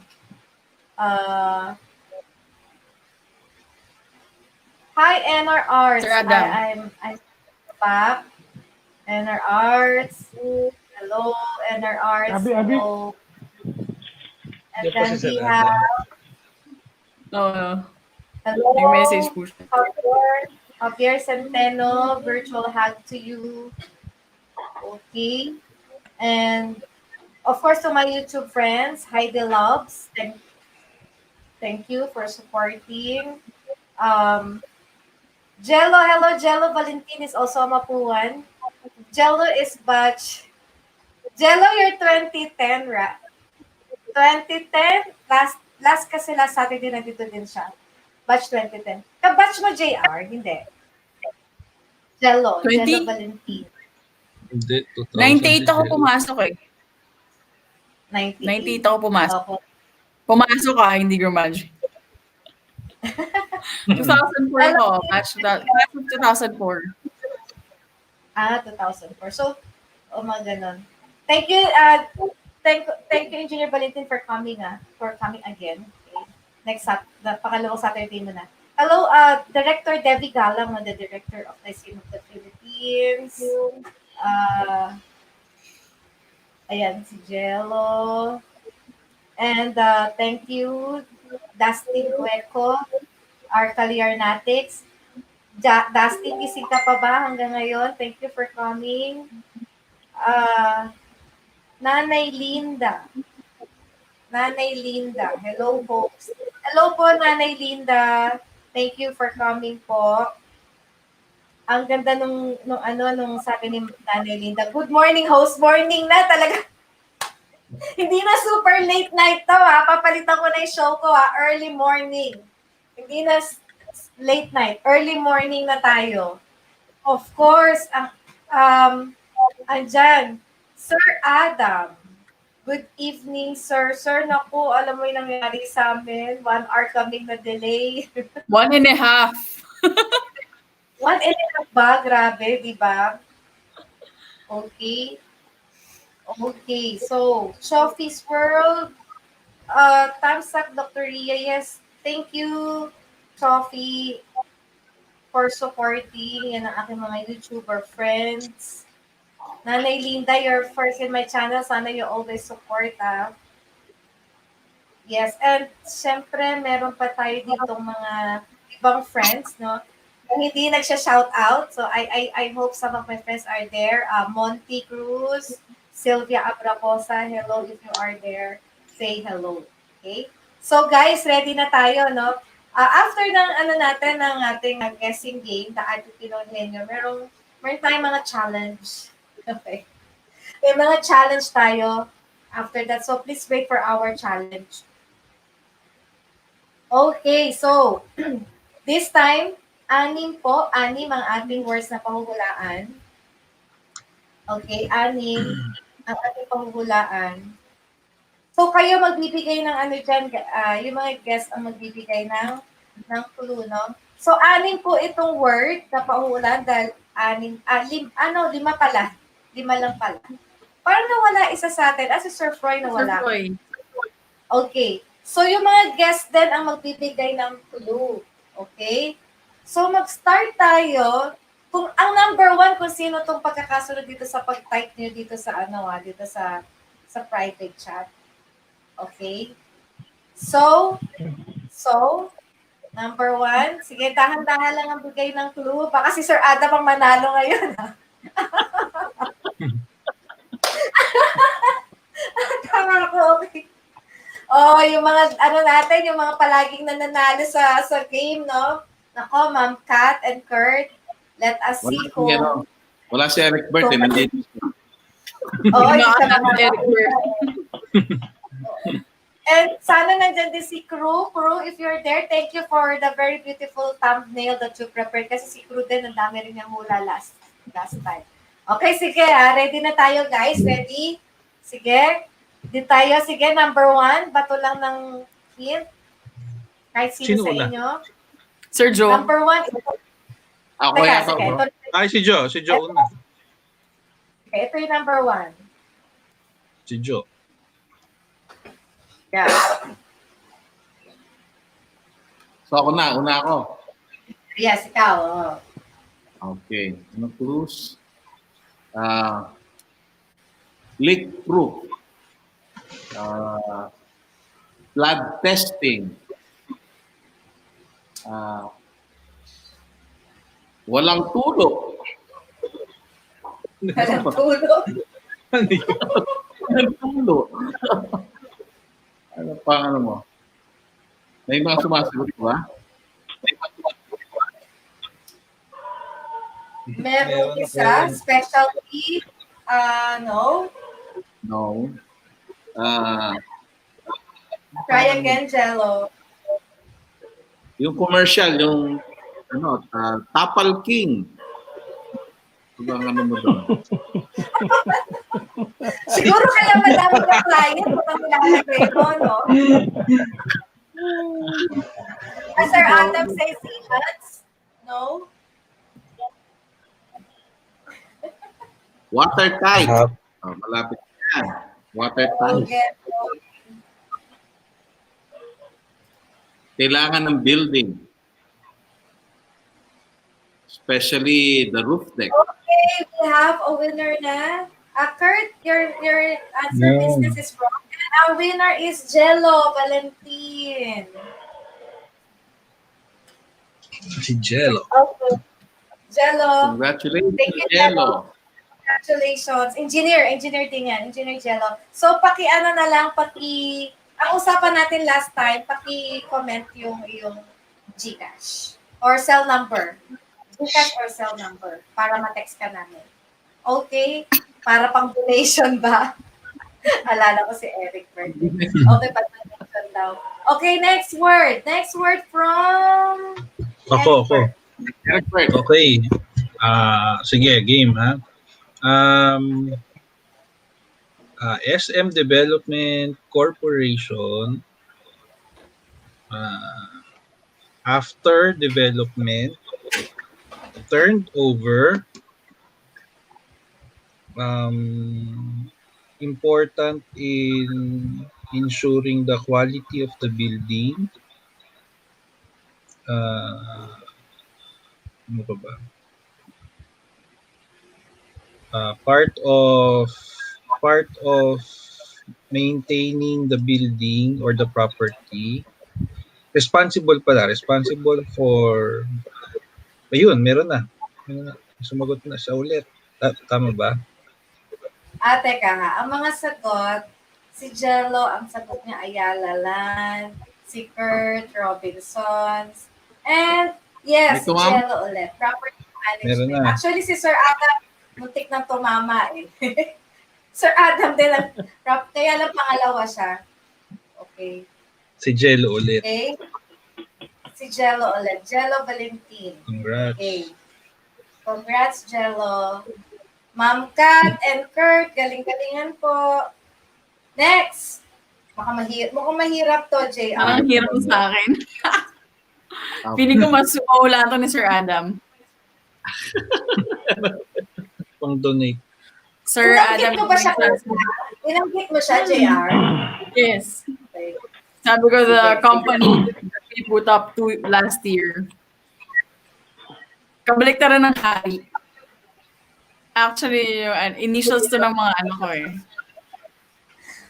hi, NR Arts. I'm back. NR Arts. Hello, NR Arts. Hello. And then we have hello. Yung message po siya. Javier Centeno, virtual hug to you. Okay. And of course to my YouTube friends, Heidi Loves. Thank you for supporting. Jello, hello, Jello Valentin is also a Mapuan. Jello is batch. Jello, you're 2010, right? 2010? Last Saturday nandito din siya. Batch 2010. Ka-batch mo, JR? Hindi. Jello Valentin. Hindi, 98 ako pumasok eh. 98 ako pumasok. Pumasok ka, hindi graduate. 2004 ako. Batch of 2004. 2004. So, mga ganon. Thank you, thank you, Engineer Valentin, for coming again. Okay. Next pangalawang Saturday mo na. Hello, Director Debbie Galang, the Director of the Scene of the Philippines. Ayan, si Jello. And thank you, Dustin Cueco, our Caliarnatics. Dustin, gising ka pa ba hanggang ngayon? Thank you for coming. Nanay Linda. Hello, folks. Hello po, Nanay Linda. Thank you for coming po. Ang ganda nung sabi ni Nanay Linda. Good morning, host. Morning na talaga. Hindi na super late night to, Papalitan ko na yung show ko, Early morning. Hindi na late night. Early morning na tayo. Of course, andyan, Sir Adam. Good evening, sir. Sir, naku, alam mo yung nangyari sa amin. 1 hour kaming na-delay. 1.5. 1.5 ba? Grabe, di ba? Okay. Okay, so, Shopify's World, thumbs up, Dr. Ria. Yes, thank you, Shopify, for supporting yan ang aking mga YouTuber friends. Nanay Linda, you're first in my channel. Sana you always support, Yes, and syempre, meron pa tayo ditong mga ibang friends, no? Hindi nagsha-shout out. So, I hope some of my friends are there. Monty Cruz, Sylvia Abracosa, hello if you are there. Say hello. Okay? So, guys, ready na tayo, no? After ng ng ating guessing game, the Art of Pinoy Henyo, meron tayong mga challenge. Okay. May mga challenge tayo after that. So, please wait for our challenge. Okay, so, this time, 6 ang ating words na pahuhulaan. Okay, 6 ang ating pahuhulaan. So, kayo magbibigay ng dyan, yung mga guests ang magbibigay ng clue, no? So, 6 po itong word na pahuhulaan dahil 5 lang pala. Parang nawala isa sa atin. Si Sir Froy nawala. Sir Froy. Okay. So, yung mga guests din ang magbibigay ng clue. Okay? So, mag-start tayo. Kung ang number 1, kung sino tong pagkakasunod dito sa pag-type niyo dito sa dito sa private chat. Okay? So, number 1. Sige, dahan-dahan lang ang bigay ng clue. Baka si Sir Adam ang manalo ngayon. Tama ko, okay. Yung mga, natin, yung mga palaging nananalo sa game, no? Nako, Ma'am Kat and Kurt, let us see kung... Wala si Eric Bert, nandito. Isa na Eric Bert. And sana nandyan din si Crew. Crew, if you're there, thank you for the very beautiful thumbnail that you prepared. Kasi si Crew din, ang dami rin yung hula last time. Okay, sige ready na tayo guys. Ready? Sige. Di tayo. Sige, number 1. Bato lang ng hint. Kahit sino sa inyo. Sir Joe. Number 1. Ay, si Joe. Si Joe una. Okay, ito yung number 1. Si Joe. Yeah. So una ako. Yes, ikaw. Okay. Ano clues? Leak proof. Blood testing. Walang tulo. Walang tulo? Walang tulo. Ano pa mo? May mga sumasagot ba? Meron isa, specialty, no? No. Try again, Jello. Yung commercial, yung Tapal King. Ano mo doon? Siguro kaya madami na client kung nilalagay mo, no? Sir Adam says CE-ENSE. No? Watertight. Malapit yan. Watertight. Okay. Kailangan ng building. Especially the roof deck. Okay, we have a winner na. Kurt, your answer business is wrong. And our winner is Jello Valentin. Si Jello. Okay. Jello. Congratulations, Jello. Congratulations. Engineer din yan. Engineer Jello. So, ang usapan natin last time, paki-comment yung GCash or cell number. GCash or cell number para ma-text ka namin. Okay? Para pang donation ba? Alala ko si Eric Bertie. Okay, pang donation daw. Okay, next word. Next word from... Ako. Okay. Sige, game ha. SM Development Corporation, after development, turned over important in ensuring the quality of the building. Ano pa ba? Part of maintaining the building or the property. Responsible for ayun, meron na. Sumagot na siya ulit. Tama ba? Teka nga. Ang mga sagot, si Jello, ang sagot niya Ayala Land, si Kurt Robinsons, and yes, si Jello ulit. Property management. Actually, si Sir Adam, muntik ng tumama eh. Sir Adam din lang. Kaya lang pangalawa siya. Okay. Si Jello ulit. Okay. Si Jello ulit. Jello Valentin. Congrats. Okay. Congrats, Jello. Ma'am Kat and Kurt, galing-galingan po. Next. Mukhang mahirap to, JR. Ang hirap sa akin. Piling ko mas wala to ni Sir Adam. Pang donate. Sir Inanggit Adam mo ba siya? mag-translate. Inanggit mo siya, JR? Yes. Okay. Sabi ko Sige, the sige. company that we put up to last year. Kabaliktaran ng hari. Actually, initials to ng mga ano ko eh.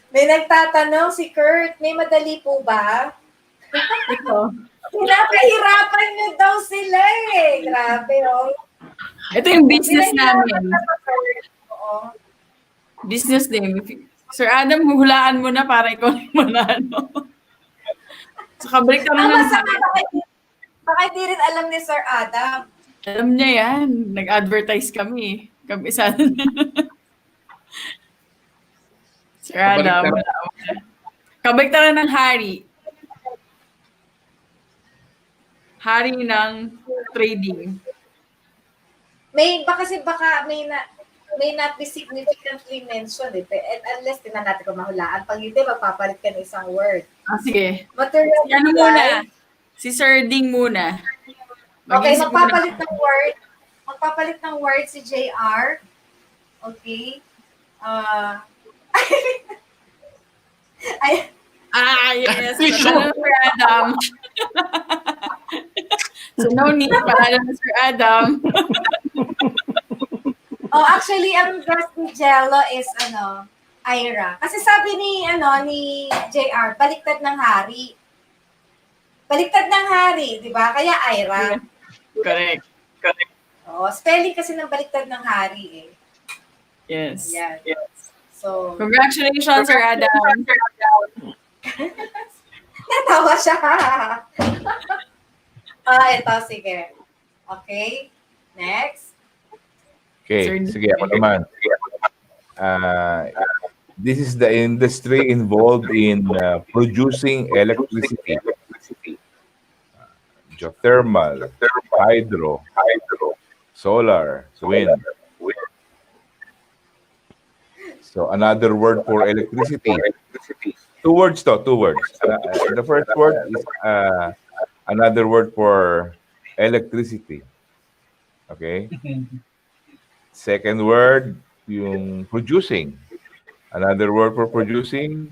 May nagtatanong si Kurt, may madali po ba? Ito. Pinapahirapan niyo daw sila eh. Grabe, oh. Ito yung business namin. Oo. Business name. Sir Adam, huhulaan mo na para ikaw yung manalo. So, kabaliktaran ng hari. Baka hindi rin alam ni Sir Adam. Alam niya yan. Nag-advertise kami. Kami isa. Sir Adam. Kabaliktaran ng hari. Hari ng trading. Baka may not be significantly mentioned eh. Unless tinan natin kung mahulaan. Pag hindi, magpapalit ka ng isang word. Sige. Material Si ano muna? Si Sir Ding muna. Okay, magpapalit ng word si JR. Okay. Yes. Panalo Sir Adam. So, no need. Panalo na Sir Adam. Actually, ang guest ni Jello is, Ira. Kasi sabi ni JR, baliktad ng hari. Baliktad ng hari, di ba? Kaya Ira. Correct. Spelling kasi ng baliktad ng hari eh. Yes. Yan. Yes. So, congratulations, Sir Adam. Natawa siya. Ito, sige. Okay. Next. Okay, sige ako naman. This is the industry involved in producing electricity. Geothermal, hydro, solar, wind. So another word for electricity. Two words. The first word is another word for electricity. Okay? Second word, yung producing. Another word for producing,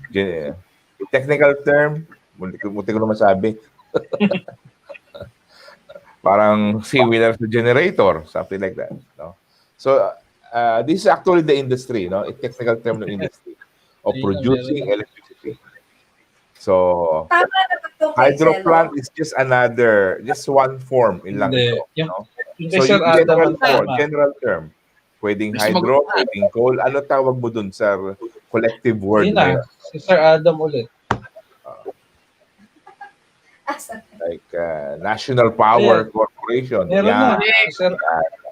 technical term, munti ko na masabi. Parang seawheeler to generator, something like that. No? So, this is actually the industry, no? A technical term ng industry of producing electricity. So, hydro plant is just one form in lang ito. No? So, yung general term. Pwedeng hydro, pwedeng coal. Ano tawag mo dun sa collective word na yun? Si Sir Adam ulit. Like National Power Corporation. Meron na.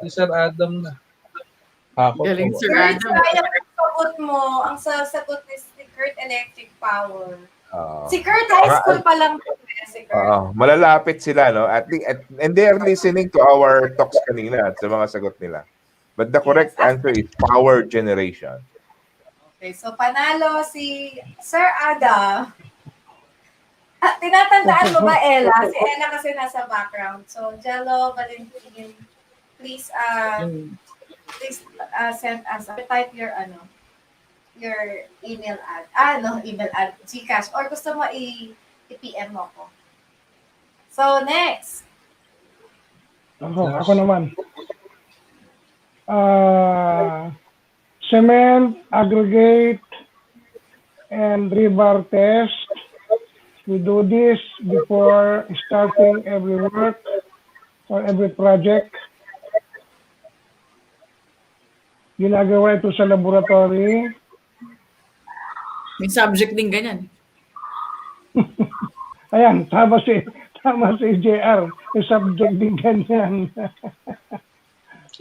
Si Sir Adam na. Galing Sir Adam. Ang sagot ni Kurt, electric power. Si Kurt, high school pa lang. Malalapit sila, no? And they are listening to our talks kanina at sa mga sagot nila. But the correct answer is power generation. Okay, so panalo si Sir Adam. Tinatandaan mo ba, Ella? Si Ella kasi nasa background. So, Jello, Valentin, please send us, type your email ad, Gcash, or gusto mo i-PM mo ko. So, next. Ako naman. Cement, aggregate, and rebar test. We do this before starting every work or every project. Ginagawa ito sa laboratory. May subject din ganyan. Ayan, tama si JR. May subject din ganyan.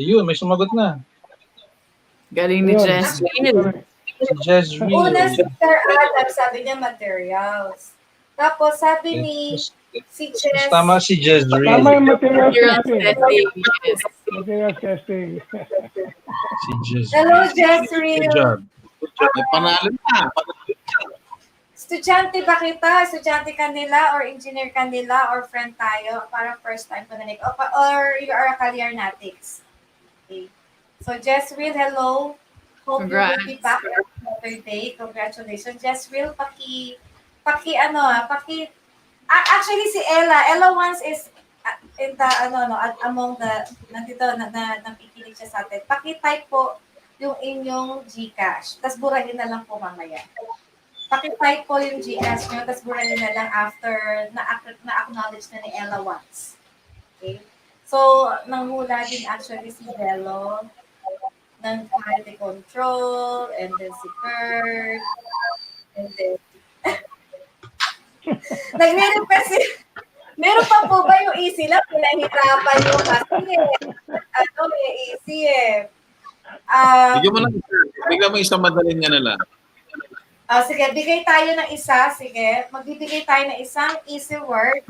Yun, may sumagot na. Galing ni Jezreel. Una si Sir Adam, sabi niya materials. Tapos sabi ni si Jess. Tama si Jezreel. Tama yung materials testing. Yes. Materials testing. Si Jezreel. Hello, Jezreel. Good job. May panalo na. Estudyante ba kita? Estudyante ka nila or engineer ka nila or friend tayo? Parang first time ko narinig. Or you are a career natics. Okay. So, Jezreel, hello. Hope you will be Congrats. back another day. Congratulations. Just real paki ano actually si Ella once is in the among the nandito napikinig siya sa atin. Paki-type po yung inyong GCash. Tapos burahin na lang po mamaya. Paki-type po yung GCash nyo, tapos burahin na lang after na-acknowledge na ni Ella once. Okay? So, nanghula din actually si Bello ng quality control, and then si Kurt, and then nagre-request si meron pa po ba yung easy lang? Pinahirapan nyo kasi may easy eh. Bigyan mo na isa. Bigyan mo isang madaling nga na lang. Sige, bigay tayo ng isa. Sige, magbibigay tayo ng isang easy word.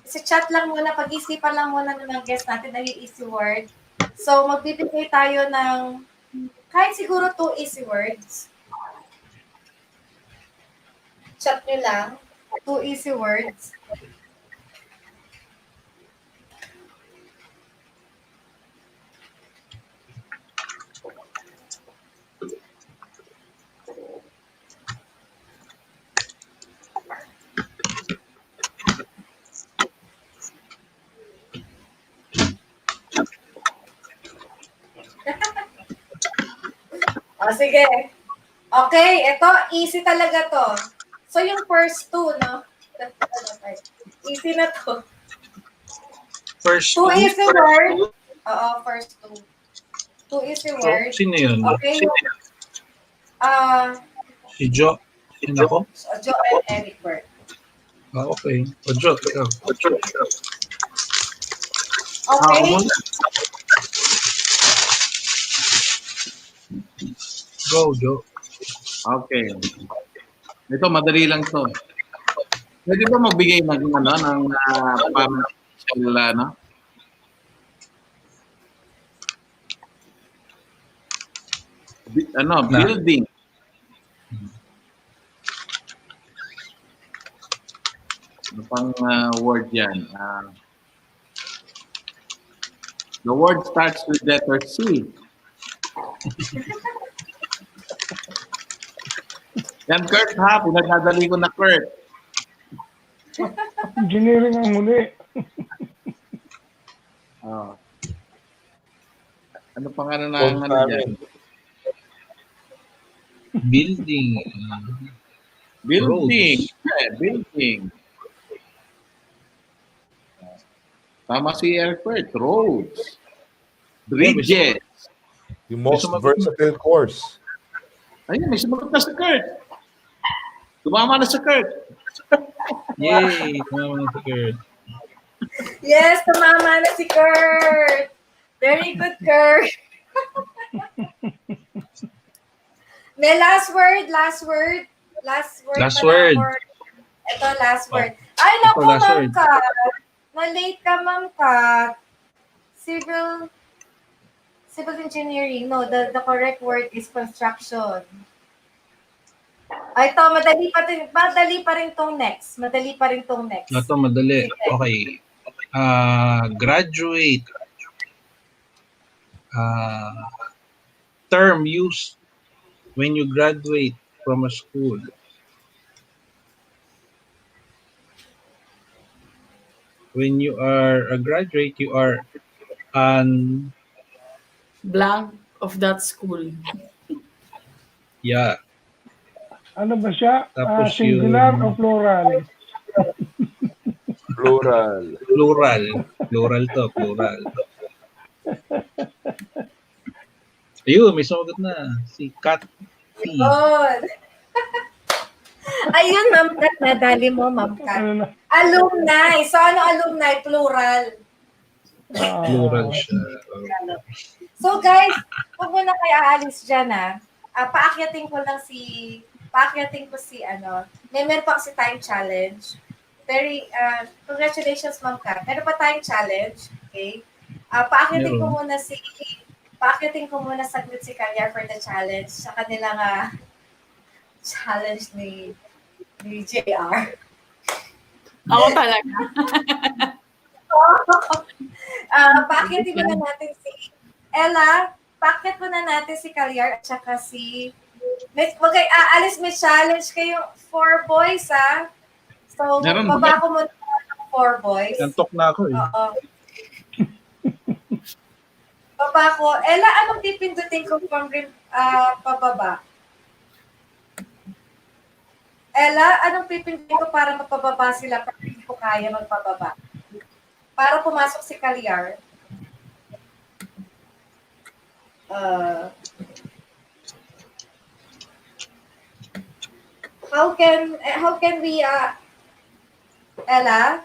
Chat lang muna, pag-isipan lang muna ng guest natin na yung easy word. So, magbibigay tayo ng kahit siguro 2 easy words. Chat nyo lang. 2 easy words. Sige. Okay, ito, easy talaga to. So, yung first 2, no? Easy na to. First 2 easy words. Oo, first 2. 2 easy words. Sino yun? Okay. Si Jo. Sino ako? Jo and Eric Bert. Okay. O Jo. Okay. Go, Jo. Okay. Ito, madali lang to. Pwede ba magbigay ng pamilya, building. Ano pang word yan? The word starts with letter C. Yan, Kurt, ha? Pinagdadali ko na, Kurt. Engineering ang huli. Ano pangalan ng ano dyan? Building. Building. Yeah, building. Tama si Kurt. Roads. Bridges. The most versatile course. Ayun, may sumagot na si Kurt. Tumama na si Kurt. Yay! Tumama na si Kurt. Yes, tumama na si Kurt. Very good, Kurt. May last word. Ito, last word. Ay, naku, Ma'am Kat. Na-late ka, Ma'am Kat. Civil engineering. No, the correct word is construction. Ay, ito, madali pa rin tong next. Ito, madali. Okay. Graduate. Term used when you graduate from a school. When you are a graduate, you are an blank of that school. Yeah. Ano ba siya? Tapos Singular o plural? Plural. Plural to, plural. Ayun, may sumagot na. Si Kat T. Ayun, Ma'am Kat, nadali mo, Ma'am Kat. Alumni. So, ano alumni? Plural. Plural siya. So, guys, huwag mo na kayo aalis dyan, paakyatin ko si meron pa kasi time challenge. Congratulations, Ma'am Kat. Meron pa tayong challenge. Okay? Paakyatin ko muna saglit si Kanya for the challenge sa kanilang challenge ni JR. Ako talaga. Paakyatin muna natin si Ella. Bakit muna natin si Calyar at saka si... Wag kayo aalis, may challenge kayo 4 boys, ha? So, Meron ba? baba ko muna ng 4 boys. Nantok na ako eh. Oo. Baba ko. Ella, anong pipindutin ko from pababa? Ella, anong pipindutin ko para mapababa sila pero hindi ko kaya magpababa? Para pumasok si Calyar. How can we Ella?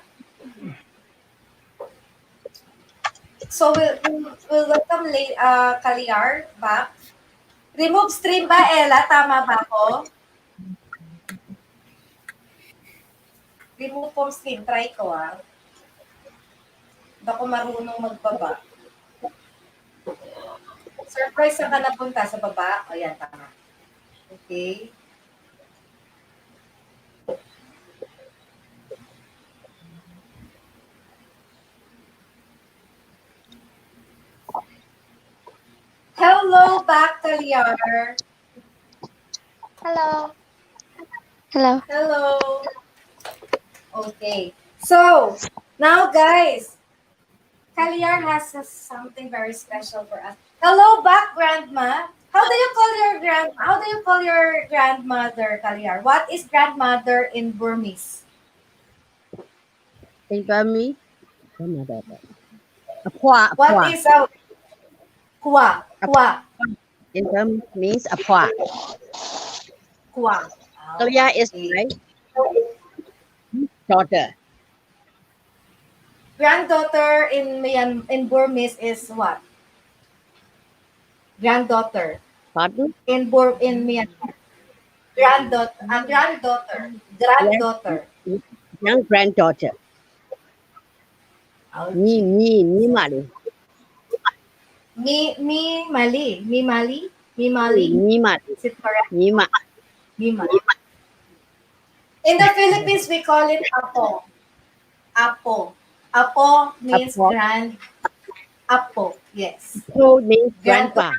So we'll welcome Calyar back. Remove stream ba, Ella? Tama ba ako? Remove from stream. Try ko, ah. Hindi ako marunong magbaba. Surprise, saan ka napunta? Sa baba? O, yan, tama. Okay. Hello back, Calyar. Hello. Hello. Hello. Okay. So, now guys, Calyar has something very special for us. Hello back, Grandma. How do you call your grandmother, Calyar? What is grandmother in Burmese? In Burmese, grandmother. What is a kwa? In Burmese means apwa. Kwa. Calyar is my daughter. Granddaughter in Burmese is what? Granddaughter. Pardon? In Myanmar. Granddaughter. Young granddaughter. Me Mali. Me Mali. Is it correct? Mima. In the Philippines, we call it apo. Apo means grand. Apo, yes. Apo means grandpa.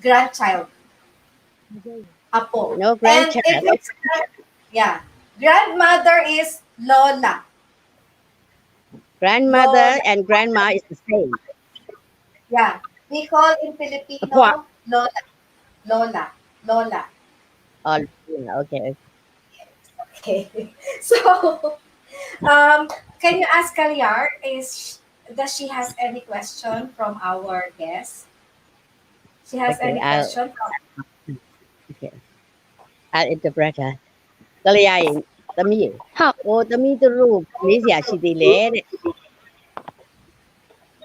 Grandchild. Apo. No grandchild. And grandmother is Lola. Grandmother and grandma is the same. Yeah. We call in Filipino Lola. Oh, okay. Okay. So, can you ask Calyar, does she has any question from our guest? She has any question? Okay. I'll interpret her. Calyar, Tami. Tami tu ru Malaysia si dile.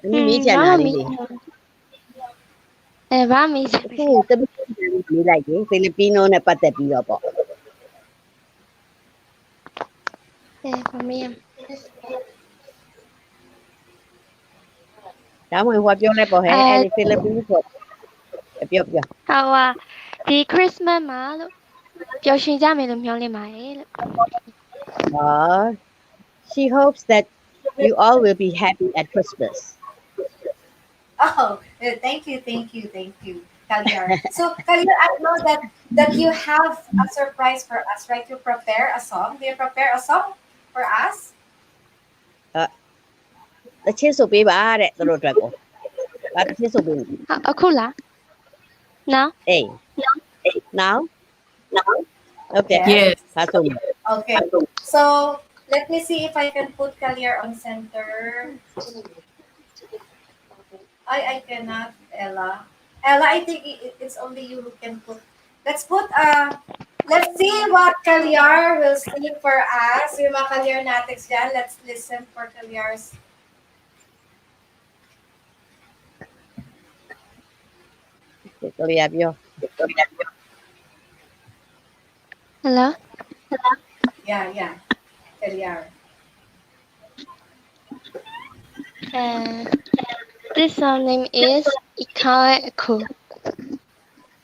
Tami Malaysia na dile. Ba Malaysia. Tami ni lại cái Filipino na patabi po. Cảm ơn Hoa biểu lại bộ hệ Philippines rồi. Biểu. 好啊，啲 Christmas 嘛，表示家咪都唔想你買。She hopes that you all will be happy at Christmas. Oh, thank you, Calyar. So, Calyar, I know that you have a surprise for us, right? You prepare a song. Do you prepare a song for us? Chế số bị bà đấy, tôi rồi cô. Bà chế số bị. Cool lah. Now? Now? Okay. Yes. Okay. So, let me see if I can put Calyar on center. I cannot, Ella. I think it's only you who can put. Let's see what Calyar will sing for us. Yung mga Calyar natics dyan, let's listen for Calyar's. Hello? Yeah. Calyar. This song name is Ikaw Ako.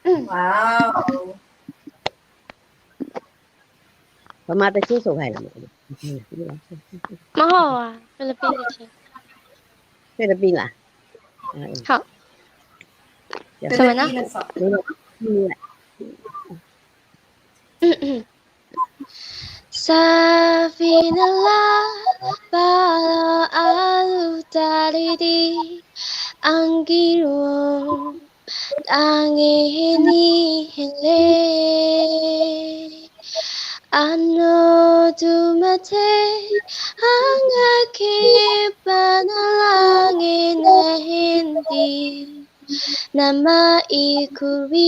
Wow. Mama ta chế số hay lắm. Maho à, Philippines. Philippines à? 好，什么呢？Savinala bala alu dalidi angiro angini hele ano dumate ang aking panalangin na hindi na maikuri.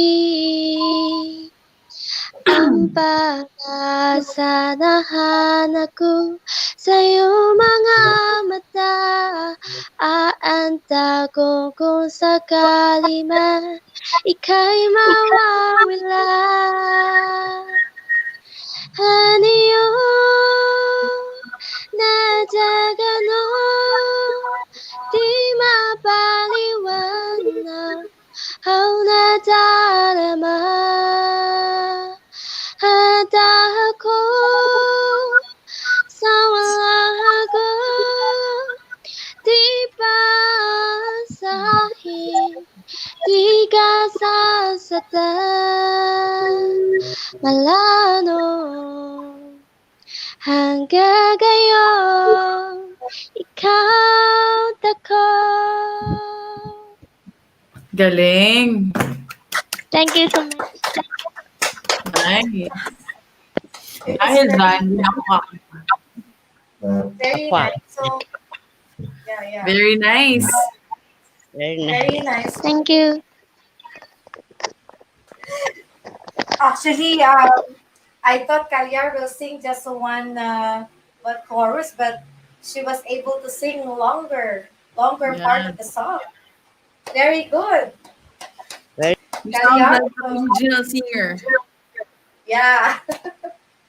Ang panasanahan ako sa'yo mga mata. Aanta ko kung sakali man ika'y mawawala. Haniyo na dagano di mapaliwanag ang nadarama. Handa ako sa wala di basahin, di ka sasaktan, malano. Hanggang ngayon, ikaw ako. Galing. Thank you so much. Nice. Dahil dyan, hindi ako makakita. Very nice. So, yeah. Very nice. Very nice. Thank you. Actually, I thought Kalyar will sing just one chorus, but she was able to sing longer part of the song. Very good. You sound like the original singer. Yeah.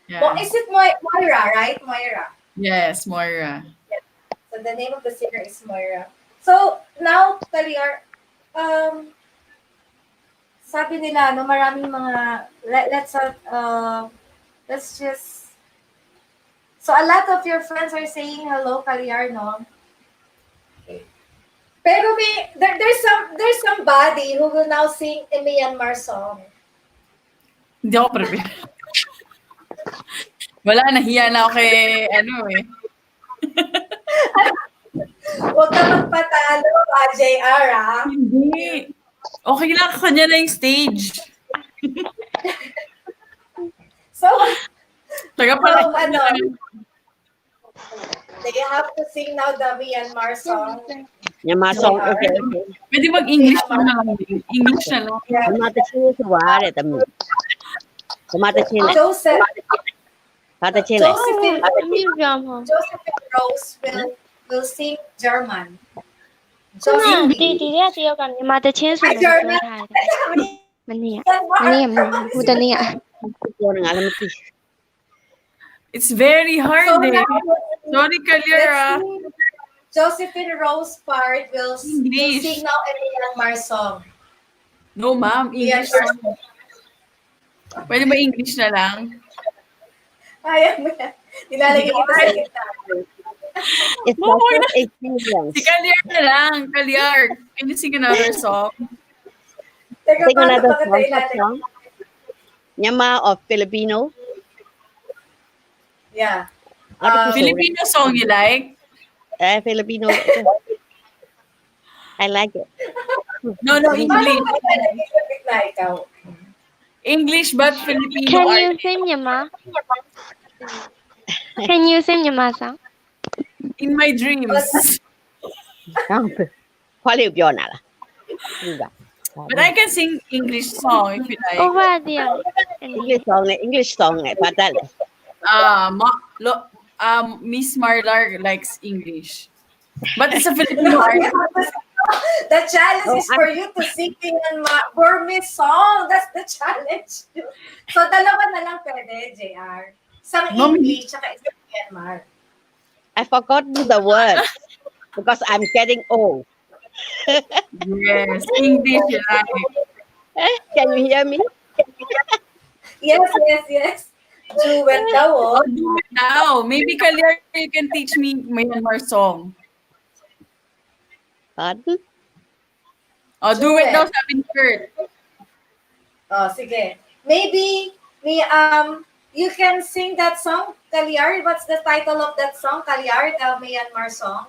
Yeah. Well, is it Moira, right? Moira. Yes, Moira. So the name of the singer is Moira. So now, Kalyar, sabi nila, no, maraming mga, let's just, so a lot of your friends are saying hello, Kalyar, no? Okay. Pero there's somebody who will now sing a Myanmar song. Hindi ako prepare. Wala, nahiya na ako kay, Huwag ka magpatalo, JR, ha? Hindi. Okay lang, kanya na yung stage. So, they have to sing now the Myanmar song. Myanmar song, okay. Pwede mag-English na lang. English na lang. Josephine Rose will sing German. 弟弟呀，只有讲你妈的签署的分开的。Mania. It's very hard. Sorry, Kalyar. Josephine Rose part will sing now a Myanmar song. No, ma'am. English song. Pwede ba English na lang? Ayaw mo yan. Nilalagay kita sa gitna. Si Kalyar na lang. Kalyar, can you sing another song? Sing another song. Myanmar or Filipino? Yeah. Filipino song you like? Filipino. I like it. No, English. English but Filipino. Can you sing Myanmar? Can you sing Myanmar song? In my dreams. But I can sing English song if you like. Over there. English song. Miss Marlar likes English. But it's a Filipino artist. The challenge is for you to sing Burmese song. That's the challenge. So, dalawa na lang pwede, JR. Isang English, tsaka isang Myanmar. I forgot the words because I'm getting old. Yes, English you like. Can you hear me? Yes. Do it now. Do it now. Maybe Kalyar, you can teach me Myanmar song. Pardon? Oh, do it daw sabi ni Kurt. Oh, sige. Maybe you can sing that song, Kalyar. What's the title of that song, Kalyar, the Myanmar song?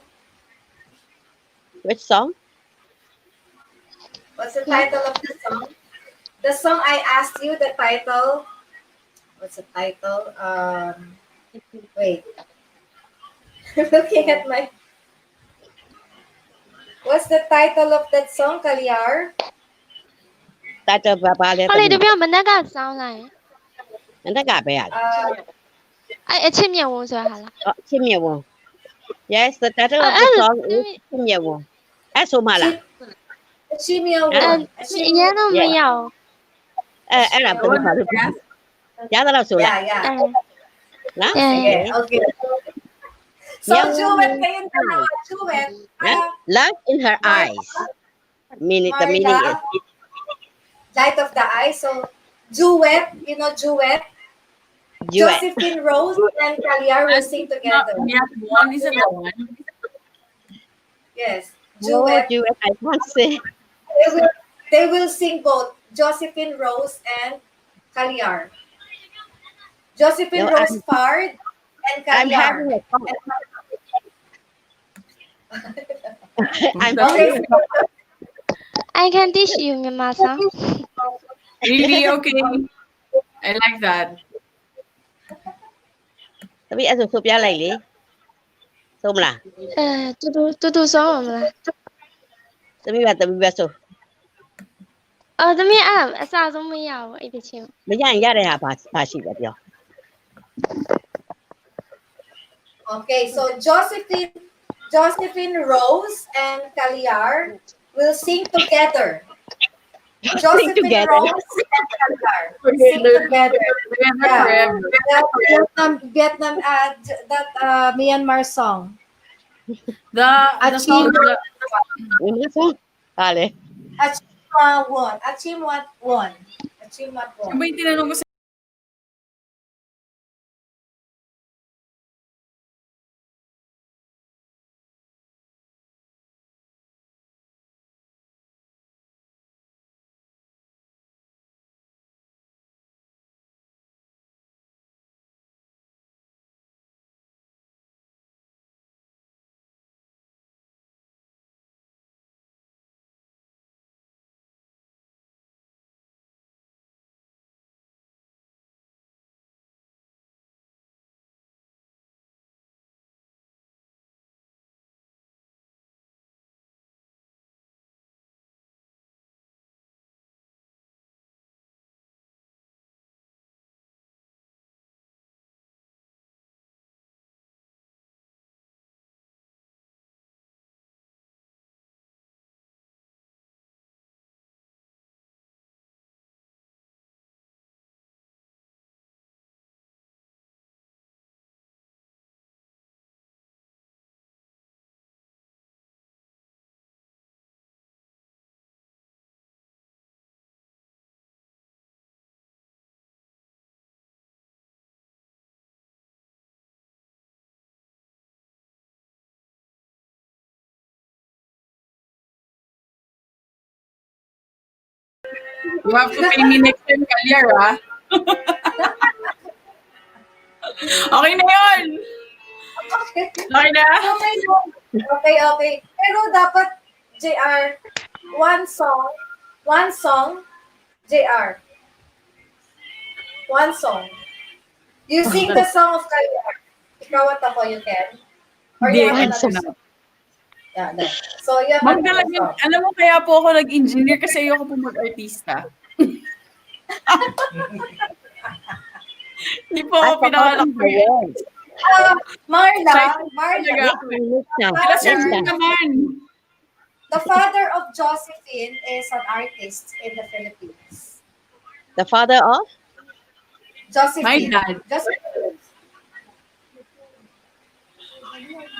Which song? What's the title of the song? The song I asked you, the title. What's the title? Wait. I'm looking at my... What's the title of that song, Kalyar? Title ba le ဟောလေတပြမနက်ကစောင်းလိုက် Nanda ka ba yan? အဲ့အချစ်မြတ်ဝန်းဆိုတာဟာလား Oh, Chimyewo. Yes, the title of the song is Chimyewo. So mala. Chimyewo. အရင်တော့မရအောင် အဲ့ဒါဘယ်လိုပါလဲရတယ်ဆိုလား Yeah.နော် Okay. So, Jewel, kayong dalawa, Jewel. Love in her eyes. The meaning is light of the eye. So, duet, you know duet? Josephine Rose and Kalyar will sing together. One is the one. Yes. Duet. I can't say. They will sing both Josephine Rose and Kalyar. Josephine Rose Fard and Kalyar. I'm having a thought. I can teach you Myanmar song. Really? Okay. I like that. Tapi aso so piala ile. So mala. တူတူစောင်းမလား Tapi ba so. သမီးအဲ့အစားဆုံးမရဘူးအဲ့တချင်း မရရင်ရတဲ့ဟာဘာရှိလဲပြော Okay, so Josephine Rose and Kalyar will sing together. Josephine Rose and Kalyar will sing together. Vietnam that Myanmar song. The song. Achievement one. Sabay tinanong ko sa You have to pay me next time, Kalyar, ha? Okay na yun! Okay na? Okay. Pero dapat, JR, one song, JR. One song. You sing the song of Kalyar. Ikaw at ako, you can? Or you have another song? Yeah, no. So, you have another song. Alam mo, kaya po ako nag-engineer kasi ayoko po mag-artista. Hindi po ako pinakalak po yun. Marla. The father of Josephine is an artist in the Philippines. The father of? Josephine. My dad. Josephine.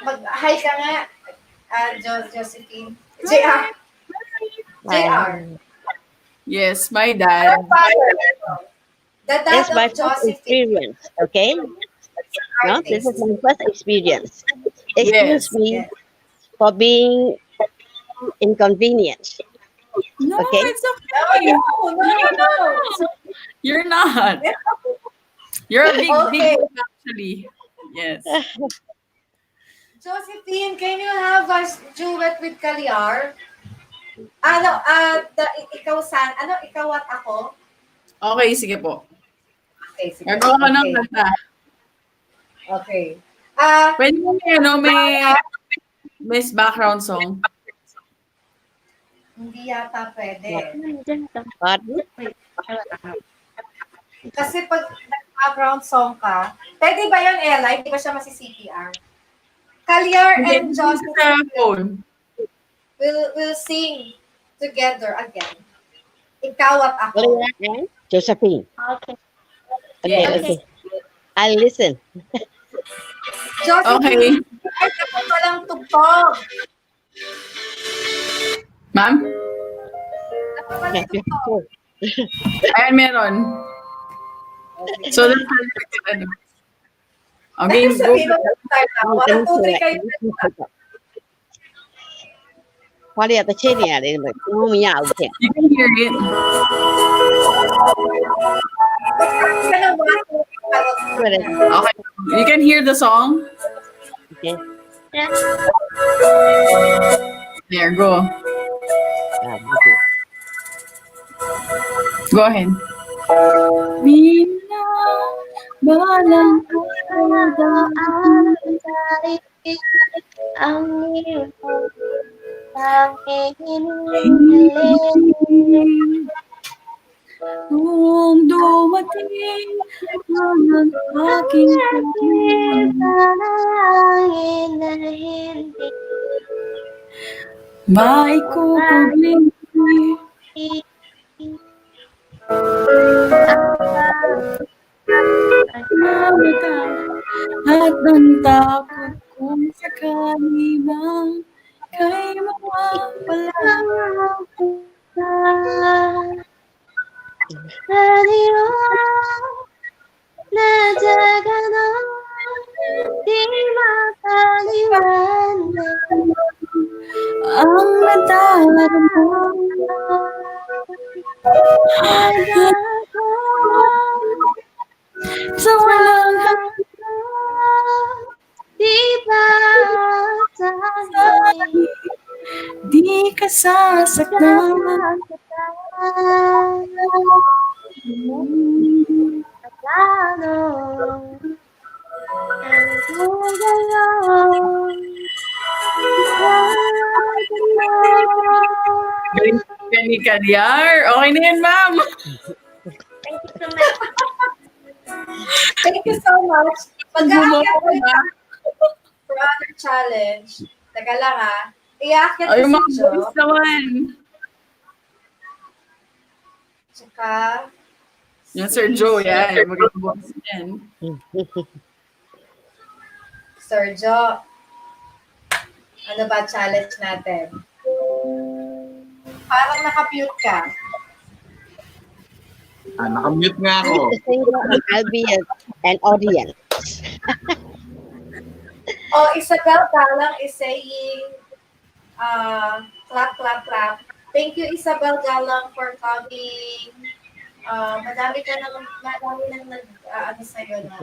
Mag-hi ka nga, Josephine. JR. Yes, my dad. The dad That's my of first Josephine. experience, okay? No, this is my first experience. Excuse me for being inconvenient. No, Okay? it's okay. No. You're not. You're a big Okay. one, actually. Yes. Josephine, can you have a duet with Kaliar? Ikaw at ako? Okay, sige po. Okay, sige. Gagawa ko ng Okay. kanta. Okay. Pwede mo may background song? Hindi yata pwede. What? Kasi pag background song ka, pwede ba yun, Ella? Hindi ba siya masi-CPR? Kaliar and Josephine will sing together again. Ikaw at ako. And Josephine. Okay. Okay, Yes. okay. I'll listen. Josephine, ay ako palang tugtog. Ma'am? Ako palang tugtog. Ayan, meron. So, that's how okay, go. Walang 2-3 kayo. ဘာလေးကတစ်ချိန်နေရတယ်ဘယ်ဘူးမရဘူးဖြစ် You can hear it. Okay. You can hear the song? Okay. There, go. Go ahead. Balang ang iyong tanging Nung dumating ang aking panalangin na hindi maikukubling at ang takot kung sakali bang kay mawawala radio na jagano di makaliwanag ang nadarama sa walang di ba tayo di ka sasaktan Galing ka ni Kaliar. Okay na yan, ma'am. Thank you so much. Mag-aakyat ko for other challenge. Teka lang ha. Iaakyat Ay, ko mga si Jo. boys naman. Tsaka, Yan, Sir Joe, yan. Magandang boss yan. Sir Jo. Ano ba challenge natin? Parang naka-mute ka. Nakamute nga ako. I'll be an audience. Oh, Isabel Galang is saying, clap, clap, clap. Thank you, Isabel Galang, for coming. Madami nang ano sa'yo na.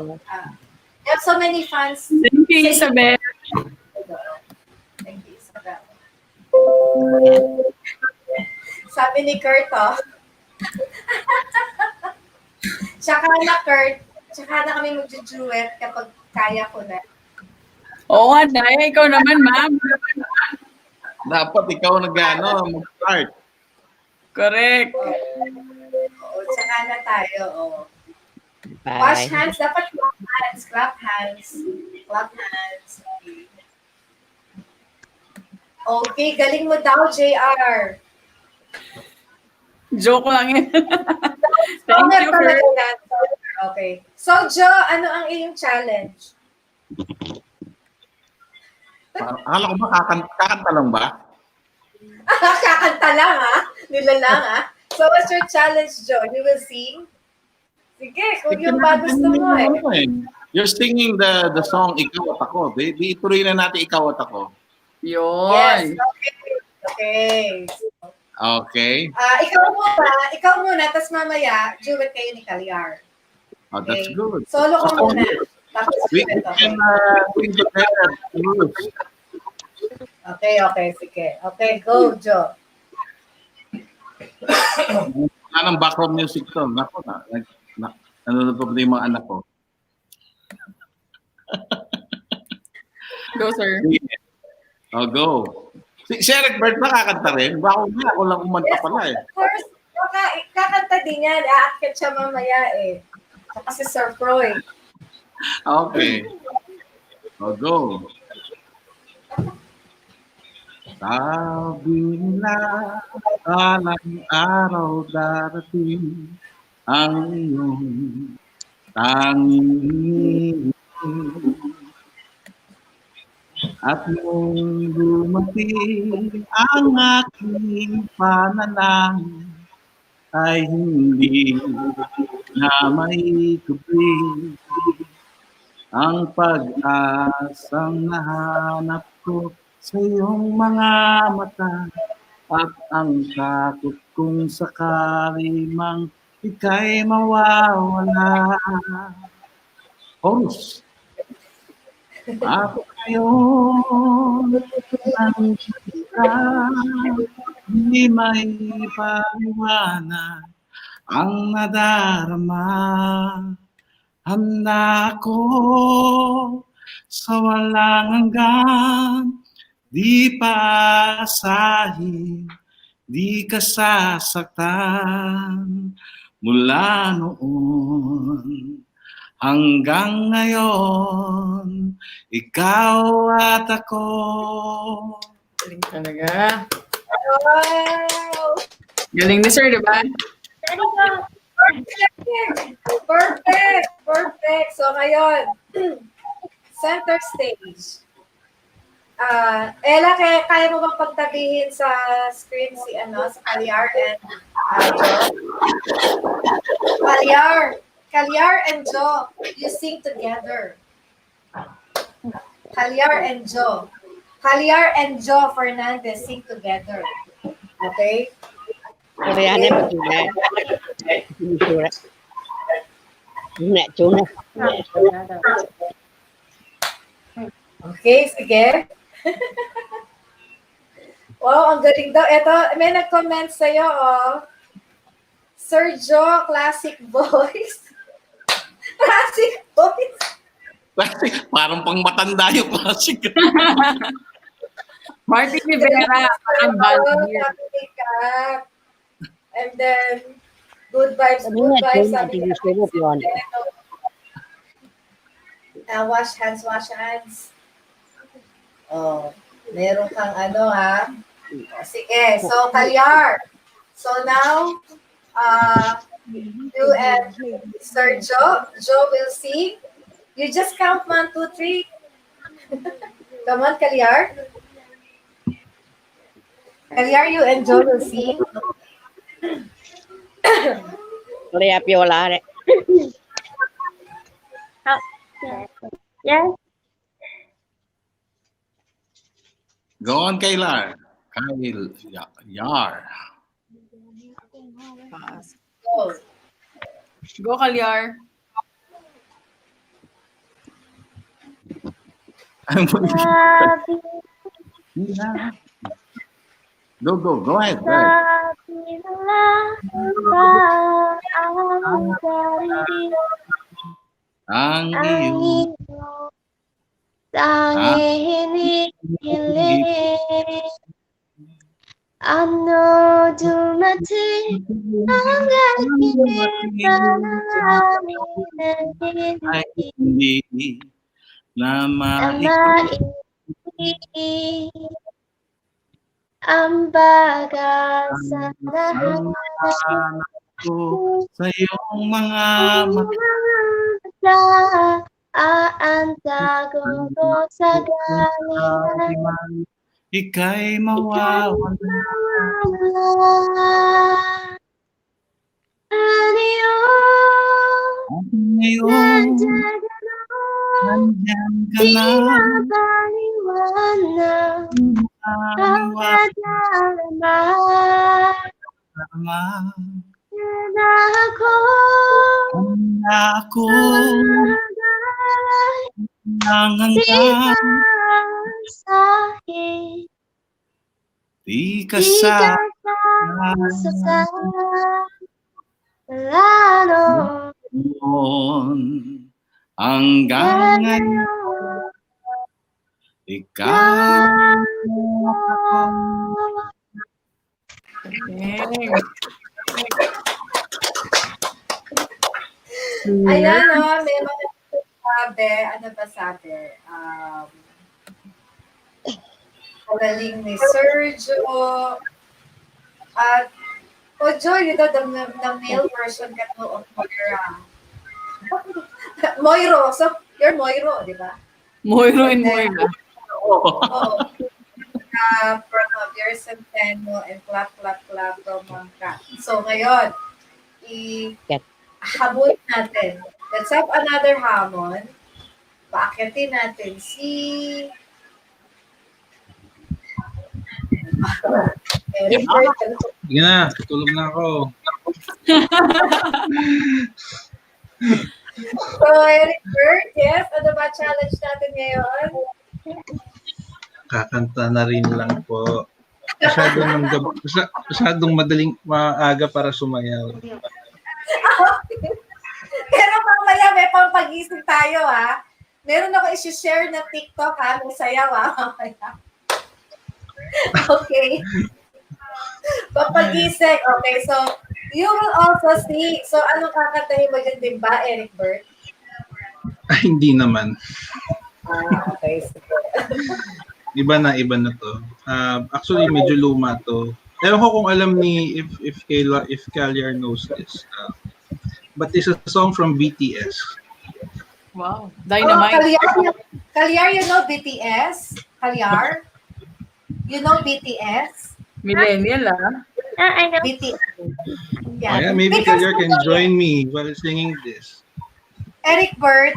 You have so many fans. Thank you, Isabel. Thank you, Isabel. Sabi ni Kurt, oh. Tsaka na, Kurt. Tsaka na kami mag-duet kapag kaya ko na. Oo nga, Daya. Ikaw naman, ma'am. Dapat ikaw mag-start. Correct. Oo, tsaka na tayo, oh. Bye. Wash hands. Dapat clap hands. Clap hands. Clap hands. Okay, galing mo daw, JR. Joke lang yan. Thank you, Kurt. Okay. So, Jo, ano ang iyong challenge? Akala ko ba kakanta lang ba? Kakanta lang, ha? Nila lang, ha? So, what's your challenge, Jo? You will sing? Sige, kung yung ba gusto mo, eh. You're singing the song Ikaw at Ako. Di ituloy na natin Ikaw at Ako. Yun. Yes, okay. Okay. Okay. Ikaw muna, tapos mamaya, duet kayo ni Calyar. Oh, that's good. Solo ka muna. Tapos We duet, can sing together. Okay, sige. Okay, go, Jo. Wala ng background music to. Nako na. Nanonood pa yung mga anak ko. Go, sir. Oh, go. Si Eric Bert ba kakanta rin? Bako na, ako lang kumanta pala eh. Of course, kakanta din yan. Aakyat siya mamaya eh. Kasi Sir Froy. Okay. Oh, go. Sabi nila, talang araw darating ang iyong tanging at nung dumating ang aking panalangin ay hindi na may kubli ang pag-asang nahanap ko sa iyong mga mata at ang takot kung sakali mang ika'y mawawala. Chorus. At ngayon ang kita hindi may paliwanag ang nadarama. Handa ko sa walang hanggan, di paasahin, di ka sasaktan mula noon hanggang ngayon, ikaw at ako. Galing talaga. Wow! Galing ni sir, di ba? Perfect! So ngayon, center stage. Ella, kaya mo bang pagtabihin sa screen si Calyar and Jo? Calyar and Jo, you sing together. Calyar and Jo Fernandez sing together. Okay? Okay, sige. Wow, ang galing daw. Ito, may nag-comment sa'yo, oh. Sir Jo, classic voice. Classic voice. Parang pang matanda yung classic. Martin Rivera, ang Balmir. And then, good vibes. Wash hands. Oh, meron kang ha? Sige, so Calyar. So now, you and Sir Jo will sing. You just count 1, 2, 3. Come on, Calyar. Calyar, you and Jo will sing. Yes. Go on, Calyar. Yar. Go, Calyar. Go ahead. Ang iyong hinihiling ano dumating ang aking panalangin hindi na maibig ang baga sa nahanap ko sa iyong mga mata aantago ko sa galingan ika'y mawawala. Ngayon, nandiyan ka na. Pinapaliwanag ang nadarama. Ako nangangga di ka sa hanggang ngayon ikaw ako. Ayan, may mga sabi, ano ba sabi? Galing ni Sergio. At, Joy, the male version ka of Moira. Moiro. So, you're Moiro, di ba? Moiro and Moira. Oo. From Javier Centeno and clap from Mangka. So, ngayon, habol natin. Let's have another hamon. Paakyatin natin si Sige na, tutulog na ako. So, Eric Bird, yes, ano ba challenge natin ngayon? Kakanta na rin lang po. Masyadong madaling maaga para sumayaw. Pero mamaya may pampagising tayo, ha? Meron ako isi-share na TikTok, ha? May sayaw, ha? Okay. Pampagising. Okay, so you will also see. So, anong kakantahin mo dyan, din ba, Eric Bird? Hindi naman. Okay. Iba na to. Actually, medyo luma to. Ewan ko kung alam ni if Kalyar knows this. But it's a song from BTS. Wow. Dynamite. Kalyar, you know BTS? Kalyar? You know BTS? Millennial, I know. BTS. Yeah, maybe Kalyar can join me while singing this. Eric Bird,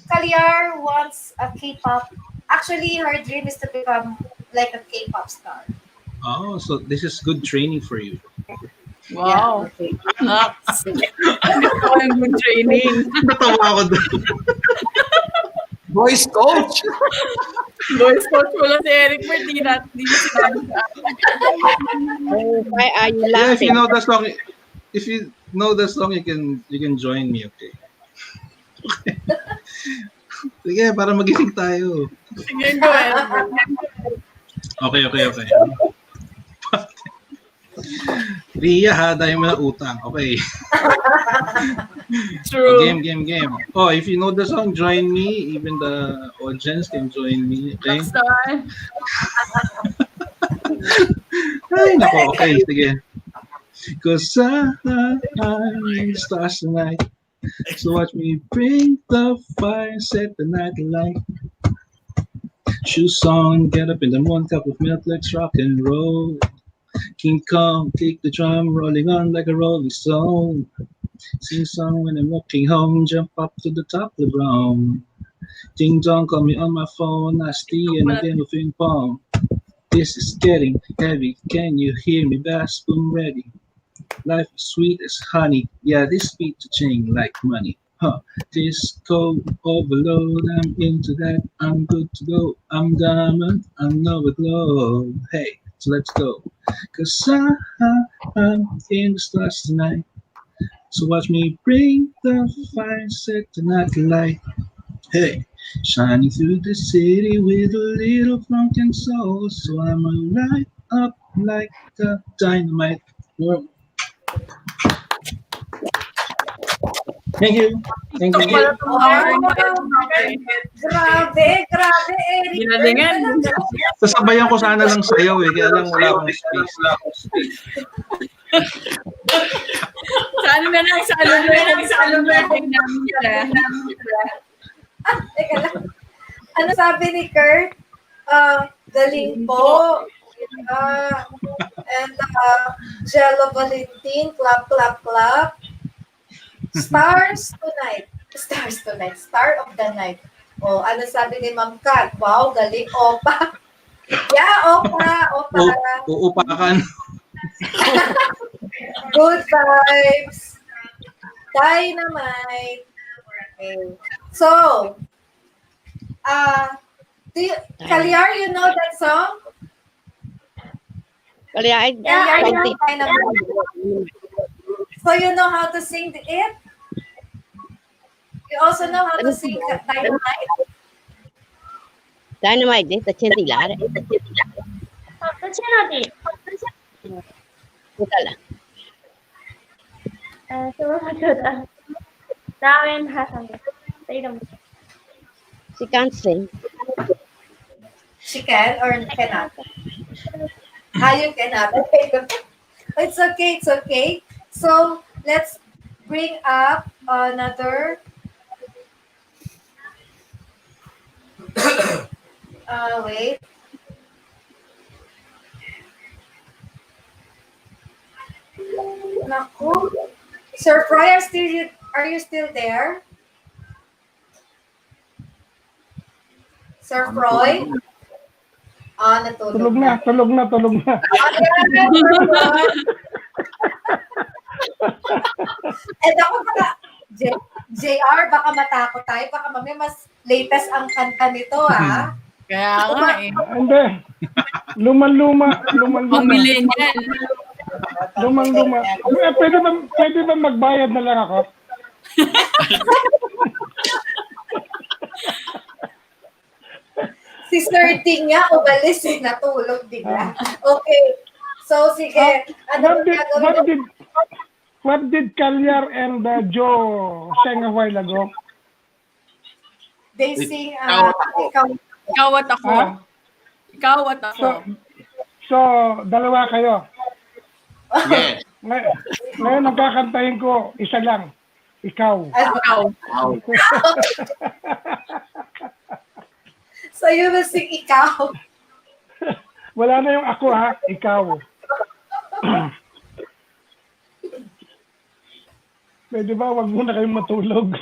Kalyar wants a K-pop. Actually, her dream is to become like a K-pop star. Oh, so this is good training for you. Wow. Yeah, okay. Good training. Natawa ako doon. Voice coach. Voice coach wala si Eric Bird. Di sinabi sa Why are you Yeah, if laughing? you know the song, you can join me, okay? Sige, para magising tayo. Sige, go ahead. Okay. Ria, ha, dahil mo na utang. Okay. True. Game. Oh, if you know the song, join me. Even the audience can join me. Okay? Ay, nako. Okay, sige. Cause I'm in the stars tonight. So watch me bring the fire, set the night light. Shoes on, get up in the morning, cup of milk, let's rock and roll. King Kong, kick the drum, rolling on like a rolling stone. Sing song when I'm walking home, jump up to the top of the brown. Ding dong, call me on my phone, nasty and a game of ping pong. This is getting heavy, can you hear me? Bass boom ready. Life is sweet as honey, yeah, this beat to chain like money. Huh, disco overload, I'm into that, I'm good to go. I'm diamond, I'm Nova Glow. Hey, so let's go. Cause I'm in the stars tonight. So watch me bring the fire, set the night light. Hey, shining through the city with a little funk and soul. So I'ma light up like a dynamite. Whoa. Thank you. Grabe, Eric. Ginalingan. Sasabayan ko sana ng sayaw eh, kaya lang wala akong space. Sa alumni. Teka lang. Ano sabi ni Kurt? Galing po. And Jello Valentin, clap. Stars tonight. Star of the night. Oh, ano sabi ni Ma'am Kat? Wow, galing. Opa. Yeah, opa. Uupakan. Good vibes. Dynamite. Okay. So, Kalyar, you know that song? Kalyar, Kalyar, you know Dynamite. So you know how to sing it? You also know how to sing Dynamite? Dynamite đấy, trên tỷ lá đấy. trên là gì? Người ta là Now in Hassan. she can't sing. She can or cannot? You cannot. It's okay, it's okay. So let's bring up another wait. Naku. Sir Froy, are you still there? Sir Froy? Tulog na. Ako baka, JR, baka matakot tayo. Baka mamaya mas latest ang kanta nito, ha? Kaya nga eh. Hindi. Lumang-luma. Pang millennial. Lumang-luma. Pwede ba magbayad na lang ako? Si Sir Ting nga, umalis natulog bigla. Okay. So, sige. What did Kalyar and Joe sing a while ago? They sing, Ikaw at ako. Ikaw at ako. So, dalawa kayo. Yes. Ngayon, nagkakantahin ko, isa lang. Ikaw. So, you will sing ikaw. Wala na yung ako, ha? Ikaw. Pwede ba, wag muna kayong matulog.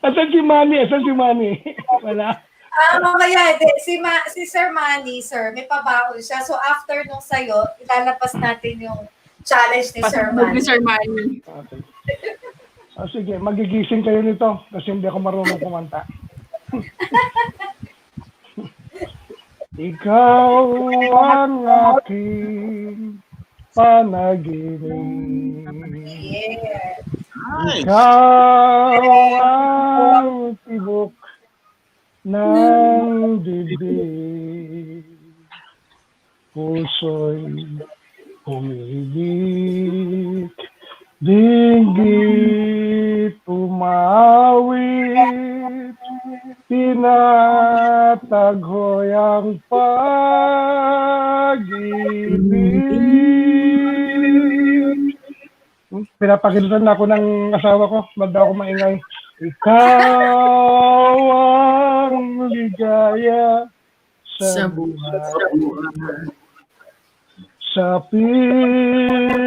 Asan si Manny? Wala. Mamaya, si Sir Manny, sir, may pabaon siya. So, after nung sayo, ilalabas natin yung challenge ni Sir Manny. Okay. Sige, magigising kayo nito kasi hindi ako marunong kumanta. Ikaw ang aking panaginip. Yeah. Ikaw ang tibok ng dibdib. Puso'y umibig. Dinggit umawit, tinataghoy ang pag-ibig. Pinapakilutan na ako ng asawa ko, ba't daw ako maingay? Ikaw ang ligaya sa buhay. Sa piling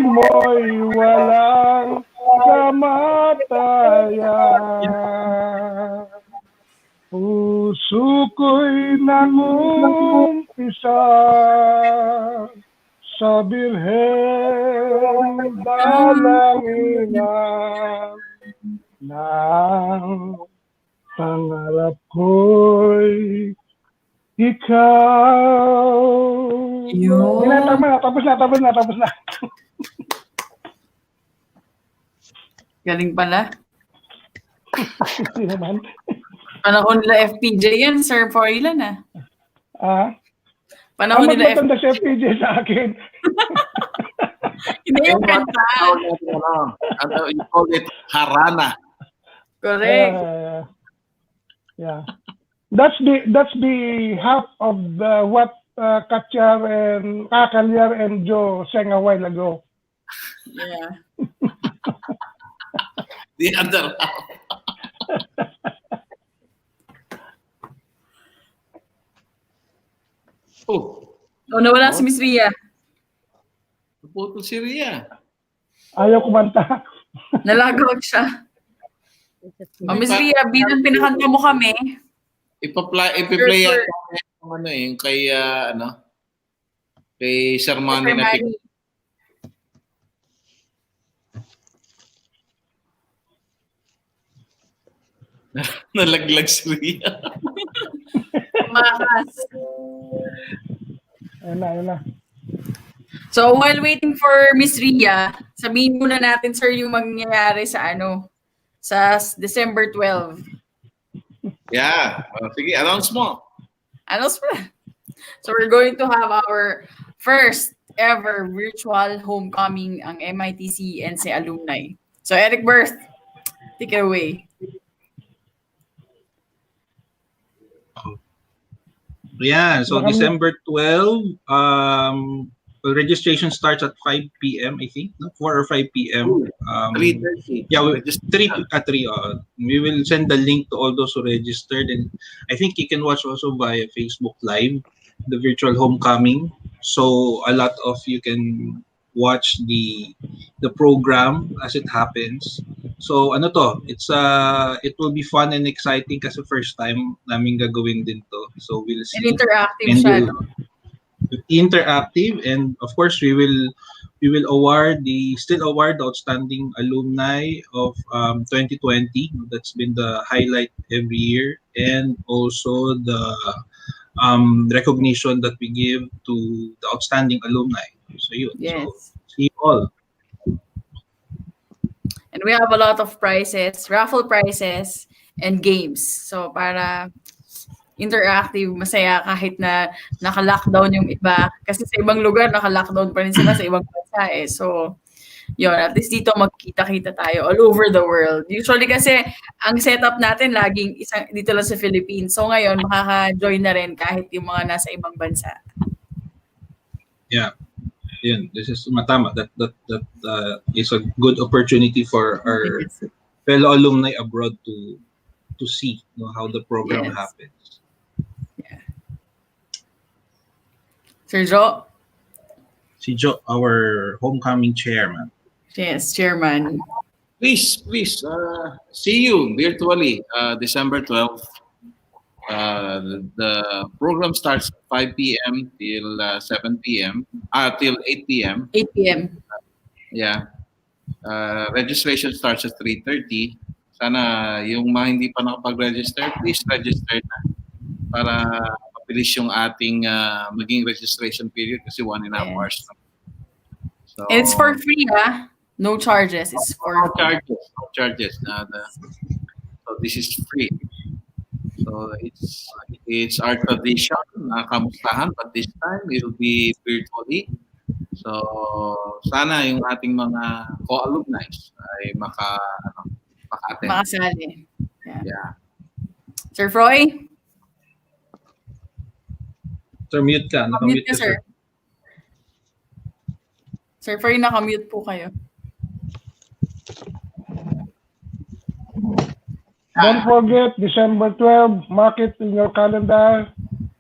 mo'y walang kamatayan. Puso ko'y nangumpisa sa birhen dalanginan ng pangarap ko'y ikaw. Yun. Tapos na. Galing pala. Hindi naman. Panahon nila FPJ yan, Sir Foylan Panahon nila FPJ. Si FPJ sa akin. Hindi yung kanta. You call it harana. Correct. Yeah. That's the half of what Kalyar and Joe sang a while ago. Yeah. The other half. Nawala si Miss Ria. Naputol si Ria. Ayaw kumanta. Nalagawag siya. Miss Ria, bilang pinakanta mo kami. Ipa-play yata yung ano eh, yung kay kay Sir Manny na nalaglag si Ria. Makas. Ayun na. So, while waiting for Miss Ria, sabihin muna natin, sir, yung mangyayari sa sa December 12. Yeah. Sige, announce mo. So, we're going to have our first ever virtual homecoming ang MIT CE-ENSE Alumni. So, Eric Berth, take it away. Yeah, so December 12, registration starts at 5 p.m. I think, no? 4 or 5 p.m. 3:30. Yeah, 3 at 3. We will send the link to all those who registered, and I think you can watch also via Facebook Live the virtual homecoming. So a lot of you can watch the program as it happens. So ano to, it will be fun and exciting kasi first time namin gagawin din to. So we'll see. And interactive siya, no? Interactive, and of course we will award the outstanding alumni of 2020. That's been the highlight every year, and also the recognition that we give to the outstanding alumni. So yun. Yes. So see you all. And we have a lot of prizes, raffle prizes, and games. So para interactive, masaya kahit na naka-lockdown yung iba. Kasi sa ibang lugar, naka-lockdown pa rin sila sa ibang bansa eh. So, yun, at least dito magkita-kita tayo all over the world. Usually kasi, ang setup natin laging dito lang sa Philippines. So ngayon, makaka-join na rin kahit yung mga nasa ibang bansa. Yeah. Yun, this is matama. That is a good opportunity for our fellow alumni abroad to see how the program happens. Yeah. Sir Joe? Si Joe, our homecoming chairman. Yes, chairman. Please, see you virtually December 12th. The program starts at 5 p.m. till 7 p.m. Till 8 p.m. 8 p.m. Yeah. Registration starts at 3:30. Sana yung mga hindi pa nakapag-register, please register na para mabilis yung ating maging registration period kasi 1.5 hours. So, and it's for free, ha? No charges. It's for no charges. So this is free. So it's our tradition na kamustahan, but this time it will be virtually. So sana yung ating mga co-alumni ay maka-attend. Makasali. Yeah. Sir Froy? Sir, mute ka. Naka-mute ka, sir. Sir Froy, naka-mute po kayo. Don't forget, December 12, mark it in your calendar.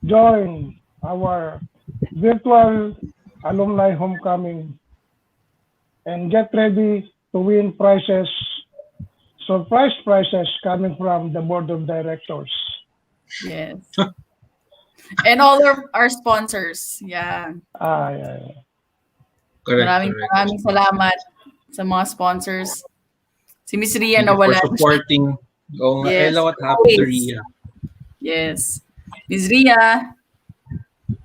Join our virtual alumni homecoming and get ready to win prizes, surprise prizes coming from the board of directors. Yes. And all of our sponsors. Yeah. Yeah. Correct. Maraming salamat sa mga sponsors. Si Miss Ria nawala. For supporting. Oh, yes, Ella, what happened to Ria? Yes. Miss Ria.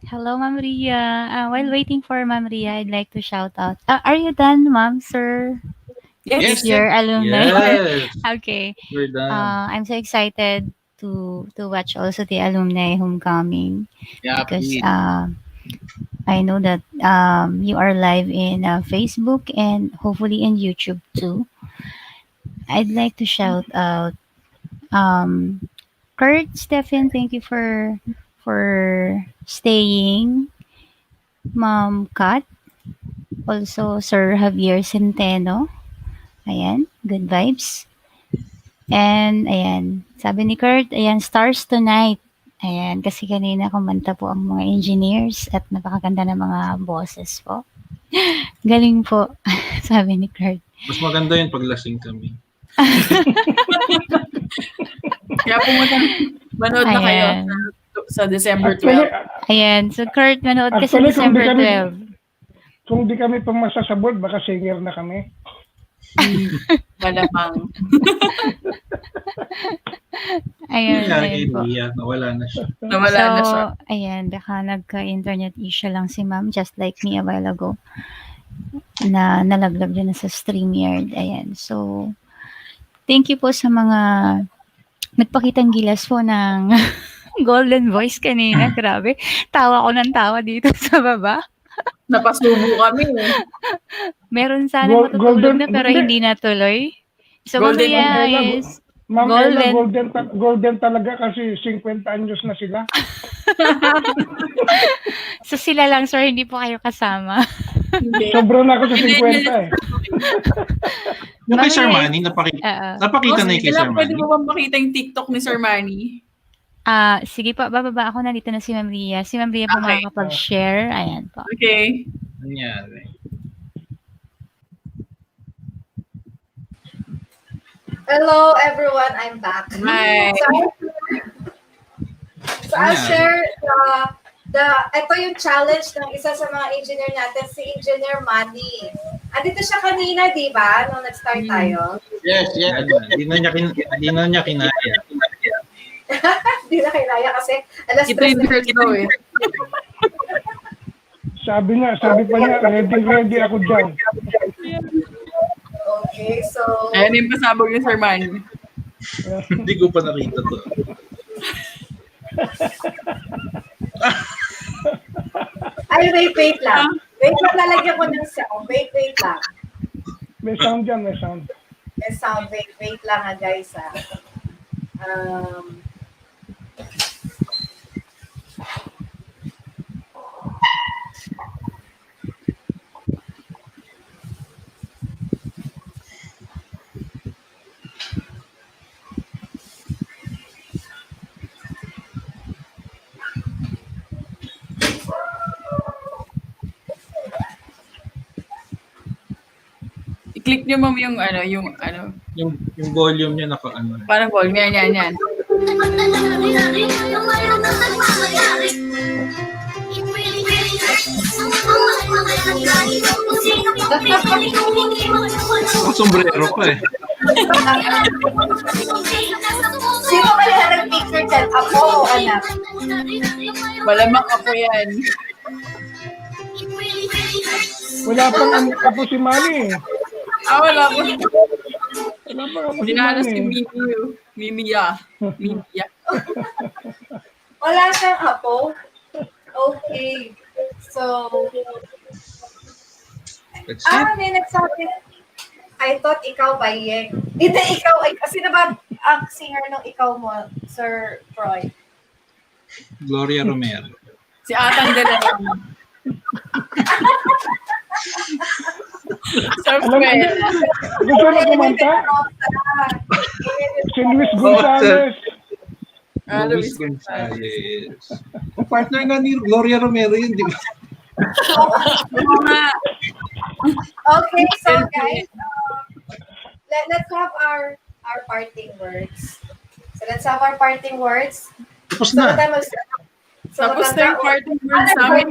Hello, Ma'am Ria. While waiting for Ma'am Ria, I'd like to shout out. Are you done, Ma'am, sir? Yes. Your alumni. Yes. Okay. We're done. I'm so excited to watch also the alumni homecoming. Yeah, because I know that you are live in Facebook and hopefully in YouTube too. I'd like to shout out Kurt, Stephen, thank you for staying. Ma'am Kat, also Sir Javier Centeno. Ayan, good vibes. And ayan, sabi ni Kurt, ayan, stars tonight. Ayan, kasi kanina kumanta po ang mga engineers at napakaganda ng mga bosses po. Galing po, sabi ni Kurt. Mas maganda yun pag lasing kami. Kaya Manood na kayo Ayan. sa December 12. Ayan. So, Kurt, manood ka sa Actually, December 12. Kung di kami pumasa sa board, baka singer na kami. Malamang. Ayun, ayun po. Nawala na siya. Nawala na siya. Ayan, baka nagka-internet issue lang si ma'am, just like me a while ago, na nalaglag din sa StreamYard. Ayan, so, thank you po sa mga nagpakitang gilas po ng golden voice kanina. Grabe, tawa ko ng tawa dito sa baba. Napasubo kami. Meron sana matutulog na pero hindi natuloy. So, golden mamaya is Ma'am Ella, golden talaga kasi 50 anyos na sila. So sila lang, sir, hindi po kayo kasama. Sobrang na ako sa 50 eh. Yung kay Sir Manny, napakita na yung kay Sir Manny. Pwede mo bang makita yung TikTok ni Sir Manny? Sige po, bababa ako. Nandito na si Ma'am Ria. Si Ma'am Ria po makakapag-share. Ayan po. Okay. Nangyari. Hello everyone, I'm back. Hi. So I'll share ito yung challenge ng isa sa mga engineer natin, si Engineer Manny. Andito siya kanina, di ba? Nung nag-start tayo. Yes. Hindi na niya kinaya. Hindi na kinaya kasi alas 3 eh. Sabi pa niya, ready ako dyan. Okay, so... Ayan yung pasabog ni Sir Manny. Hindi ko pa nakita to. Ay, wait lang. Wait lang, lalagyan ko ng sound. Wait lang. May sound dyan, may sound. May sound. Wait lang ha, guys. I-click nyo ma'am yung Yung volume niya naka-ano. Parang volume. Yan. Ang sombrero pa eh. Sino kaya nag-picture dyan? Ako o anak? Malamang ako yan. Wala pang apo si Manny. Wala po. Wala pang apo si Dinalas Manny. si Mimiya. Wala siyang apo? Okay. So, may nagsabi, I thought ikaw ba Yek? Hindi, ikaw, sino ba ang singer ng ikaw mo, Sir Troy? Gloria Romero. Si Atang Dela. Gusto na kumanta? Si Luis Gonzalez. Luis Gonzalez. O partner nga ni Gloria Romero yun, di ba? Okay, so guys, let's have our parting words. So let's have our parting words. Tapos na. Tapos na yung parting words namin.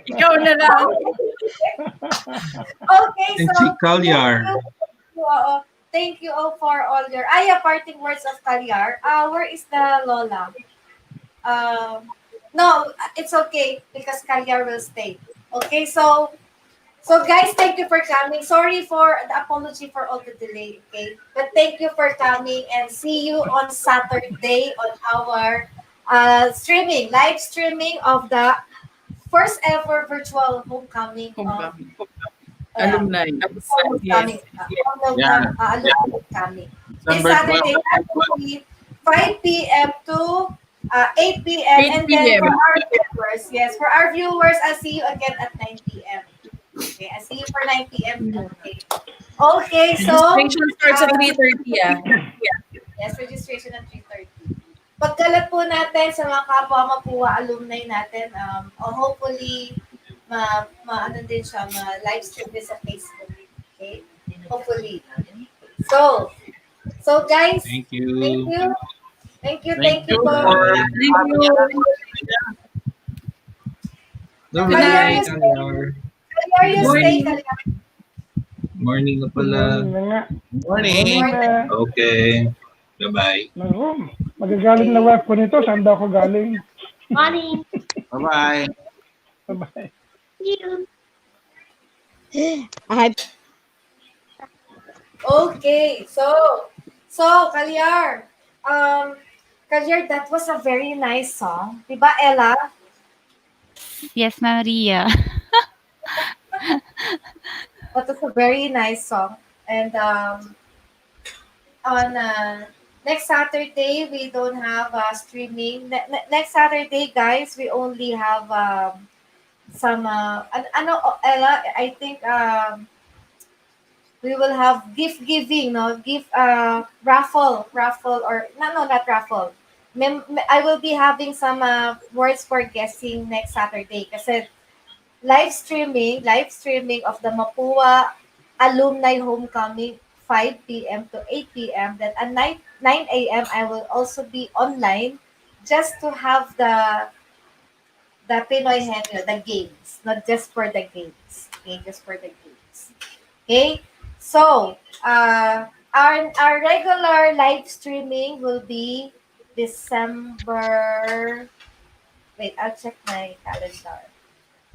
Ikaw na lang. Okay, so si Calyar. Thank you all for all your parting words of Calyar. Where is the Lola? No, it's okay because Calyar will stay. Okay, so guys, thank you for coming. Sorry for the apology for all the delay, okay? But thank you for coming and see you on Saturday on our live streaming of the first ever virtual homecoming alumni. Alumni coming. This Saturday, 5 p.m. to 8 p.m. And then for our viewers, I'll see you again at 9 p.m. Okay, I'll see you for 9 p.m. Okay, so registration starts at 3:30. Yes, registration at 3:30. Pagkalat po natin sa mga kapwa Mapua alumni natin, hopefully din siya, live stream din sa Facebook. Okay? Hopefully. So So guys, Thank thank you. you. Thank Thank you you po. for Bye. Thank having you. us. No Good Kalyar, worries, you night. stay. Kalyar. Kalyar, Good you Mm, stay, morning. Kalyar. morning na Good morning pala. na nga. Good morning Morning. Morning. na. Okay. Bye-bye. Naku, magagaling na wife ko nito. Saan daw ako galing? Morning. Bye-bye. Bye-bye. See you. I have Okay, so Kalyar, um, Kalyar, that was a very nice song, diba, Ella? Yes, Maria. That was a very nice song, and on next Saturday we don't have streaming. Next Saturday, guys, we only have some ano, Ella, I think we will have gift giving, no? Gift raffle or no, not raffle. I will be having some words for guessing next Saturday kasi live streaming of the Mapua Alumni Homecoming 5 p.m. to 8 p.m. Then at 9 a.m. I will also be online just to have the Pinoy Henyo, the games, not just for the games. Okay, just for the games. Okay, so our regular live streaming will be December. Wait, I'll check my calendar.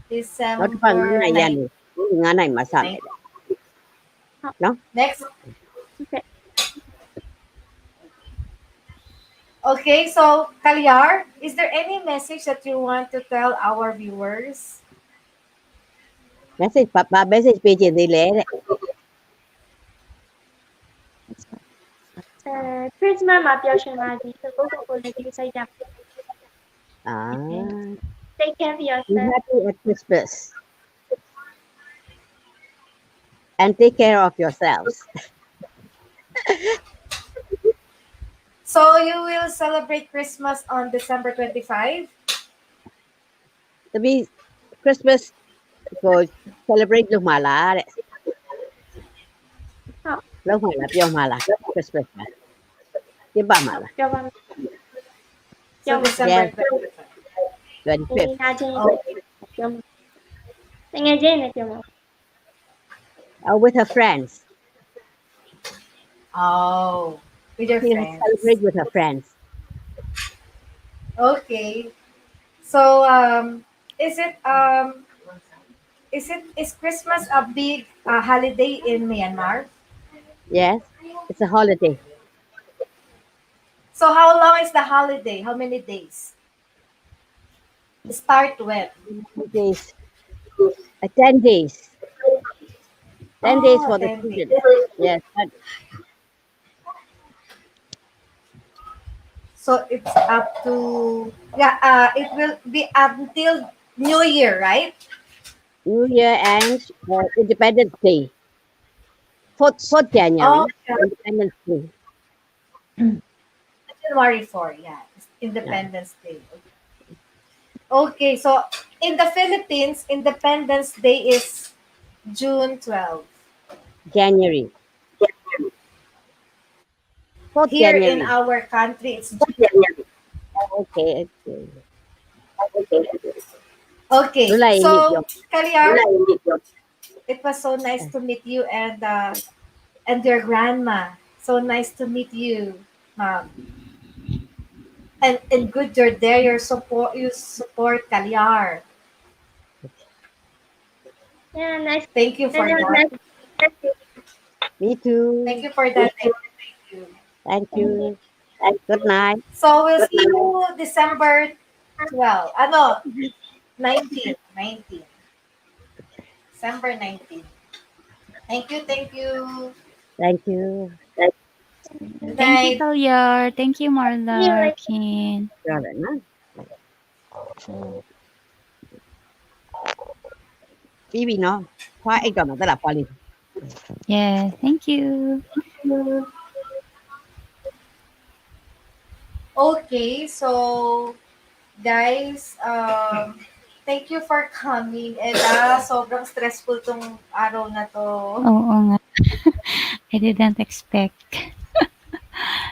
nói cho bạn December này yan 9th. nga này mà sao này no Next. Okay. Okay, so Kalyar, is there any message that you want to tell our viewers? message bà message về chuyện gì lẽ đấy Christmas 嘛表示嘛，你的嗰個你要細入。à Take care of be yourself. happy at Christmas and take care of yourselves. So you will celebrate Christmas on December 25? To be Christmas rồi celebrate lúc mà là đấy lúc mà là biểu mà là Christmas mà cái bà mà là So December yes 25. 25th Tingnan with her friends. Oh, with your She'll friends. celebrate with her friends. Okay. So is Christmas a big holiday in Myanmar? Yes, it's a holiday. So how long is the holiday? How many days? Start when? Days. 10 days. 10 days for the 10 days. children. Yes, So it's up to it will be until New Year, right? New Year and Independence Day. 4th January, Oh, Independence Day. January 4, yeah. Independence Day. Okay, so in the Philippines, Independence Day is June 12. January. 4th Here in January. our country, it's January. Okay. Okay. July, So, Kalyar, July. it was so nice to meet you and your grandma. So nice to meet you, ma'am. And good you're there. You support Kalyar. Yeah, nice. Thank you for that. Me too. Thank you for that. Thank you. Thank you. Good night. So we'll see you December 12. Ano? 19. December 19. Thank you. Thank you. Good Thank you, night. Kalyar. Thank you, Marla, Kin. Rồi đó. Bibi nó khoa anh còn nó là khoa liền. Yes, thank you. Okay, so guys, thank you for coming. And sobrang stressful tong araw na to. Oo nga. I didn't expect.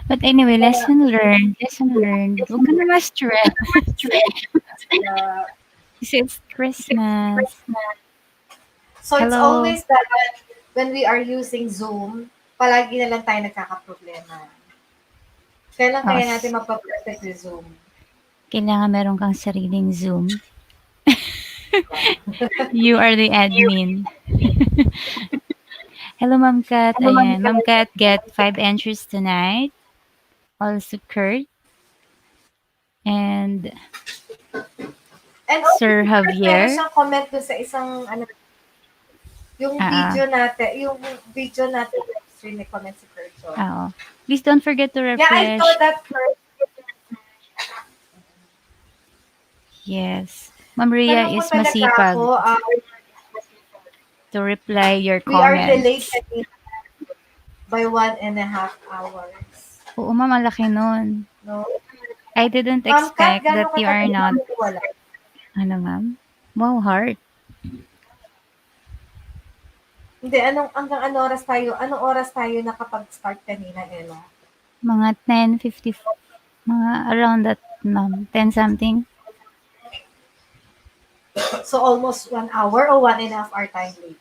But anyway, lesson learned, lesson learned. Huwag ka na ma-stress. Yeah. Kasi it's Christmas. So it's Hello. always that when we are using Zoom, palagi na lang tayo nagkakaproblema. Kailan kaya Os. natin magpa-perfect yung Zoom? Kailangan meron kang sariling Zoom. You are the admin. Hello, Ma'am Kat. Ayan. Ma'am Kat get 5 entries tonight. Also Kurt. And And Sir Kurt, meron Javier. siyang comment dun sa isang, yung video natin, stream may comment si Kurt. So. Oo. Please don't forget to Yeah, I saw refresh. that, Kurt. Yes. Ma'am Ria Tanong ko is talaga masipag ako, to reply your we are delayed comments. by 1.5 hours. Oo, ma'am, malaki nun. No? I didn't Ma'am Kat, expect that gano'n you are katagal not, wala? ano ma'am? Wow, hard. Hindi, hanggang anong oras tayo nakapag-start kanina, Ella? Mga 10:50, mga around that, ma'am, 10 something. So almost 1 hour or 1.5 hour time late?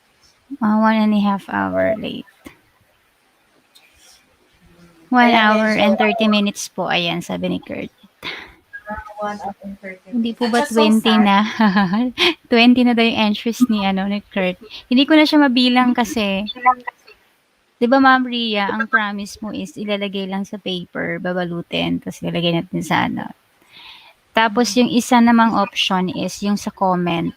1.5 hour late. 1 hour and 30 minutes po, ayan, sabi ni Kurt. 1 hour and 30 minutes. Hindi po ba 20 na? 20 na daw yung entries ni Kurt. Hindi ko na siya mabilang kasi, di ba Ma'am Ria, ang promise mo is ilalagay lang sa paper, babalutin, tapos ilalagay natin sa Tapos yung isa namang option is yung sa comment.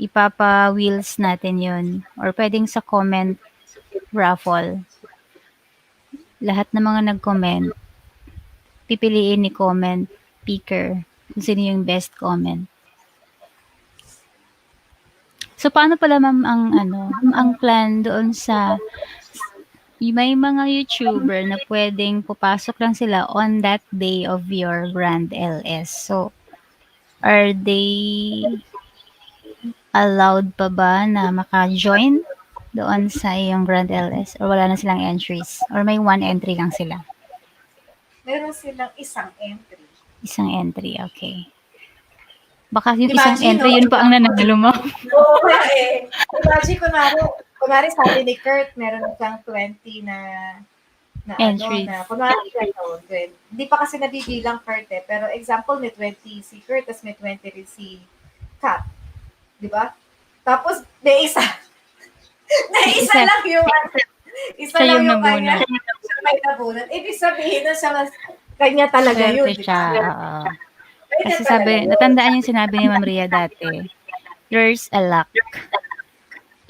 Ipapa-wheels natin yun. Or pwedeng sa comment raffle. Lahat ng mga nag-comment, pipiliin ni comment picker kung sino yung best comment. So, paano pala ma'am ang plan doon sa may mga YouTuber na pwedeng pupasok lang sila on that day of your Grand LS. So, are they allowed pa ba na maka-join doon sa iyong Grand LS? Or wala na silang entries? Or may 1 entry lang sila? Meron silang isang entry. Isang entry, okay. Baka yung isang entry, yun pa ang nanalo mo. Oo nga eh. Imagine, kunwari sabi ni Kurt, meron siyang 20 na entries. Kunwari, hindi pa kasi nabibilang Kurt eh. Pero example, may 20 si Kurt, tapos may 20 rin si Kat. Di ba? Tapos, may isa. isa lang yung isa siya lang yung kanya. Siya may nabunot. Ibig sabihin na siya kanya talaga swerte yun. Siya, kasi sabi, natandaan yung sinabi ni Ma'am Ria dati, there's a luck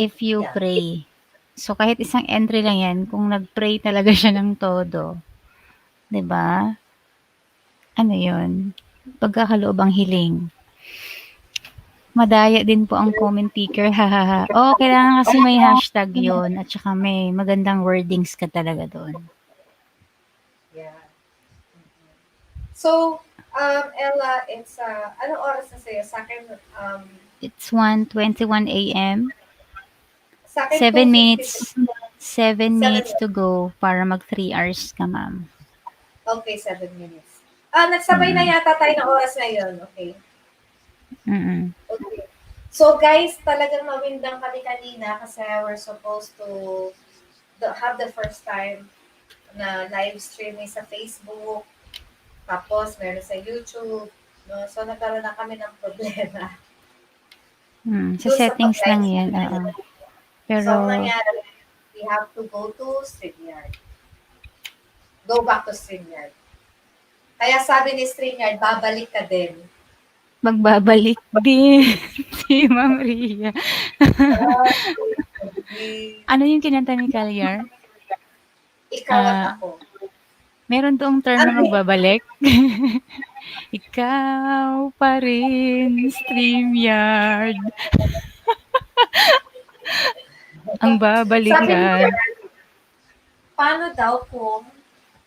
if you pray. So, kahit isang entry lang yan, kung nag-pray talaga siya ng todo, 'di ba? Ano yun? Pagkakaloobang hiling. Madaya din po ang comment picker, hahaha. Oo, kailangan kasi may hashtag yun at saka may magandang wordings ka talaga doon. Yeah. So, Ella, it's, anong oras na sa'yo? Sa akin, it's 1:21 a.m. Sa akin, 7 minutes. 7 minutes to go para mag 3 hours ka, ma'am. Okay, 7 minutes. Nagsabay na yata tayo ng oras ngayon. Okay. Okay. So, guys, talagang mawindang kami kanina kasi we're supposed to have the first time na live streaming sa Facebook. Tapos, meron sa YouTube. No? So, nagkaroon na kami ng problema. Sa settings lang yan. Pero, so, nangyari, we have to go to StreamYard. Go back to StreamYard. Kaya sabi ni StreamYard, babalik ka din. Magbabalik din si Ma'am Ria. Ano yung kinanta ni Calyar? Ikaw at ako. Meron doong term na magbabalik. Ikaw pa rin, StreamYard. Ang babalikan. Paano daw kung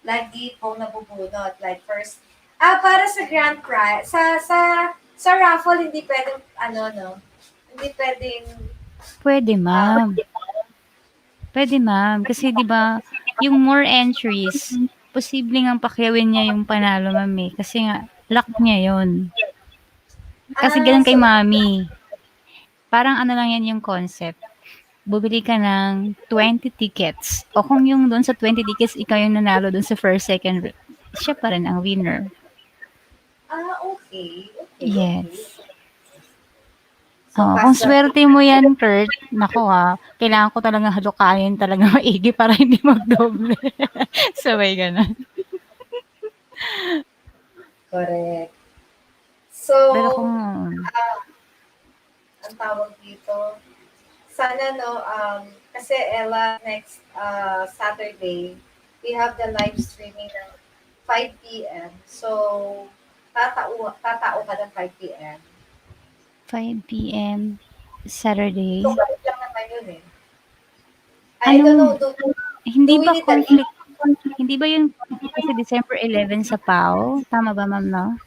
lagi pong nabubunot? Like first, para sa grand prize, sa raffle, hindi pwedeng, hindi pwedeng... Pwede, ma'am. Pwede, ma'am. Kasi, di ba, yung more entries, posibleng ang pakyawin niya yung panalo, ma'am, eh, kasi nga luck niya yun. Kasi gano'n kay So, mommy. Parang ano lang yan yung concept, bumili ka ng 20 tickets o kung yung do'n sa 20 tickets ikaw yung nanalo do'n sa first, second, siya pa rin ang winner. Okay. Yes. So, Oo, kung pass that swerte mo yan, Kurt, naku, kailangan ko talagang halukayin talagang maigi para hindi magdoble. Sabay gano'n. Correct. So, Pero kung ang tawag dito, sana kasi Ella, next Saturday, we have the live streaming ng 5 p.m. So, tatao ka ng 5 p.m. 5 PM Saturday. So, balik lang naman yun eh. I don't know, Hindi do we ba need conflict, hindi ba yung kasi December 11 sa PAO? Tama ba, ma'am, no?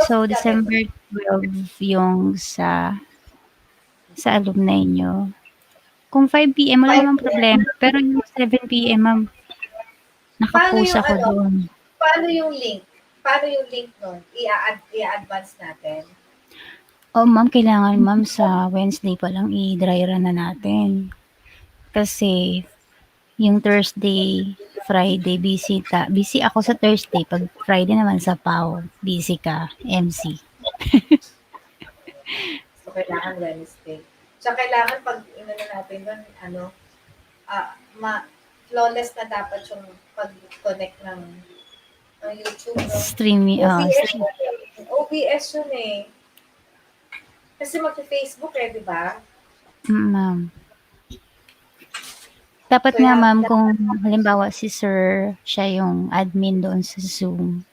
So, December 12 yung sa alumni nyo. Kung 5 PM, wala 5 namang p.m. problema. Pero yung 7 PM, ma'am, Paano nakapost yung ako doon. Paano yung link? Paano yung link nun? I-advance natin? Ma'am, kailangan, ma'am, sa Wednesday pa lang i-dry run na natin. Kasi yung Thursday, Friday, busy ako sa Thursday. Pag Friday naman sa PAO, busy ka, MC. So, kailangan Wednesday. So, kailangan pag natin doon, flawless na dapat yung pag-connect ng YouTube. No? Streaming, OBS yun eh. Kasi mag-Facebook di ba? Ma'am. Dapat nga, ma'am, kung halimbawa si sir, siya yung admin doon sa Zoom,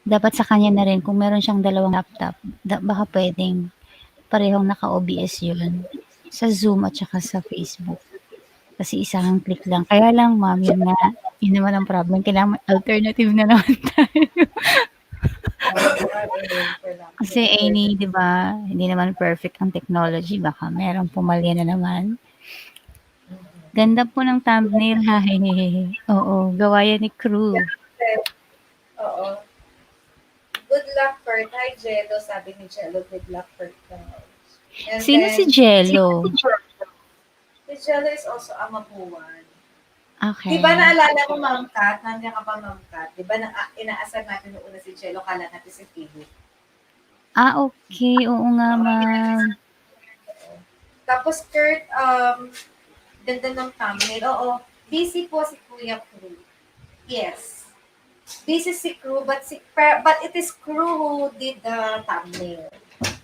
dapat sa kanya na rin, kung meron siyang 2 laptop, baka pwedeng parehong naka-OBS yun sa Zoom at saka sa Facebook. Kasi isang click lang. Kaya lang, ma'am, yun naman ang problem. Kailangan alternative na naman tayo. Kasi di ba, hindi naman perfect ang technology. Baka merong pumalya na naman. Ganda po ng thumbnail, Oo, gawa yan ni Crew. Oo. Good luck, Kurt. Hi, Jello. Sabi ni Jello, good luck, Kurt. Sino si Jello? Si Jello is also a mabuwan. Okay. Di ba naalala mo, Ma'am Kat? Nandiyan ka ba, Ma'am Kat? Di ba inaasar natin noong una si Jello, kala natin si Philip? Okay. Oo nga, ma'am. Tapos, Kurt, ganda ng thumbnail. Oo, busy po si Kuya Crew. Yes. Busy si Crew, but it is Crew who did the thumbnail.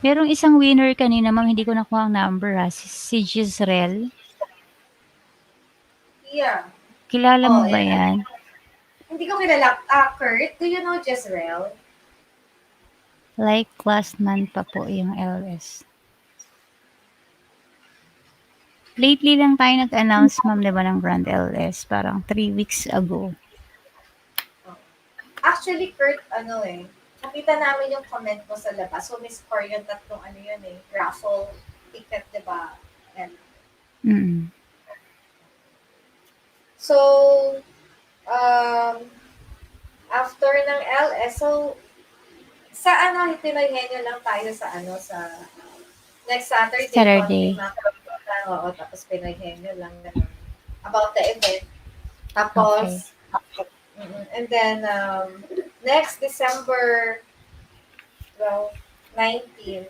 Merong isang winner kanina, ma'am, hindi ko nakuha ang number, si Gisrel. Yeah. Kilala mo ba yan? Hindi ko kilala. Kurt, do you know Gisrel? Like last month pa po yung LS. Lately lang tayo nag-announce, ma'am, diba, ng Grand LS. Parang 3 weeks ago. Actually, Kurt, nakita namin yung comment mo sa labas. So, may score yung tatlong raffle ticket, diba? And, So, after ng LS, so, sa Pinoy-Henyo lang tayo sa next Saturday. Oo, tapos Pinoy-Henyo lang about the event. Tapos, and then, next December 19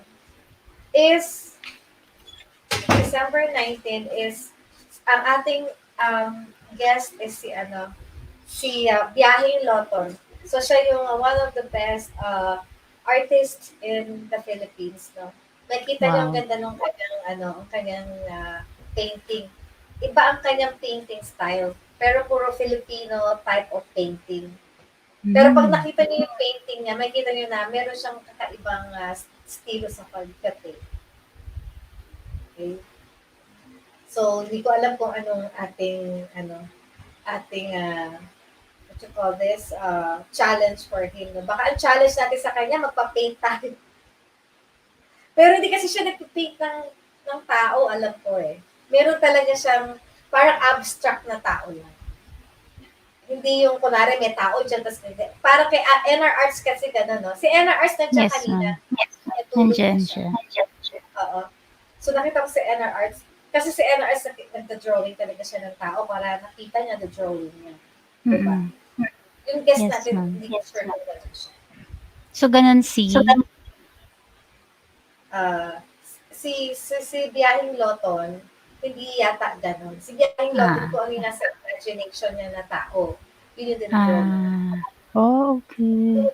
is ang ating guest is si Biyaheng Loton. So, siya yung one of the best artists in the Philippines, no? Nakita niyo ang ganda ng kanyang painting. Iba ang kanyang painting style, pero puro Filipino type of painting. Pero pag nakita niyo yung painting niya, makikita niyo na meron siyang kakaibang estilo sa pagkate. Okay? So, hindi ko alam kung anong ating what you call this, challenge for him. No? Baka ang challenge natin sa kanya, magpa-paint tayo. Pero hindi kasi siya nagpa-paint ng tao, alam ko eh. Meron talaga siyang parang abstract na tao lang. Hindi hindi yung kunwari may tao dyan, tapos parang kay NR Arts kasi gano'n, no? Si NR Arts nandiyan Yes, kanina. ma'am. Natulog na Nandyan siya. siya. Oo. So nakita ko si NR Arts, kasi si NR Arts nagda-drawing talaga siya ng tao para nakita niya the drawing niya. Diba? Mm. Yung guest Yes, natin, ma'am. hindi ko sure kung gano'n siya. So, ganun si... Si Biyahing Loton, hindi yata ganun. Si Biyahing Loton Ah. kung ano yung nasa imagination niya na tao. Yun yung din-draw niya. Oh, okay.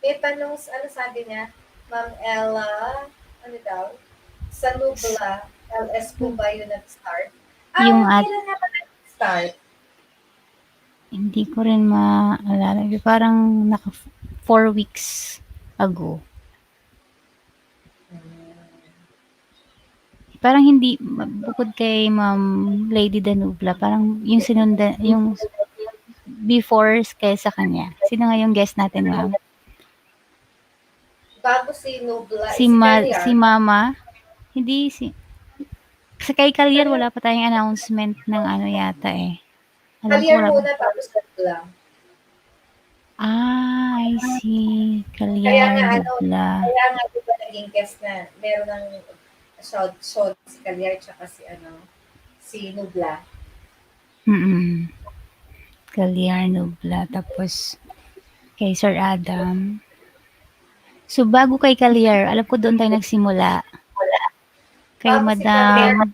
May tanong, ano sabi niya? Ma'am Ella, ano daw? Sa Nubla, LS po ba yun nag-start? Yung kailan nga ba nag-start? Hindi ko rin maalala. Parang 4 weeks ago. Parang hindi, bukod kay Ma'am Lady Danubla, parang yung sinundan, yung before kay sa kanya. Sino nga yung guest natin, ma'am? Bago si Nubla, si Mama. Hindi, sa kay Calyar, wala pa tayong announcement ng ano yata eh. Calyar muna, tapos Nubla. I see. Calyar, Nubla. Kaya nga diba naging guest na meron ng shot si Calyar tsaka si Nubla. Calyar, Nubla, tapos kay Sir Adam. So, bago kay Calyar, alam ko doon tayo nagsimula. Kay Madam,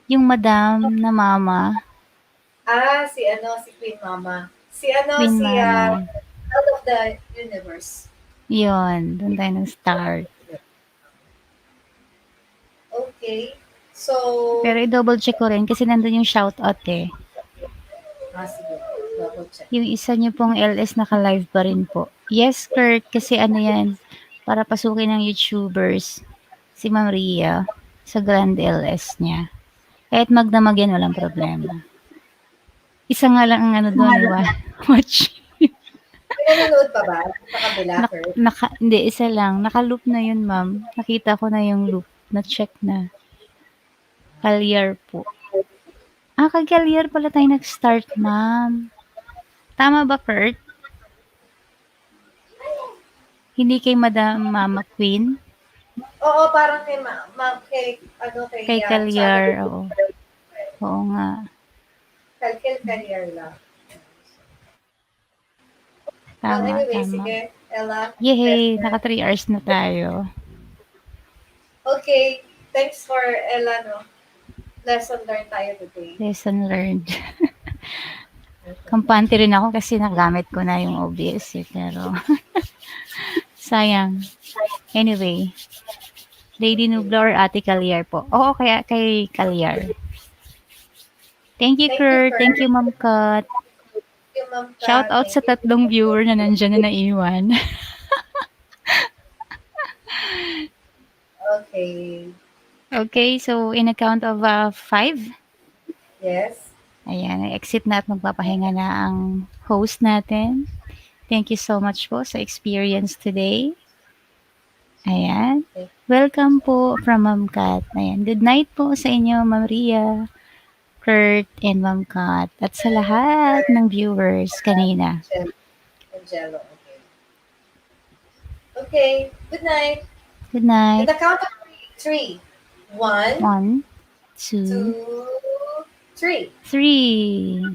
yung Madam na Mama. Si Queen Mama. Queen Mama. Out of the Universe. Yun, doon tayo nag-start. Okay. So, pero i-double check ko rin kasi nandun yung shoutout eh. Sige. Double check. Yung isa niyo pong LS naka-live pa rin po. Yes, Kurt, kasi ano yan, para pasukin ng YouTubers, si Ma'am Ria, sa Grand LS niya. Kahit magdamag yan, walang problema. Isa nga lang ang ano doon, watch. Nanonood pa ba? Sa kabila, Kurt? Hindi, isa lang. Naka-loop na yun, ma'am. Nakita ko na yung loop. Na-check na. Calyar po. Kay Calyar pala tayo nag-start, ma'am. Tama ba, Kurt? Hindi kay Madam Mama Queen? Oo, parang kay Calyar, oo. Oo nga. Calyar lang. Tama, anyway, tama. Sige, Ella. Yay, naka 3 hours na tayo. Okay, thanks for Ella, no? Lesson learned tayo today. Lesson learned. Kampante rin ako kasi nagamit ko na yung OBS eh, pero sayang. Anyway, Lady Nubla or Ate Calyar po? Oo, kay Calyar. Thank you, Kurt. Thank you, Ma'am Kat. Shout out sa 3 viewer na nandyan na naiwan. Okay. Okay, so in a count of 5? Yes. Ayan, exit na at magpapahinga na ang host natin. Thank you so much po sa experience today. Ayan. Welcome po from Ma'am Kat. Ayan. Good night po sa inyo, Ma'am Ria, Kurt, and Ma'am Kat. At sa lahat ng viewers kanina. Angelo, okay. Okay, good night. Good night. In the count of 3. 1, 2, 3. 3.